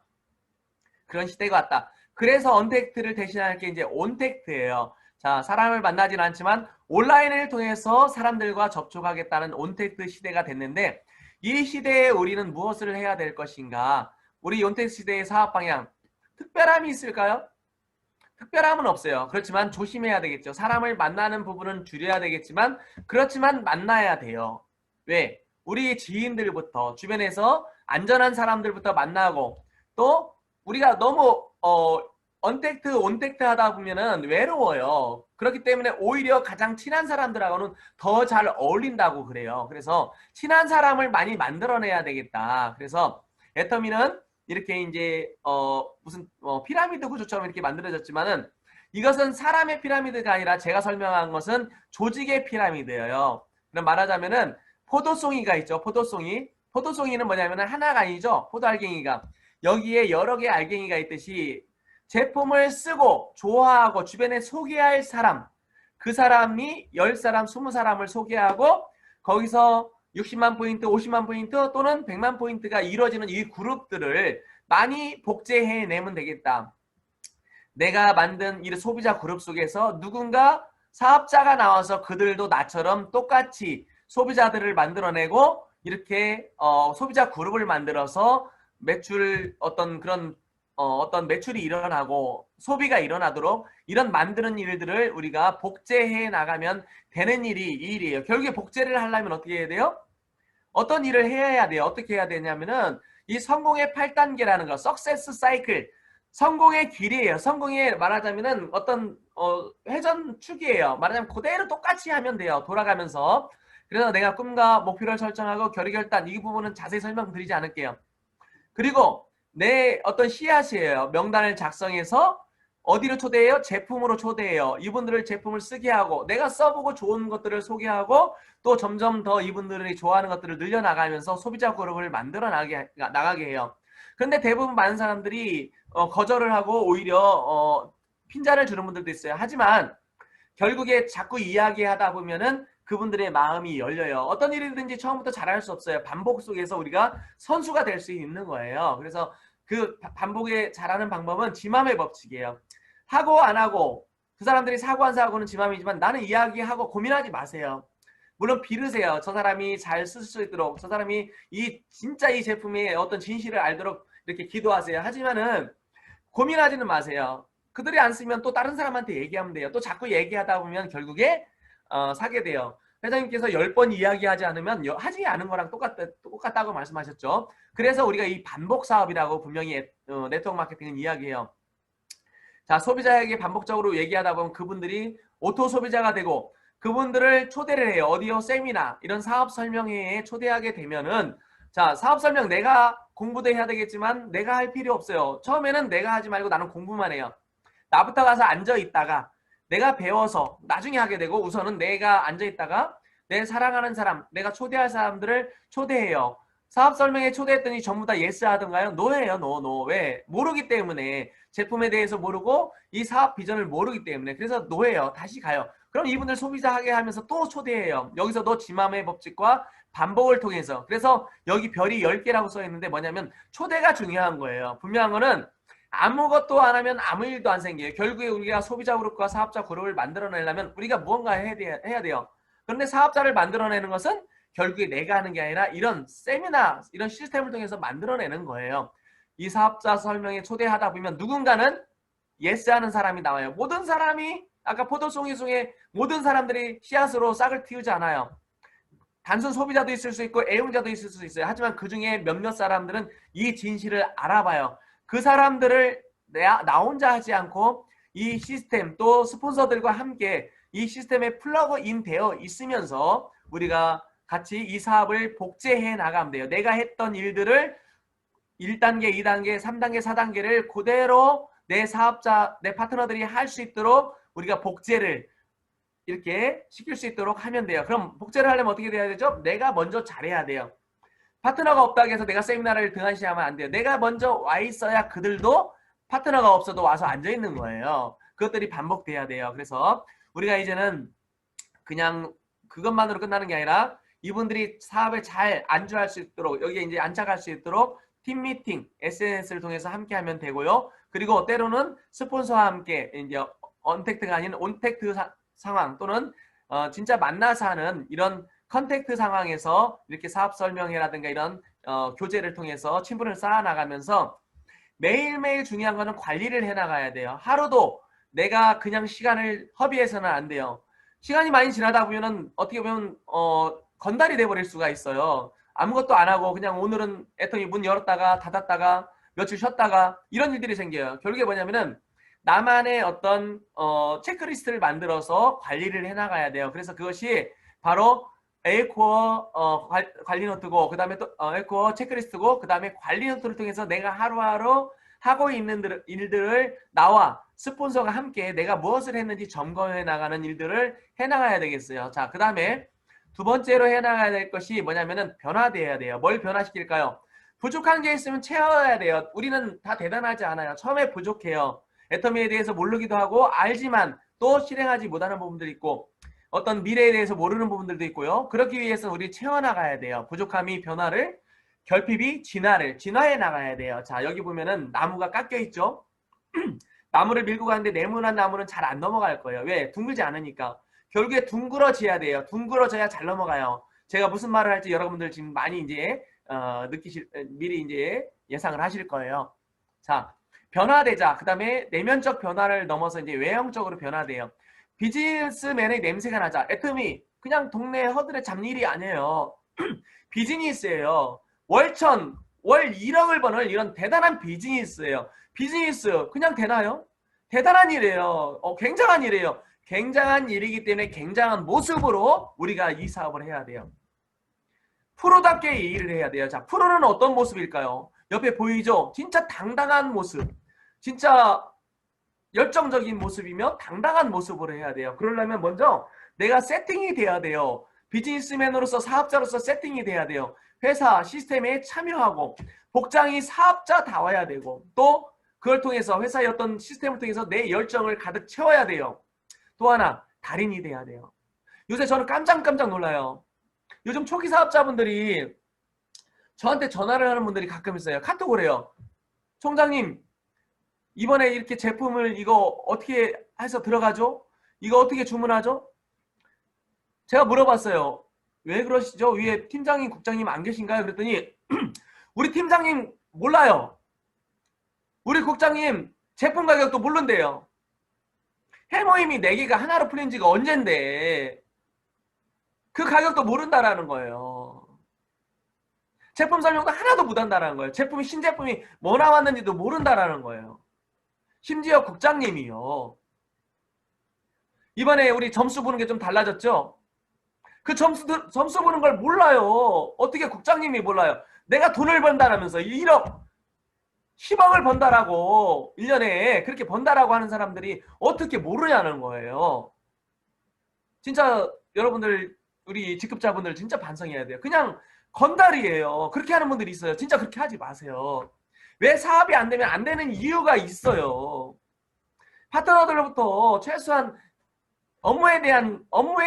그런 시대가 왔다. 그래서 언택트를 대신할 게 이제 온택트예요. 자, 사람을 만나진 않지만 온라인을 통해서 사람들과 접촉하겠다는 온택트 시대가 됐는데 이 시대에 우리는 무엇을 해야 될 것인가? 우리 온택트 시대의 사업 방향 특별함이 있을까요? 특별함은 없어요. 그렇지만 조심해야 되겠죠. 사람을 만나는 부분은 줄여야 되겠지만 그렇지만 만나야 돼요. 왜? 우리 지인들부터 주변에서 안전한 사람들부터 만나고 또 우리가 너무 언택트, 온택트 하다 보면은 외로워요. 그렇기 때문에 오히려 가장 친한 사람들하고는 더 잘 어울린다고 그래요. 그래서 친한 사람을 많이 만들어내야 되겠다. 그래서 애터미는 이렇게 이제 무슨 피라미드 구조처럼 이렇게 만들어졌지만은 이것은 사람의 피라미드가 아니라 제가 설명한 것은 조직의 피라미드예요. 그럼 말하자면은 포도송이가 있죠. 포도송이. 포도송이는 뭐냐면은 하나가 아니죠. 포도알갱이가. 여기에 여러 개의 알갱이가 있듯이 제품을 쓰고 좋아하고 주변에 소개할 사람 그 사람이 10사람, 20사람을 소개하고 거기서 60만 포인트, 50만 포인트 또는 100만 포인트가 이루어지는 이 그룹들을 많이 복제해내면 되겠다. 내가 만든 이 소비자 그룹 속에서 누군가 사업자가 나와서 그들도 나처럼 똑같이 소비자들을 만들어내고 이렇게 소비자 그룹을 만들어서 매출 어떤 그런 어떤 매출이 일어나고 소비가 일어나도록 이런 만드는 일들을 우리가 복제해 나가면 되는 일이 이 일이에요. 결국에 복제를 하려면 어떻게 해야 돼요? 어떤 일을 해야 돼요? 어떻게 해야 되냐면은 이 성공의 8단계라는 거, 석세스 사이클, 성공의 길이에요. 성공의 말하자면은 어떤 회전축이에요. 말하자면 그대로 똑같이 하면 돼요. 돌아가면서. 그래서 내가 꿈과 목표를 설정하고 결의결단, 이 부분은 자세히 설명드리지 않을게요. 그리고 내 어떤 씨앗이에요. 명단을 작성해서 어디로 초대해요? 제품으로 초대해요. 이분들을 제품을 쓰게 하고 내가 써보고 좋은 것들을 소개하고 또 점점 더 이분들이 좋아하는 것들을 늘려나가면서 소비자 그룹을 만들어 나가게 해요. 그런데 대부분 많은 사람들이 거절을 하고 오히려 핀잔을 주는 분들도 있어요. 하지만 결국에 자꾸 이야기하다 보면은 그분들의 마음이 열려요. 어떤 일이든지 처음부터 잘할 수 없어요. 반복 속에서 우리가 선수가 될 수 있는 거예요. 그래서 그 반복에 잘하는 방법은 지맘의 법칙이에요. 하고 안 하고 그 사람들이 사고 안 사고는 지맘이지만 나는 이야기하고 고민하지 마세요. 물론 빌으세요. 저 사람이 잘 쓸 수 있도록, 저 사람이 진짜 이 제품의 어떤 진실을 알도록 이렇게 기도하세요. 하지만은 고민하지는 마세요. 그들이 안 쓰면 또 다른 사람한테 얘기하면 돼요. 또 자꾸 얘기하다 보면 결국에 사게 돼요. 회장님께서 10번 이야기하지 않으면 하지 않은 거랑 똑같다고 말씀하셨죠. 그래서 우리가 이 반복 사업이라고 분명히 네트워크 마케팅은 이야기해요. 자, 소비자에게 반복적으로 얘기하다 보면 그분들이 오토 소비자가 되고 그분들을 초대를 해요. 어디요? 세미나 이런 사업 설명회에 초대하게 되면은 자, 사업 설명 내가 공부도 해야 되겠지만 내가 할 필요 없어요. 처음에는 내가 하지 말고 나는 공부만 해요. 나부터 가서 앉아 있다가 내가 배워서 나중에 하게 되고 우선은 내가 앉아 있다가 내 사랑하는 사람, 내가 초대할 사람들을 초대해요. 사업 설명회 초대했더니 전부 다 예스 하던가요? 노예요, 노. 왜? 모르기 때문에. 제품에 대해서 모르고 이 사업 비전을 모르기 때문에. 그래서 노예요. 다시 가요. 그럼 이분들 소비자하게 하면서 또 초대해요. 여기서도 지맘의 법칙과 반복을 통해서. 그래서 여기 별이 10개라고 써 있는데 뭐냐면 초대가 중요한 거예요. 분명한 거는 아무것도 안 하면 아무 일도 안 생겨요. 결국에 우리가 소비자 그룹과 사업자 그룹을 만들어내려면 우리가 무언가 해야 돼요. 그런데 사업자를 만들어내는 것은 결국에 내가 하는 게 아니라 이런 세미나, 이런 시스템을 통해서 만들어내는 거예요. 이 사업자 설명에 초대하다 보면 누군가는 예스 하는 사람이 나와요. 모든 사람이 아까 포도송이 중에 모든 사람들이 씨앗으로 싹을 틔우지 않아요. 단순 소비자도 있을 수 있고 애용자도 있을 수 있어요. 하지만 그중에 몇몇 사람들은 이 진실을 알아봐요. 그 사람들을 나 혼자 하지 않고 이 시스템 또 스폰서들과 함께 이 시스템에 플러그인 되어 있으면서 우리가 같이 이 사업을 복제해 나가면 돼요. 내가 했던 일들을 1단계, 2단계, 3단계, 4단계를 그대로 내 사업자, 내 파트너들이 할 수 있도록 우리가 복제를 이렇게 시킬 수 있도록 하면 돼요. 그럼 복제를 하려면 어떻게 돼야 되죠? 내가 먼저 잘해야 돼요. 파트너가 없다고 해서 내가 세미나를 등한시하면 안 돼요. 내가 먼저 와 있어야 그들도 파트너가 없어도 와서 앉아 있는 거예요. 그것들이 반복돼야 돼요. 그래서 우리가 이제는 그냥 그것만으로 끝나는 게 아니라 이분들이 사업에 잘 안주할 수 있도록 여기에 이제 안착할 수 있도록 팀 미팅, SNS를 통해서 함께 하면 되고요. 그리고 때로는 스폰서와 함께 이제 언택트가 아닌 온택트 상황 또는 진짜 만나서 하는 이런 컨택트 상황에서 이렇게 사업 설명회라든가 이런 교제를 통해서 친분을 쌓아나가면서 매일매일 중요한 거는 관리를 해나가야 돼요. 하루도 내가 그냥 시간을 허비해서는 안 돼요. 시간이 많이 지나다 보면은 어떻게 보면 건달이 돼버릴 수가 있어요. 아무것도 안 하고 그냥 오늘은 애터미 문 열었다가 닫았다가 며칠 쉬었다가 이런 일들이 생겨요. 결국에 뭐냐면은 나만의 어떤 체크리스트를 만들어서 관리를 해나가야 돼요. 그래서 그것이 바로 에코어 관리 노트고 그 다음에 또 에코어 체크리스트고 그 다음에 관리 노트를 통해서 내가 하루하루 하고 있는 일들을 나와 스폰서가 함께 내가 무엇을 했는지 점검해 나가는 일들을 해나가야 되겠어요. 자, 그 다음에 두 번째로 해나가야 될 것이 뭐냐면은 변화돼야 돼요. 뭘 변화시킬까요? 부족한 게 있으면 채워야 돼요. 우리는 다 대단하지 않아요. 처음에 부족해요. 애터미에 대해서 모르기도 하고 알지만 또 실행하지 못하는 부분들이 있고 어떤 미래에 대해서 모르는 부분들도 있고요. 그렇기 위해서 우리 채워나가야 돼요. 부족함이 변화를, 결핍이 진화해 나가야 돼요. 자, 여기 보면은 나무가 깎여 있죠. 나무를 밀고 가는데 네모난 나무는 잘 안 넘어갈 거예요. 왜? 둥글지 않으니까. 결국에 둥그러져야 돼요. 둥그러져야 잘 넘어가요. 제가 무슨 말을 할지 여러분들 지금 많이 이제 미리 이제 예상을 하실 거예요. 자, 변화되자. 그 다음에 내면적 변화를 넘어서 이제 외형적으로 변화돼요. 비즈니스맨의 냄새가 나자. 애터미 그냥 동네 허들의 잡일이 아니에요. 비즈니스예요. 월천, 월 1억을 버는 이런 대단한 비즈니스예요. 비즈니스 그냥 되나요? 대단한 일이에요. 굉장한 일이에요. 굉장한 일이기 때문에 굉장한 모습으로 우리가 이 사업을 해야 돼요. 프로답게 일을 해야 돼요. 자, 프로는 어떤 모습일까요? 옆에 보이죠? 진짜 당당한 모습. 진짜 열정적인 모습이며 당당한 모습으로 해야 돼요. 그러려면 먼저 내가 세팅이 돼야 돼요. 비즈니스맨으로서 사업자로서 세팅이 돼야 돼요. 회사 시스템에 참여하고 복장이 사업자다워야 되고 또 그걸 통해서 회사의 어떤 시스템을 통해서 내 열정을 가득 채워야 돼요. 또 하나 달인이 돼야 돼요. 요새 저는 깜짝 놀라요. 요즘 초기 사업자분들이 저한테 전화를 하는 분들이 가끔 있어요. 카톡을 해요. 총장님 이번에 이렇게 제품을 이거 어떻게 해서 들어가죠? 이거 어떻게 주문하죠? 제가 물어봤어요. 왜 그러시죠? 위에 팀장님, 국장님 안 계신가요? 그랬더니 우리 팀장님 몰라요. 우리 국장님 제품 가격도 모른대요. 해모임이 4개가 하나로 풀린 지가 언젠데 그 가격도 모른다라는 거예요. 제품 설명도 하나도 못한다라는 거예요. 제품이 신제품이 뭐 나왔는지도 모른다라는 거예요. 심지어 국장님이요. 이번에 우리 점수 보는 게 좀 달라졌죠? 그 점수 보는 걸 몰라요. 어떻게 국장님이 몰라요? 내가 돈을 번다라면서 1억, 10억을 번다라고 1년에 그렇게 번다라고 하는 사람들이 어떻게 모르냐는 거예요. 진짜 여러분들 우리 직급자분들 진짜 반성해야 돼요. 그냥 건달이에요. 그렇게 하는 분들이 있어요. 진짜 그렇게 하지 마세요. 왜 사업이 안 되면 안 되는 이유가 있어요. 파트너들로부터 최소한 업무에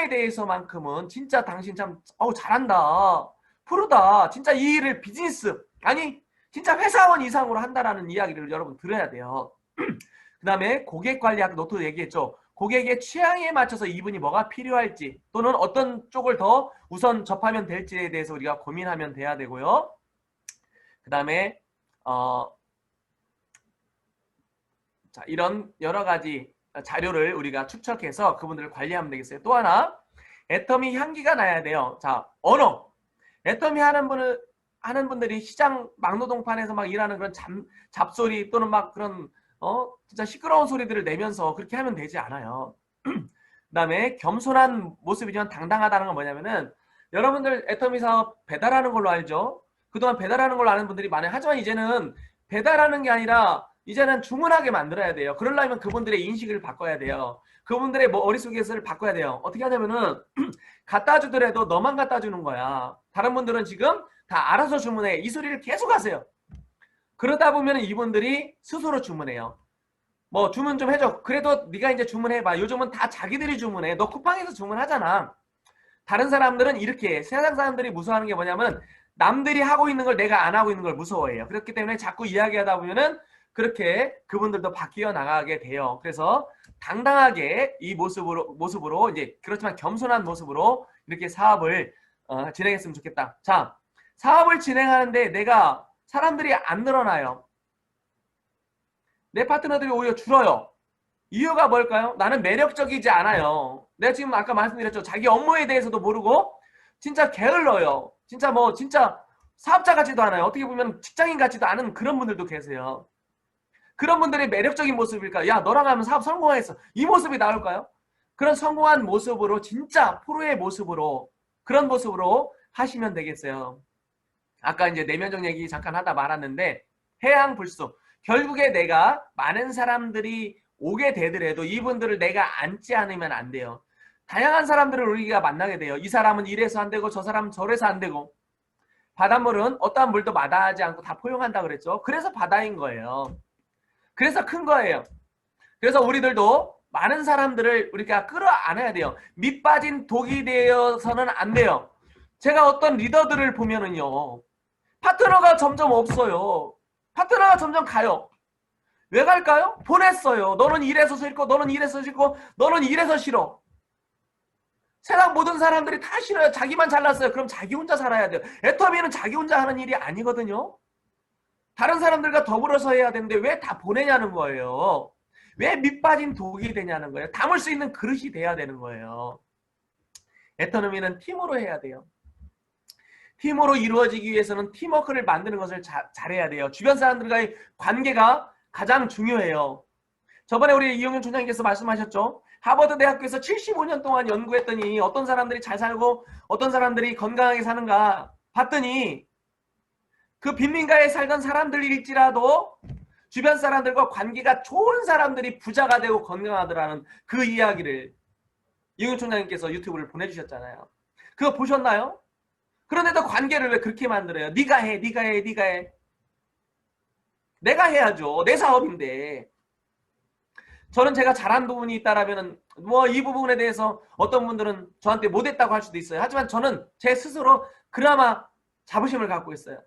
대해서만큼은 진짜 당신 참 잘한다. 프로다. 진짜 이 일을 비즈니스 아니 진짜 회사원 이상으로 한다라는 이야기를 여러분 들어야 돼요. 그 다음에 고객 관리 아까 노트 얘기했죠. 고객의 취향에 맞춰서 이분이 뭐가 필요할지 또는 어떤 쪽을 더 우선 접하면 될지에 대해서 우리가 고민하면 돼야 되고요. 그 다음에 자, 이런 여러 가지 자료를 우리가 축적해서 그분들을 관리하면 되겠어요. 또 하나 애터미 향기가 나야 돼요. 자, 언어. 애터미 하는 분들이 시장 막노동판에서 막 일하는 그런 잡소리 또는 막 그런 진짜 시끄러운 소리들을 내면서 그렇게 하면 되지 않아요. 그 다음에 겸손한 모습이지만 당당하다는 건 뭐냐면은 여러분들 애터미 사업 배달하는 걸로 알죠? 그동안 배달하는 걸로 아는 분들이 많아요. 하지만 이제는 배달하는 게 아니라 이제는 주문하게 만들어야 돼요. 그러려면 그분들의 인식을 바꿔야 돼요. 그분들의 머릿속에서를 바꿔야 돼요. 어떻게 하냐면은 갖다 주더라도 너만 갖다 주는 거야. 다른 분들은 지금 다 알아서 주문해. 이 소리를 계속 하세요. 그러다 보면 이분들이 스스로 주문해요. 뭐 주문 좀 해줘. 그래도 네가 이제 주문해봐. 요즘은 다 자기들이 주문해. 너 쿠팡에서 주문하잖아. 다른 사람들은 이렇게 해. 세상 사람들이 무서워하는 게 뭐냐면 남들이 하고 있는 걸 내가 안 하고 있는 걸 무서워해요. 그렇기 때문에 자꾸 이야기하다 보면은 그렇게 그분들도 바뀌어 나가게 돼요. 그래서 당당하게 이 모습으로 이제 그렇지만 겸손한 모습으로 이렇게 사업을 진행했으면 좋겠다. 자, 사업을 진행하는데 내가 사람들이 안 늘어나요. 내 파트너들이 오히려 줄어요. 이유가 뭘까요? 나는 매력적이지 않아요. 내가 지금 아까 말씀드렸죠. 자기 업무에 대해서도 모르고 진짜 게을러요. 진짜 사업자 같지도 않아요. 어떻게 보면 직장인 같지도 않은 그런 분들도 계세요. 그런 분들의 매력적인 모습일까요? 야, 너랑 하면 사업 성공했어. 이 모습이 나올까요? 그런 성공한 모습으로 진짜 프로의 모습으로 그런 모습으로 하시면 되겠어요. 아까 이제 내면적 얘기 잠깐 하다 말았는데 해양불수. 결국에 내가 많은 사람들이 오게 되더라도 이분들을 내가 앉지 않으면 안 돼요. 다양한 사람들을 우리가 만나게 돼요. 이 사람은 이래서 안 되고 저 사람은 저래서 안 되고 바닷물은 어떠한 물도 마다하지 않고 다 포용한다 그랬죠. 그래서 바다인 거예요. 그래서 큰 거예요. 그래서 우리들도 많은 사람들을 우리가 끌어안아야 돼요. 밑 빠진 독이 되어서는 안 돼요. 제가 어떤 리더들을 보면은요. 파트너가 점점 없어요. 파트너가 점점 가요. 왜 갈까요? 보냈어요. 너는 이래서 싫고 너는 이래서 싫고 너는 이래서 싫어. 세상 모든 사람들이 다 싫어요. 자기만 잘났어요. 그럼 자기 혼자 살아야 돼요. 애터미는 자기 혼자 하는 일이 아니거든요. 다른 사람들과 더불어서 해야 되는데 왜 다 보내냐는 거예요. 왜 밑빠진 독이 되냐는 거예요. 담을 수 있는 그릇이 돼야 되는 거예요. 애터노미는 팀으로 해야 돼요. 팀으로 이루어지기 위해서는 팀워크를 만드는 것을 잘해야 돼요. 주변 사람들과의 관계가 가장 중요해요. 저번에 우리 이용윤 총장님께서 말씀하셨죠. 하버드 대학교에서 75년 동안 연구했더니 어떤 사람들이 잘 살고 어떤 사람들이 건강하게 사는가 봤더니 그 빈민가에 살던 사람들일지라도 주변 사람들과 관계가 좋은 사람들이 부자가 되고 건강하더라는 그 이야기를 이용윤 총장님께서 유튜브를 보내주셨잖아요. 그거 보셨나요? 그런데도 관계를 왜 그렇게 만들어요? 네가 해, 네가 해, 네가 해. 내가 해야죠. 내 사업인데. 저는 제가 잘한 부분이 있다라면 뭐 이 부분에 대해서 어떤 분들은 저한테 못했다고 할 수도 있어요. 하지만 저는 제 스스로 그나마 자부심을 갖고 있어요.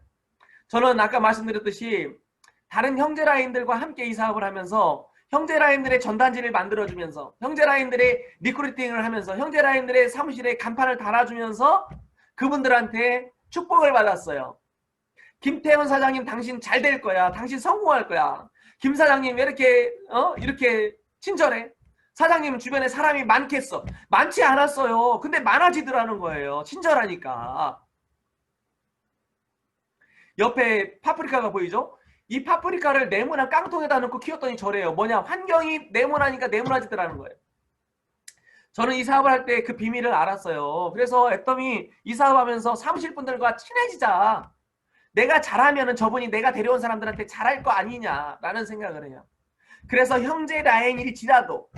저는 아까 말씀드렸듯이 다른 형제라인들과 함께 이 사업을 하면서 형제라인들의 전단지를 만들어주면서 형제라인들의 리크루팅을 하면서 형제라인들의 사무실에 간판을 달아주면서 그분들한테 축복을 받았어요. 김태훈 사장님 당신 잘 될 거야. 당신 성공할 거야. 김 사장님 왜 이렇게 친절해? 사장님은 주변에 사람이 많겠어. 많지 않았어요. 근데 많아지더라는 거예요. 친절하니까. 옆에 파프리카가 보이죠? 이 파프리카를 네모난 깡통에다 넣고 키웠더니 저래요. 뭐냐? 환경이 네모나니까 네모나지더라는 거예요. 저는 이 사업을 할 때 그 비밀을 알았어요. 그래서 애덤이 이 사업하면서 사무실 분들과 친해지자. 내가 잘하면은 저분이 내가 데려온 사람들한테 잘할 거 아니냐라는 생각을 해요. 그래서 형제 라인일지라도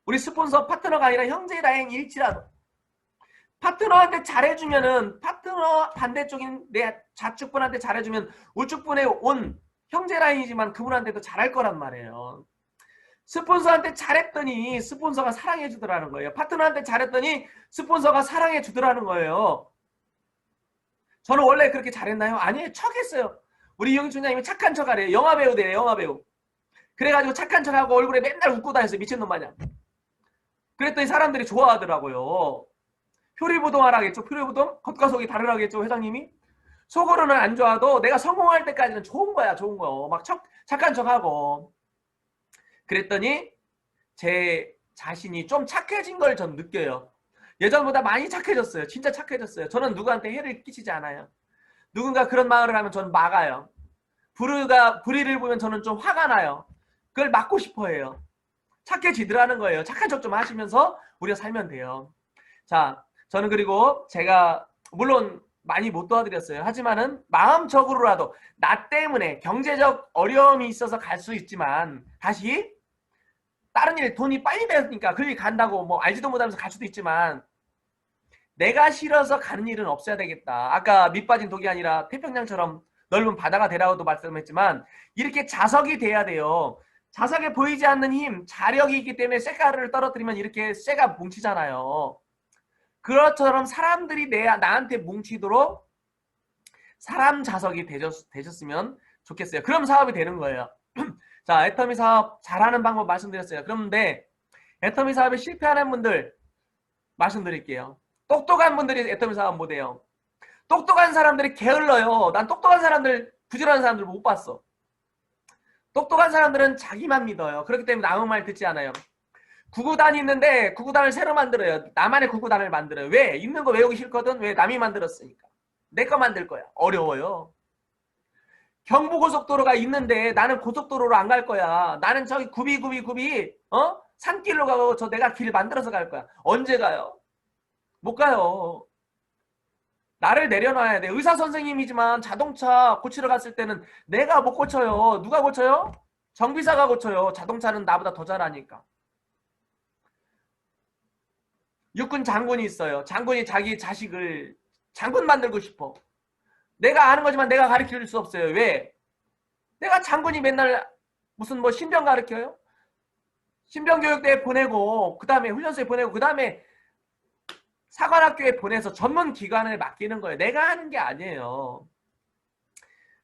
우리 스폰서 파트너가 아니라 형제 라인일지라도 파트너한테 잘해주면은 파트너 반대쪽인 내 좌측분한테 잘해주면 우측분에 온 형제 라인이지만 그분한테도 잘할 거란 말이에요. 스폰서한테 잘했더니 스폰서가 사랑해주더라는 거예요. 파트너한테 잘했더니 스폰서가 사랑해주더라는 거예요. 저는 원래 그렇게 잘했나요? 아니에요. 척했어요. 우리 이용희 총장님이 착한 척 하래요. 영화배우 되래요. 영화배우. 그래가지고 착한 척하고 얼굴에 맨날 웃고 다녔어요. 미친놈 마냥. 그랬더니 사람들이 좋아하더라고요. 표리부동하라겠죠. 표리부동? 겉과 속이 다르라겠죠. 회장님이. 속으로는 안 좋아도 내가 성공할 때까지는 좋은 거야. 좋은 거. 막 착한 척하고. 그랬더니 제 자신이 좀 착해진 걸 전 느껴요. 예전보다 많이 착해졌어요. 진짜 착해졌어요. 저는 누구한테 해를 끼치지 않아요. 누군가 그런 말을 하면 저는 막아요. 불의를 보면 저는 좀 화가 나요. 그걸 막고 싶어 해요. 착해지더라는 거예요. 착한 척 좀 하시면서 우리가 살면 돼요. 자, 저는 그리고 제가 물론 많이 못 도와드렸어요. 하지만은 마음적으로라도 나 때문에 경제적 어려움이 있어서 갈 수 있지만 다시 다른 일 돈이 빨리 되니까 그 일 간다고 뭐 알지도 못하면서 갈 수도 있지만 내가 싫어서 가는 일은 없어야 되겠다. 아까 밑빠진 독이 아니라 태평양처럼 넓은 바다가 되라고도 말씀했지만 이렇게 자석이 돼야 돼요. 자석에 보이지 않는 힘, 자력이 있기 때문에 쇠가루를 떨어뜨리면 이렇게 쇠가 뭉치잖아요. 그것처럼 사람들이 나한테 뭉치도록 사람 자석이 되셨으면 좋겠어요. 그럼 사업이 되는 거예요. 자, 애터미 사업 잘하는 방법 말씀드렸어요. 그런데 애터미 사업에 실패하는 분들 말씀드릴게요. 똑똑한 분들이 애터미 사업 못해요. 똑똑한 사람들이 게을러요. 난 똑똑한 사람들, 부지런한 사람들 못 봤어. 똑똑한 사람들은 자기만 믿어요. 그렇기 때문에 남의 말 듣지 않아요. 구구단이 있는데 구구단을 새로 만들어요. 나만의 구구단을 만들어요. 왜? 있는 거 외우기 싫거든. 왜? 남이 만들었으니까. 내 거 만들 거야. 어려워요. 경부고속도로가 있는데 나는 고속도로로 안 갈 거야. 나는 저기 구비 산길로 가고 저 내가 길 만들어서 갈 거야. 언제 가요? 못 가요. 나를 내려놔야 돼. 의사 선생님이지만 자동차 고치러 갔을 때는 내가 못 고쳐요. 누가 고쳐요? 정비사가 고쳐요. 자동차는 나보다 더 잘하니까. 육군 장군이 있어요. 장군이 자기 자식을 장군 만들고 싶어. 내가 아는 거지만 내가 가르칠 수 없어요. 왜? 내가 장군이 맨날 무슨 뭐 신병 가르쳐요? 신병교육대에 보내고 그 다음에 훈련소에 보내고 그 다음에 사관학교에 보내서 전문 기관을 맡기는 거예요. 내가 하는 게 아니에요.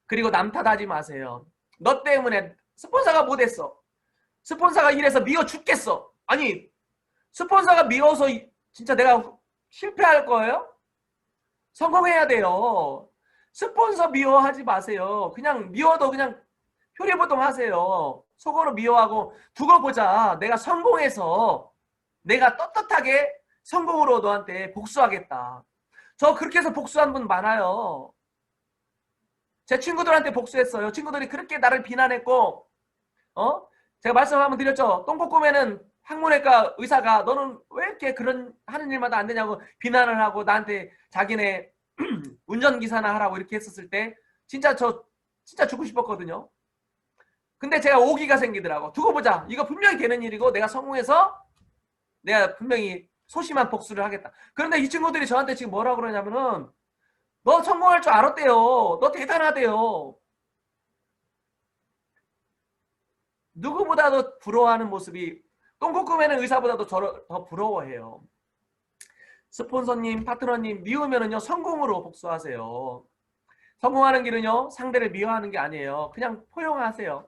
그리고 남 탓하지 마세요. 너 때문에 스폰서가 못했어. 스폰서가 이래서 미워 죽겠어. 아니 스폰서가 미워서 진짜 내가 실패할 거예요? 성공해야 돼요. 스폰서 미워하지 마세요. 그냥 미워도 그냥 표리부동 하세요. 속으로 미워하고 두고 보자. 내가 성공해서 내가 떳떳하게 성공으로 너한테 복수하겠다. 저 그렇게 해서 복수한 분 많아요. 제 친구들한테 복수했어요. 친구들이 그렇게 나를 비난했고, 제가 말씀 한번 드렸죠. 똥꼬꾸매는 항문외과 의사가 너는 왜 이렇게 그런 하는 일마다 안 되냐고 비난을 하고 나한테 자기네 운전기사나 하라고 이렇게 했었을 때 진짜 죽고 싶었거든요. 근데 제가 오기가 생기더라고. 두고 보자. 이거 분명히 되는 일이고 내가 성공해서 내가 분명히 소심한 복수를 하겠다. 그런데 이 친구들이 저한테 지금 뭐라고 그러냐면은 너 성공할 줄 알았대요. 너 대단하대요. 누구보다도 부러워하는 모습이 똥꼬꾸매는 의사보다도 저를 더 부러워해요. 스폰서님, 파트너님 미우면은요 성공으로 복수하세요. 성공하는 길은요 상대를 미워하는 게 아니에요. 그냥 포용하세요.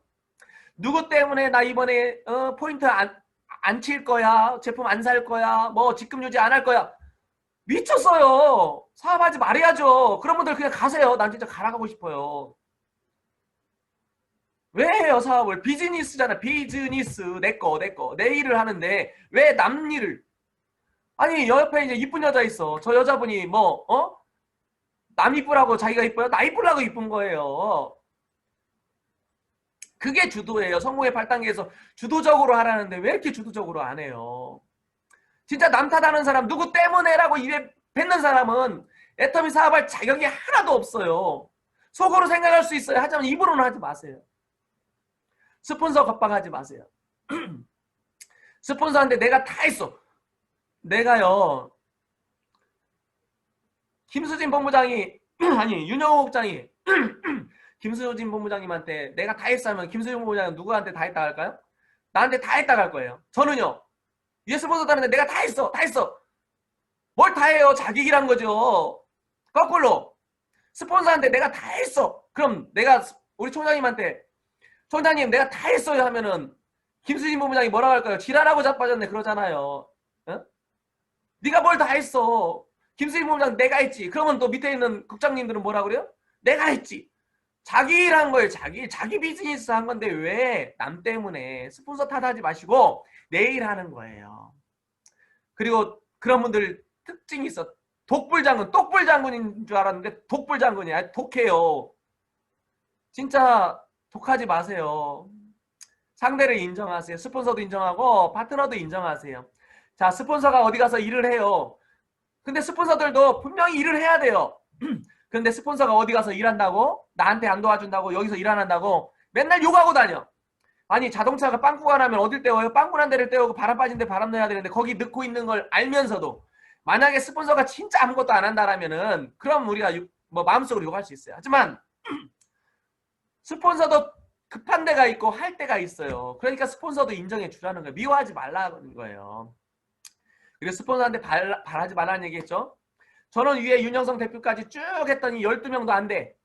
누구 때문에 나 이번에 포인트 안 칠 거야, 제품 안 살 거야, 뭐 직급 유지 안 할 거야. 미쳤어요. 사업하지 말아야죠. 그런 분들 그냥 가세요. 난 진짜 가라가고 싶어요. 왜 해요 사업을? 비즈니스잖아. 비즈니스. 내 거. 내 일을 하는데 왜 남 일을. 아니 옆에 이제 이쁜 여자 있어. 저 여자분이 남 이쁘라고 자기가 이뻐요? 나 이쁘라고 이쁜 거예요. 그게 주도예요. 성공의 8단계에서 주도적으로 하라는데 왜 이렇게 주도적으로 안 해요? 진짜 남 탓하는 사람 누구 때문에라고 입에 뱉는 사람은 애터미 사업할 자격이 하나도 없어요. 속으로 생각할 수 있어요. 하지만 입으로는 하지 마세요. 스폰서 겁박하지 마세요. 스폰서한테 내가 다 했어. 내가요. 김수진 본부장이 아니 윤영호 국장이 김수진 본부장님한테 내가 다 했어 하면 김수진 본부장은 누구한테 다 했다 할까요? 나한테 다 했다 할 거예요. 저는요. 얘 스폰서 다는데 내가 다 했어. 뭘 다 해요? 자기 일한 거죠. 거꾸로 스폰서한테 내가 다 했어. 그럼 내가 우리 총장님한테 총장님 내가 다 했어요 하면은 김수진 본부장이 뭐라고 할까요? 지랄하고 자빠졌네 그러잖아요. 어? 네가 뭘 다 했어. 김수진 본부장 내가 했지. 그러면 또 밑에 있는 국장님들은 뭐라 그래요? 내가 했지. 자기 일 한 거예요. 자기 비즈니스 한 건데 왜 남 때문에 스폰서 탓하지 마시고 내 일 하는 거예요. 그리고 그런 분들 특징이 있어. 독불장군, 똑불장군인 줄 알았는데 독불장군이야. 독해요. 진짜 독하지 마세요. 상대를 인정하세요. 스폰서도 인정하고 파트너도 인정하세요. 자, 스폰서가 어디 가서 일을 해요. 근데 스폰서들도 분명히 일을 해야 돼요. 근데 스폰서가 어디 가서 일한다고? 나한테 안 도와준다고? 여기서 일 안 한다고? 맨날 욕하고 다녀. 아니 자동차가 빵꾸가 나면 어딜 떼워요? 빵꾸난 데를 떼우고 바람 빠진 데 바람 내야 되는데 거기 넣고 있는 걸 알면서도 만약에 스폰서가 진짜 아무것도 안 한다라면은 그럼 우리가 뭐 마음속으로 욕할 수 있어요. 하지만 스폰서도 급한 데가 있고 할 때가 있어요. 그러니까 스폰서도 인정해 주라는 거예요. 미워하지 말라는 거예요. 그리고 스폰서한테 바라지 말라는 얘기했죠. 저는 위에 윤영성 대표까지 쭉 했더니 12명도 안 돼.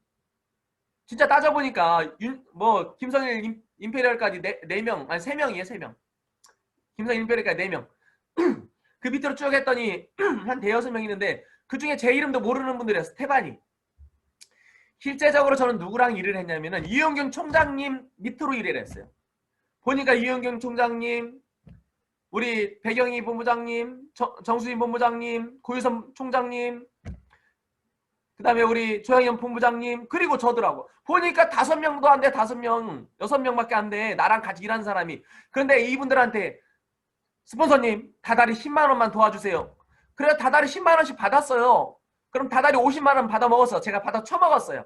진짜 따져보니까 김성일 임페리얼까지 4명, 아니 3명이에요. 3명. 김성일 임페리얼까지 4명. 그 밑으로 쭉 했더니 한 대여섯 명 있는데 그중에 제 이름도 모르는 분들이에요. 스테바니. 실제적으로 저는 누구랑 일을 했냐면은 이용균 총장님 밑으로 일을 했어요. 보니까 이용균 총장님, 우리 배경희 본부장님, 정수진 본부장님, 고유선 총장님, 그 다음에 우리 조영현 본부장님, 그리고 저더라고. 보니까 5명도 안 돼. 5명, 6명밖에 안 돼. 나랑 같이 일하는 사람이. 그런데 이분들한테 스폰서님 다달이 10만 원만 도와주세요. 그래서 다달이 10만 원씩 받았어요. 그럼 다달이 50만 원 받아 먹었어. 제가 받아 처먹었어요.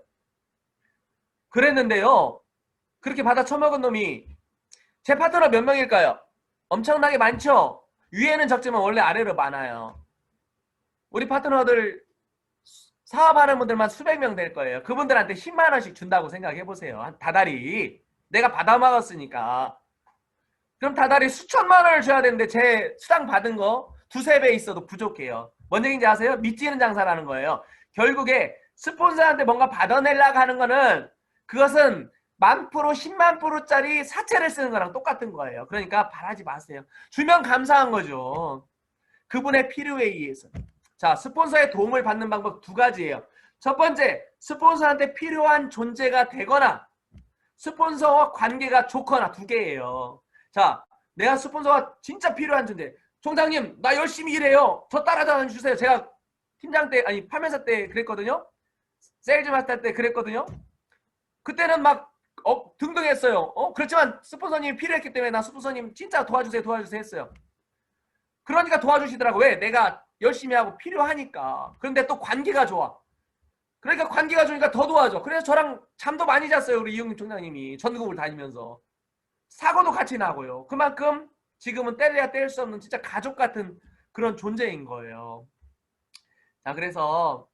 그랬는데요. 그렇게 받아 처먹은 놈이 제 파트너 몇 명일까요? 엄청나게 많죠? 위에는 적지만 원래 아래로 많아요. 우리 파트너들 사업하는 분들만 수백 명 될 거예요. 그분들한테 10만 원씩 준다고 생각해보세요. 다달이. 내가 받아 먹었으니까. 그럼 다달이 수천만 원을 줘야 되는데 제 수당 받은 거 2~3배 있어도 부족해요. 뭔 얘기인지 아세요? 밑지는 장사라는 거예요. 결국에 스폰서한테 뭔가 받아내려고 하는 거는 그것은 10,000%, 100,000%짜리 사채를 쓰는 거랑 똑같은 거예요. 그러니까 바라지 마세요. 주면 감사한 거죠. 그분의 필요에 의해서. 자, 스폰서의 도움을 받는 방법 2가지예요. 첫 번째, 스폰서한테 필요한 존재가 되거나 스폰서와 관계가 좋거나 두 개예요. 자, 내가 스폰서가 진짜 필요한 존재. 총장님, 나 열심히 일해요. 저 따라다 주세요. 제가 팀장 때, 아니, 판매사 때 그랬거든요. 세일즈 마스터 때 그랬거든요. 그때는 막 등등했어요. 그렇지만 스폰서님이 필요했기 때문에 나 스폰서님 진짜 도와주세요 했어요. 그러니까 도와주시더라고. 왜? 내가 열심히 하고 필요하니까. 그런데 또 관계가 좋아. 그러니까 관계가 좋으니까 더 도와줘. 그래서 저랑 잠도 많이 잤어요. 우리 이용님 총장님이 전국을 다니면서. 사고도 같이 나고요. 그만큼 지금은 뗄래야 뗄 수 없는 진짜 가족 같은 그런 존재인 거예요. 자, 그래서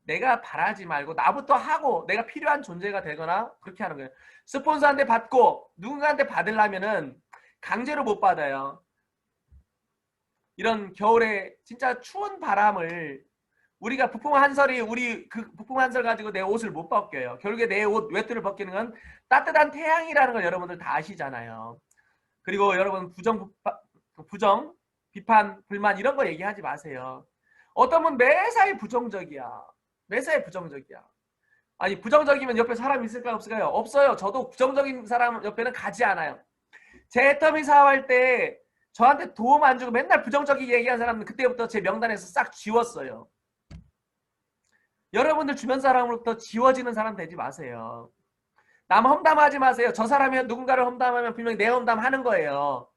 내가 바라지 말고 나부터 하고 내가 필요한 존재가 되거나 그렇게 하는 거예요. 스폰서한테 받고 누군가한테 받으려면은 강제로 못 받아요. 이런 겨울에 진짜 추운 바람을 우리가 부풍 한설이 우리 그 부풍 한설 가지고 내 옷을 못 벗겨요. 결국에 내 옷 외투를 벗기는 건 따뜻한 태양이라는 걸 여러분들 다 아시잖아요. 그리고 여러분 부정, 비판, 불만 이런 거 얘기하지 마세요. 어떤 분 매사에 부정적이야. 매사에 부정적이야. 아니 부정적이면 옆에 사람 있을까요? 없을까요? 없어요. 저도 부정적인 사람 옆에는 가지 않아요. 제 애터미 사업할 때 저한테 도움 안 주고 맨날 부정적인 얘기한 사람은 그때부터 제 명단에서 싹 지웠어요. 여러분들 주변 사람으로부터 지워지는 사람 되지 마세요. 남 험담하지 마세요. 저 사람이 누군가를 험담하면 분명히 내 험담하는 거예요.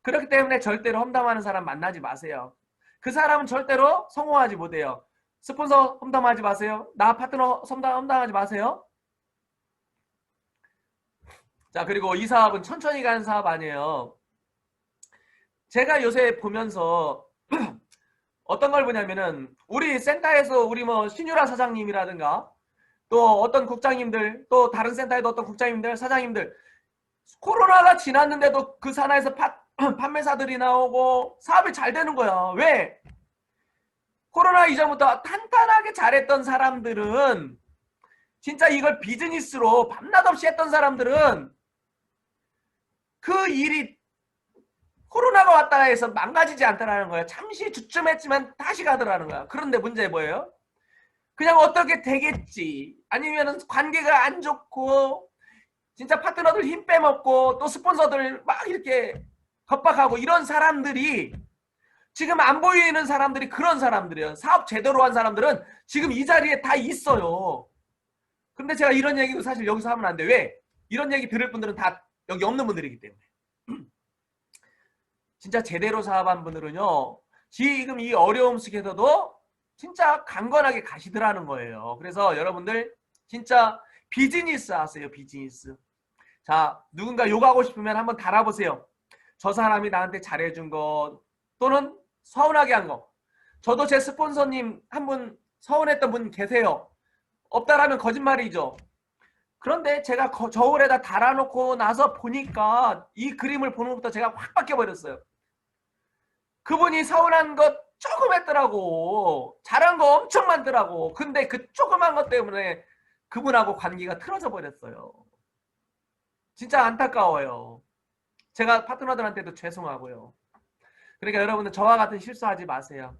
그렇기 때문에 절대로 험담하는 사람 만나지 마세요. 그 사람은 절대로 성공하지 못해요. 스폰서 험담하지 마세요. 나 파트너 험담하지 마세요. 자, 그리고 이 사업은 천천히 가는 사업 아니에요. 제가 요새 보면서 어떤 걸 보냐면은 우리 센터에서 우리 뭐 신유라 사장님이라든가 또 어떤 국장님들 또 다른 센터에도 어떤 국장님들 사장님들 코로나가 지났는데도 그 산하에서 판매사들이 나오고 사업이 잘 되는 거야. 왜? 코로나 이전부터 탄탄하게 잘했던 사람들은 진짜 이걸 비즈니스로 밤낮 없이 했던 사람들은 그 일이 코로나가 왔다 해서 망가지지 않더라는 거예요. 잠시 주춤했지만 다시 가더라는 거야. 그런데 문제 뭐예요? 그냥 어떻게 되겠지. 아니면 관계가 안 좋고 진짜 파트너들 힘 빼먹고 또 스폰서들 막 이렇게 겁박하고 이런 사람들이 지금 안 보이는 사람들이 그런 사람들이에요. 사업 제대로 한 사람들은 지금 이 자리에 다 있어요. 근데 제가 이런 얘기도 사실 여기서 하면 안 돼. 왜? 이런 얘기 들을 분들은 다 여기 없는 분들이기 때문에. 진짜 제대로 사업한 분들은요. 지금 이 어려움 속에서도 진짜 강건하게 가시더라는 거예요. 그래서 여러분들 진짜 비즈니스 하세요. 비즈니스. 자, 누군가 욕하고 싶으면 한번 달아보세요. 저 사람이 나한테 잘해준 거 또는 서운하게 한 거. 저도 제 스폰서님 한 분 서운했던 분 계세요. 없다라면 거짓말이죠. 그런데 제가 저울에다 달아놓고 나서 보니까 이 그림을 보는 것부터 제가 확 바뀌어버렸어요. 그분이 서운한 것 조금 했더라고. 잘한 거 엄청 많더라고. 근데 그 조그만 것 때문에 그분하고 관계가 틀어져 버렸어요. 진짜 안타까워요. 제가 파트너들한테도 죄송하고요. 그러니까 여러분들 저와 같은 실수하지 마세요.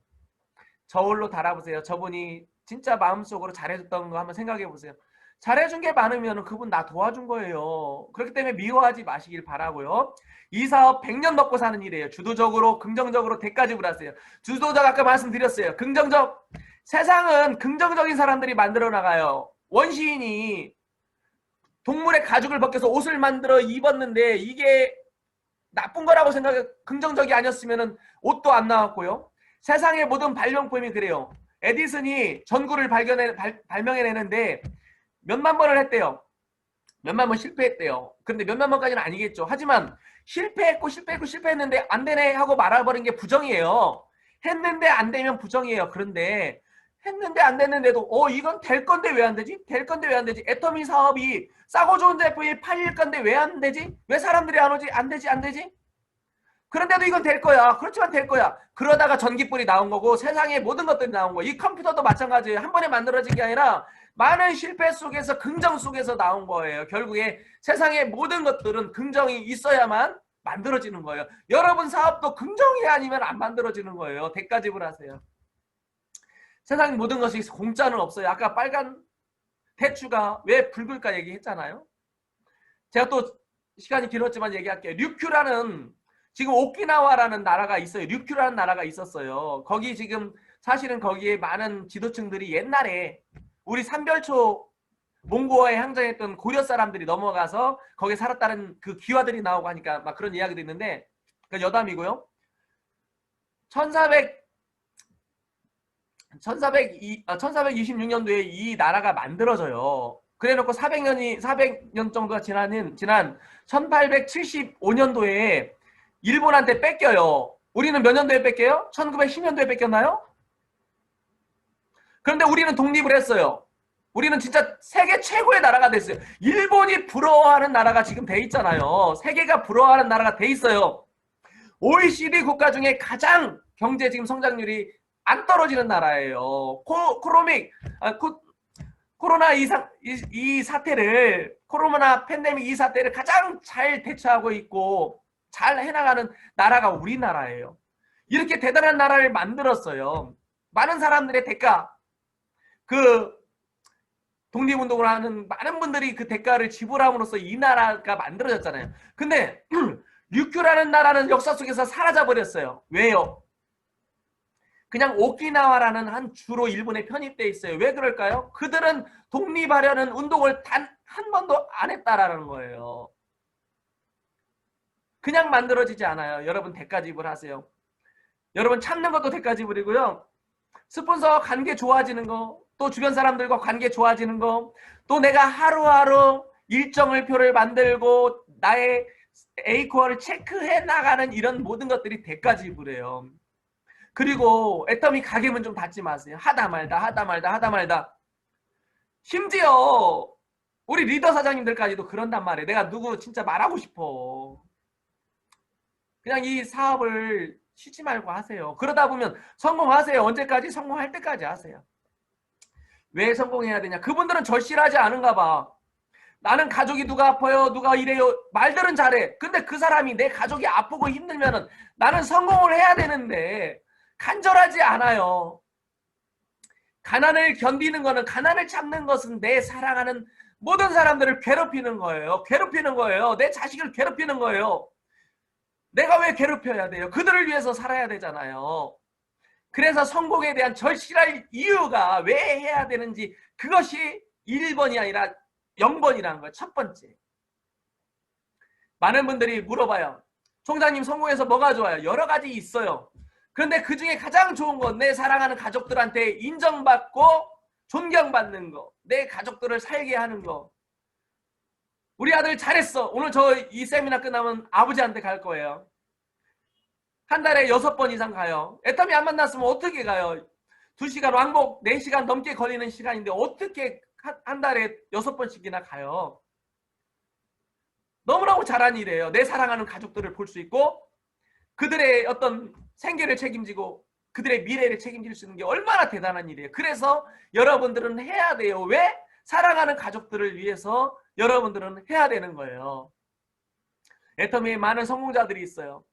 저울로 달아보세요. 저분이 진짜 마음속으로 잘해줬던 거 한번 생각해 보세요. 잘해준 게 많으면 그분 나 도와준 거예요. 그렇기 때문에 미워하지 마시길 바라고요. 이 사업 100년 먹고 사는 일이에요. 주도적으로 긍정적으로 대가 지불하세요. 주도적 아까 말씀드렸어요. 긍정적. 세상은 긍정적인 사람들이 만들어 나가요. 원시인이 동물의 가죽을 벗겨서 옷을 만들어 입었는데 이게 나쁜 거라고 생각해 긍정적이 아니었으면 옷도 안 나왔고요. 세상의 모든 발명품이 그래요. 에디슨이 전구를 발명해내는데 몇만 번을 했대요. 몇만 번 실패했대요. 근데 몇만 번까지는 아니겠죠. 하지만 실패했는데 안 되네 하고 말아버린 게 부정이에요. 했는데 안 되면 부정이에요. 그런데 했는데 안 됐는데도 이건 될 건데 왜 안 되지? 될 건데 왜 안 되지? 애터미 사업이 싸고 좋은 제품이 팔릴 건데 왜 안 되지? 왜 사람들이 안 오지? 안 되지? 그런데도 이건 될 거야. 그렇지만 될 거야. 그러다가 전기불이 나온 거고 세상의 모든 것들이 나온 거야. 이 컴퓨터도 마찬가지예요. 한 번에 만들어진 게 아니라 많은 실패 속에서 긍정 속에서 나온 거예요. 결국에 세상의 모든 것들은 긍정이 있어야만 만들어지는 거예요. 여러분 사업도 긍정이 아니면 안 만들어지는 거예요. 대가 지불하세요. 세상 모든 것이 공짜는 없어요. 아까 빨간 대추가 왜 붉을까 얘기했잖아요. 제가 또 시간이 길었지만 얘기할게요. 류큐라는 지금 오키나와라는 나라가 있어요. 류큐라는 나라가 있었어요. 거기 지금 사실은 거기에 많은 지도층들이 옛날에 우리 삼별초 몽고어에 항쟁했던 고려 사람들이 넘어가서 거기에 살았다는 그 기와들이 나오고 하니까 막 그런 이야기도 있는데 그 여담이고요. 1426년도에 이 나라가 만들어져요. 그래놓고 400년 정도가 지난 1875년도에 일본한테 뺏겨요. 우리는 몇 년도에 뺏겨요? 1910년도에 뺏겼나요? 그런데 우리는 독립을 했어요. 우리는 진짜 세계 최고의 나라가 됐어요. 일본이 부러워하는 나라가 지금 돼 있잖아요. 세계가 부러워하는 나라가 돼 있어요. OECD 국가 중에 가장 경제 지금 성장률이 안 떨어지는 나라예요. 코로나 이 사태를, 코로나 팬데믹 이 사태를 가장 잘 대처하고 있고 잘 해나가는 나라가 우리나라예요. 이렇게 대단한 나라를 만들었어요. 많은 사람들의 대가, 그 독립운동을 하는 많은 분들이 그 대가를 지불함으로써 이 나라가 만들어졌잖아요. 근데 류큐라는 나라는 역사 속에서 사라져버렸어요. 왜요? 그냥 오키나와라는 한 주로 일본에 편입돼 있어요. 왜 그럴까요? 그들은 독립하려는 운동을 단 한 번도 안 했다라는 거예요. 그냥 만들어지지 않아요. 여러분 대가 지불하세요. 여러분 참는 것도 대가 지불이고요. 스폰서와 관계 좋아지는 거, 또 주변 사람들과 관계 좋아지는 거, 또 내가 하루하루 일정표를 만들고 나의 A코어를 체크해 나가는 이런 모든 것들이 대가 지불이에요. 그리고 애터미 가격은 좀 닫지 마세요. 하다 말다. 심지어 우리 리더 사장님들까지도 그런단 말이에요. 내가 누구 진짜 말하고 싶어. 그냥 이 사업을 쉬지 말고 하세요. 그러다 보면 성공하세요. 언제까지? 성공할 때까지 하세요. 왜 성공해야 되냐? 그분들은 절실하지 않은가 봐. 나는 가족이 누가 아파요, 누가 이래요. 말들은 잘해. 근데 그 사람이 내 가족이 아프고 힘들면은 나는 성공을 해야 되는데 간절하지 않아요. 가난을 견디는 거는, 가난을 참는 것은 내 사랑하는 모든 사람들을 괴롭히는 거예요. 내 자식을 괴롭히는 거예요. 내가 왜 괴롭혀야 돼요? 그들을 위해서 살아야 되잖아요. 그래서 성공에 대한 절실할 이유가 왜 해야 되는지, 그것이 1번이 아니라 0번이라는 거예요. 첫 번째. 많은 분들이 물어봐요. 총장님, 성공해서 뭐가 좋아요? 여러 가지 있어요. 그런데 그 중에 가장 좋은 건 내 사랑하는 가족들한테 인정받고 존경받는 거. 내 가족들을 살게 하는 거. 우리 아들 잘했어. 오늘 저 이 세미나 끝나면 아버지한테 갈 거예요. 한 달에 6번 이상 가요. 애터미 안 만났으면 어떻게 가요? 2시간 왕복 4시간 넘게 걸리는 시간인데 어떻게 한 달에 6번씩이나 가요? 너무너무 잘한 일이에요. 내 사랑하는 가족들을 볼 수 있고 그들의 어떤 생계를 책임지고 그들의 미래를 책임질 수 있는 게 얼마나 대단한 일이에요. 그래서 여러분들은 해야 돼요. 왜? 사랑하는 가족들을 위해서 여러분들은 해야 되는 거예요. 애터미에 많은 성공자들이 있어요.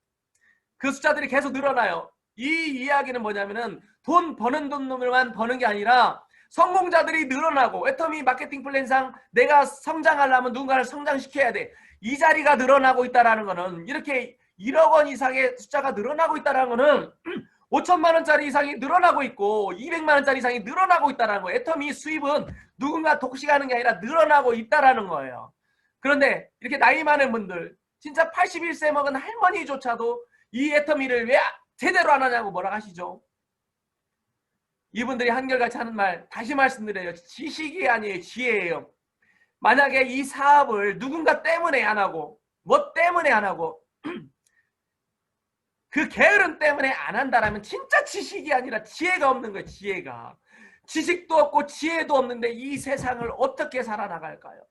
그 숫자들이 계속 늘어나요. 이 이야기는 뭐냐면은 돈 버는 돈만 버는 게 아니라 성공자들이 늘어나고, 애터미 마케팅 플랜상 내가 성장하려면 누군가를 성장시켜야 돼. 이 자리가 늘어나고 있다는 거는, 이렇게 1억 원 이상의 숫자가 늘어나고 있다는 거는 5천만 원짜리 이상이 늘어나고 있고 200만 원짜리 이상이 늘어나고 있다는 거예요. 애터미 수입은 누군가 독식하는 게 아니라 늘어나고 있다는 거예요. 그런데 이렇게 나이 많은 분들, 진짜 81세 먹은 할머니조차도 이 애터미를 왜 제대로 안 하냐고 뭐라 하시죠? 이분들이 한결같이 하는 말, 다시 말씀드려요. 지식이 아니에요. 지혜예요. 만약에 이 사업을 누군가 때문에 안 하고, 뭐 때문에 안 하고, 그 게으름 때문에 안 한다라면 진짜 지식이 아니라 지혜가 없는 거예요. 지혜가. 지식도 없고 지혜도 없는데 이 세상을 어떻게 살아나갈까요?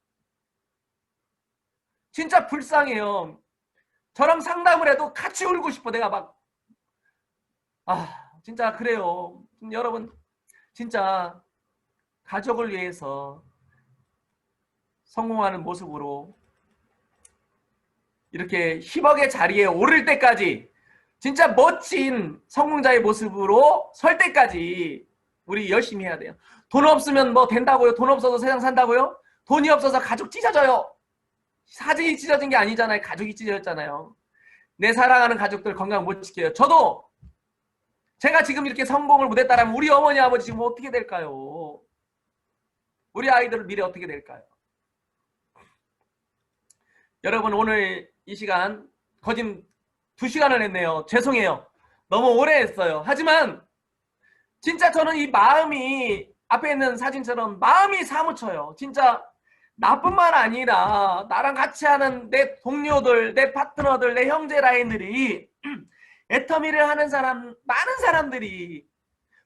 진짜 불쌍해요. 저랑 상담을 해도 같이 울고 싶어. 내가 막 진짜 그래요. 여러분, 진짜 가족을 위해서 성공하는 모습으로 이렇게 10억의 자리에 오를 때까지, 진짜 멋진 성공자의 모습으로 설 때까지 우리 열심히 해야 돼요. 돈 없으면 뭐 된다고요? 돈 없어서 세상 산다고요? 돈이 없어서 가족 찢어져요. 사진이 찢어진 게 아니잖아요. 가족이 찢어졌잖아요. 내 사랑하는 가족들 건강 못 지켜요. 저도 제가 지금 이렇게 성공을 못했다면 우리 어머니 아버지 지금 어떻게 될까요? 우리 아이들 미래 어떻게 될까요? 여러분 오늘 이 시간 거진 2시간을 했네요. 죄송해요. 너무 오래 했어요. 하지만 진짜 저는 이 마음이 앞에 있는 사진처럼 마음이 사무쳐요. 진짜 나뿐만 아니라 나랑 같이 하는 내 동료들, 내 파트너들, 내 형제 라인들이 애터미를 하는 사람, 많은 사람들이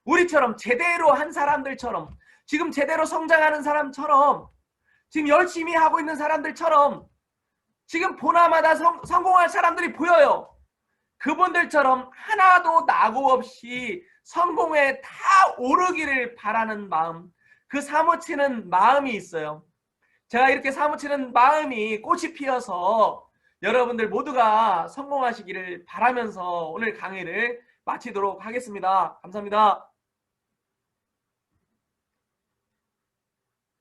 우리처럼 제대로 한 사람들처럼 지금 제대로 성장하는 사람처럼 지금 열심히 하고 있는 사람들처럼 지금 보나마나 성공할 사람들이 보여요. 그분들처럼 하나도 낙오 없이 성공에 다 오르기를 바라는 마음, 그 사무치는 마음이 있어요. 제가 이렇게 사무치는 마음이 꽃이 피어서 여러분들 모두가 성공하시기를 바라면서 오늘 강의를 마치도록 하겠습니다. 감사합니다.